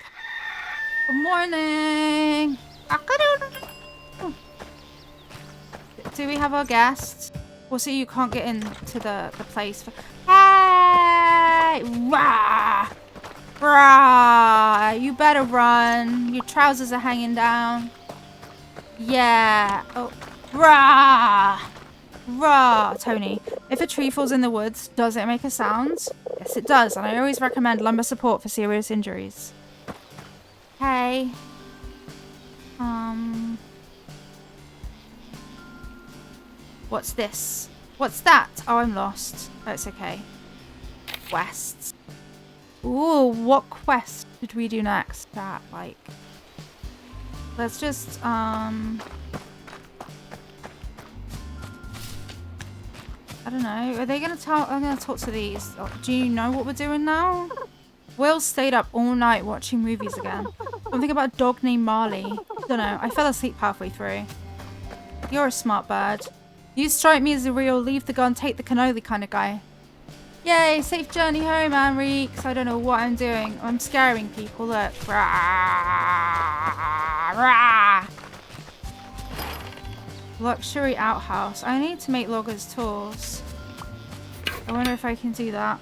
Good morning. Do we have our guests? Also, you can't get into the place. Hey! Rah! Rah! You better run. Your trousers are hanging down. Yeah. Oh. Rah! Rah! Tony, if a tree falls in the woods, does it make a sound? Yes, it does. And I always recommend lumbar support for serious injuries. Hey. What's this? What's that? Oh, I'm lost. Oh, it's okay. Quests. Ooh, what quest did we do next? That, like... Let's just, I don't know. Are they gonna tell... I'm gonna talk to these. Oh, do you know what we're doing now? Will stayed up all night watching movies again. Something about a dog named Marley. Don't know. I fell asleep halfway through. You're a smart bird. You strike me as a real leave the gun, take the cannoli kind of guy. Yay, safe journey home, Anrique. I don't know what I'm doing. I'm scaring people. Look. Rah, rah. Luxury outhouse. I need to make loggers tools. I wonder if I can do that.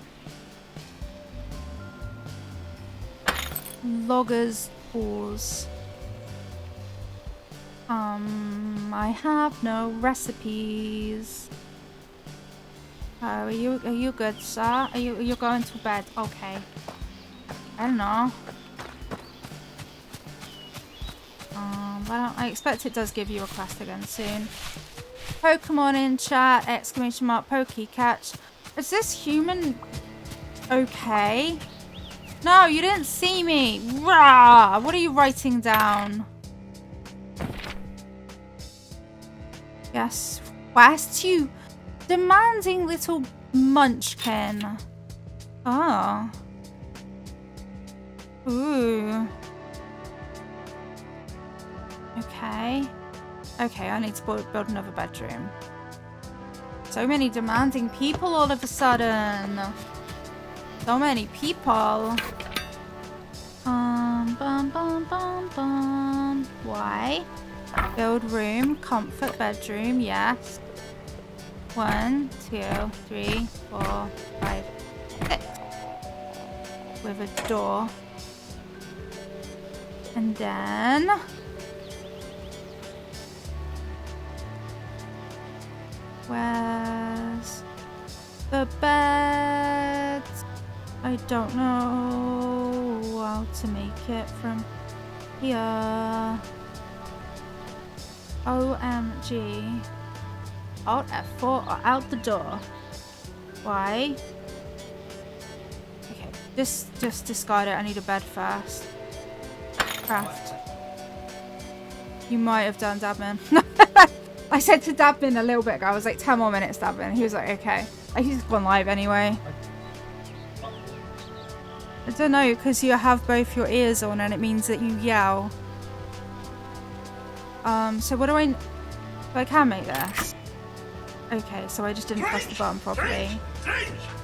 Loggers tools. I have no recipes. Are you good, sir? Are you going to bed? Okay. I don't know. But I expect it does give you a quest again soon. Pokemon in chat! Exclamation mark! Pokecatch. Is this human okay? No, you didn't see me. Rah! What are you writing down? Yes. Quest, you demanding little munchkin. Oh. Ooh. Okay. Okay, I need to build another bedroom. So many demanding people all of a sudden. So many people. Bum, bum, bum. Why? Build room, comfort bedroom, yes. 1, 2, 3, 4, 5, 6. With a door. And then... Where's the bed? I don't know how to make it from here. OMG. Alt F4 or out the door. Why? Okay, just discard it. I need a bed first. Craft. You might have done Dabman. I said to Dabman a little bit ago, I was like 10 more minutes Dabman. He was like, okay. He's gone live anyway. I don't know, because you have both your ears on and it means that you yell. So what do I... I can make this. Okay, so I just didn't press the button properly.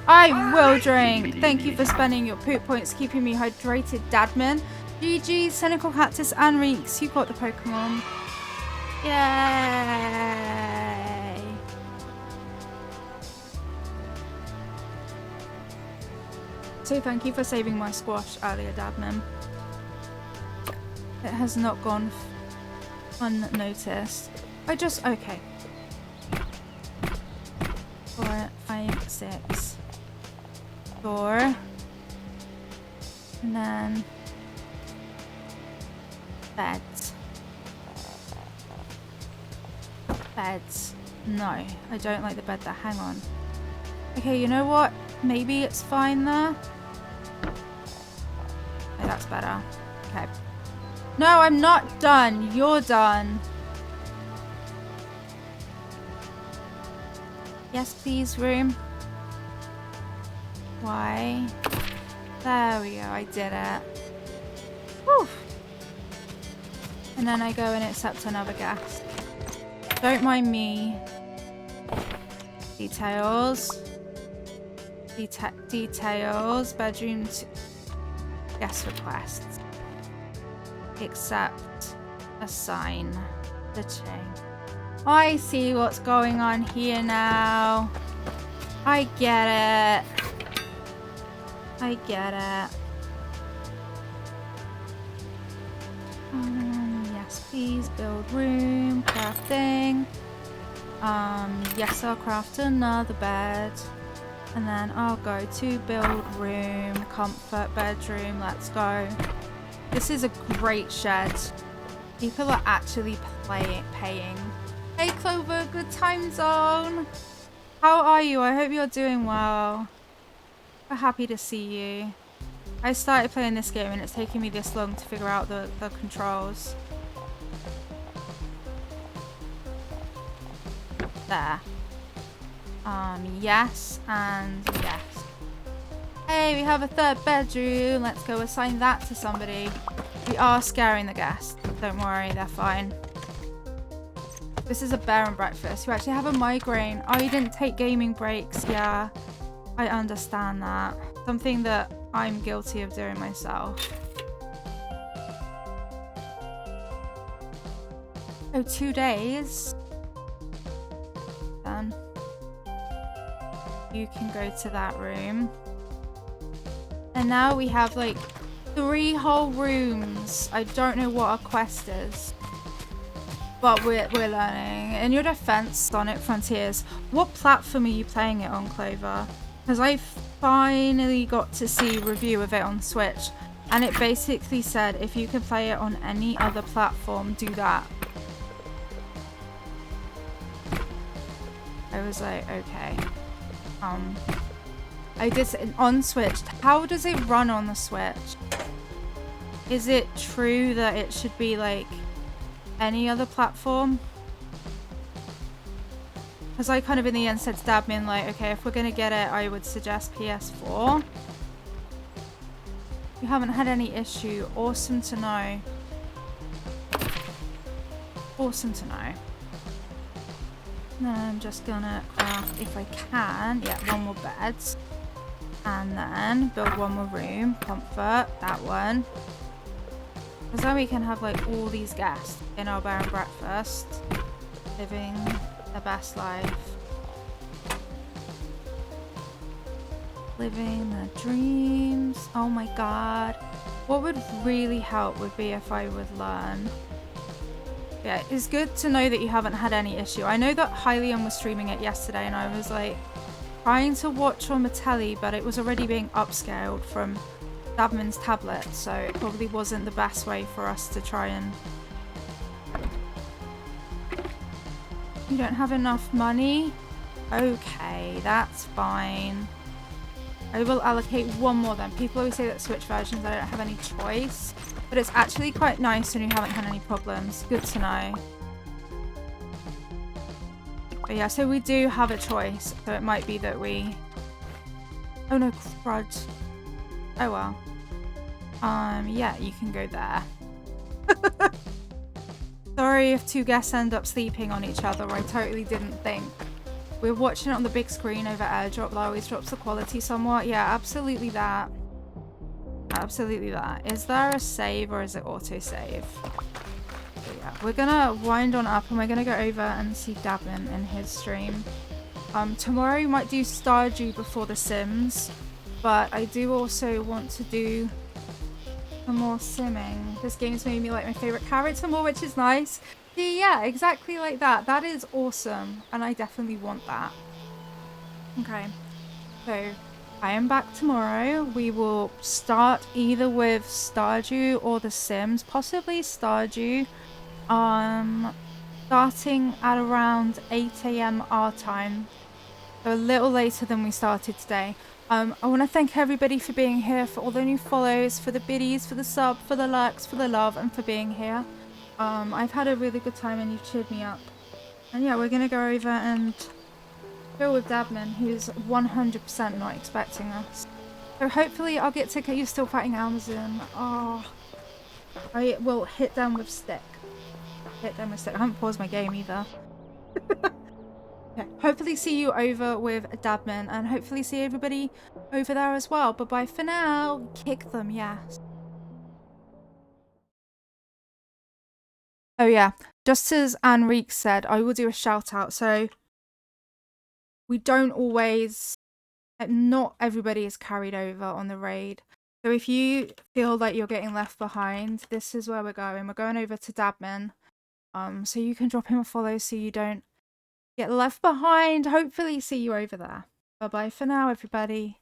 I will drink! Thank you for spending your poop points keeping me hydrated, Dadman. GG, Cynical Cactus and Reeks, you got the Pokemon. Yay! So thank you for saving my squash earlier, Dadman. It has not gone unnoticed. Okay. 4, 5, 6. 4. And then beds. Beds. No, I don't like the bed there. Hang on. Okay, you know what? Maybe it's fine there. Okay, that's better. Okay. No, I'm not done. You're done. Yes, please, room. Why? There we go. I did it. Whew. And then I go and accept another guest. Don't mind me. Details. Details. Bedroom. Guest requests. Accept. Assign. The chain. I see what's going on here now. I get it. I get it. Yes, please build room, crafting. Yes, I'll craft another bed. And then I'll go to build room, comfort bedroom, let's go. This is a great shed. People are actually paying. Hey Clover, good time zone. How are you? I hope you're doing well. We're happy to see you. I started playing this game and it's taken me this long to figure out the controls. There. Yes and yes. Hey, we have a third bedroom. Let's go assign that to somebody. We are scaring the guests. Don't worry, they're fine. This is a bear and breakfast. You actually have a migraine. Oh, you didn't take gaming breaks. Yeah, I understand that. Something that I'm guilty of doing myself. Oh, 2 days. Then you can go to that room. And now we have like 3 whole rooms. I don't know what a quest is, but we're learning. In your defense, Sonic Frontiers, what platform are you playing it on, Clover? Because I finally got to see a review of it on Switch, and it basically said if you can play it on any other platform, do that. I was like, okay. I did on Switch. How does it run on the Switch? Is it true that it should be like any other platform? Because I kind of in the end said to Dabmin, like, okay, if we're gonna get it, I would suggest PS4. You haven't had any issue. Awesome to know. Awesome to know. Then I'm just gonna craft, if I can, yeah, 1 more bed. And then build 1 more room. Comfort, that one. Because then we can have like all these guests in our bear and breakfast. Living the best life. Living the dreams. Oh my god. What would really help would be if I would learn. Yeah, it's good to know that you haven't had any issue. I know that Hylian was streaming it yesterday and I was like trying to watch on the telly, but it was already being upscaled from Dabmin's tablet, so it probably wasn't the best way for us to try and... You don't have enough money? Okay, that's fine. I will allocate 1 more then. People always say that Switch versions, I don't have any choice. But it's actually quite nice when you haven't had any problems. Good to know. But yeah, so we do have a choice. So it might be that we... Oh no, crud. Oh well. Yeah, you can go there. Sorry if 2 guests end up sleeping on each other. I totally didn't think. We're watching it on the big screen over AirDrop. That always drops the quality somewhat. Yeah, absolutely that. Absolutely that. Is there a save or is it auto-save? Yeah, we're gonna wind on up and we're gonna go over and see Dabmin in his stream. Tomorrow we might do Stardew before The Sims, but I do also want to do some more simming. This game's made me like my favourite character more, which is nice. Yeah, exactly like that. That is awesome, and I definitely want that. Okay, so I am back tomorrow. We will start either with Stardew or The Sims, possibly Stardew. Starting at around 8 AM our time, so a little later than we started today. I want to thank everybody for being here, for all the new follows, for the biddies, for the sub, for the likes, for the love, and for being here. I've had a really good time and you've cheered me up. And yeah, we're gonna go over and go with Dabmin, who's 100% not expecting us. So hopefully I'll get to get you still fighting Amazon. Oh, I will hit them with stick. Hit them with stick. I haven't paused my game either. Okay, hopefully see you over with Dabmin and hopefully see everybody over there as well. But bye for now. Kick them, yes. Oh yeah, just as Anrique said, I will do a shout out. So we don't always, not everybody is carried over on the raid. So if you feel like you're getting left behind, this is where we're going. We're going over to Dabman. So you can drop him a follow so you don't get left behind. Hopefully see you over there. Bye bye for now, everybody.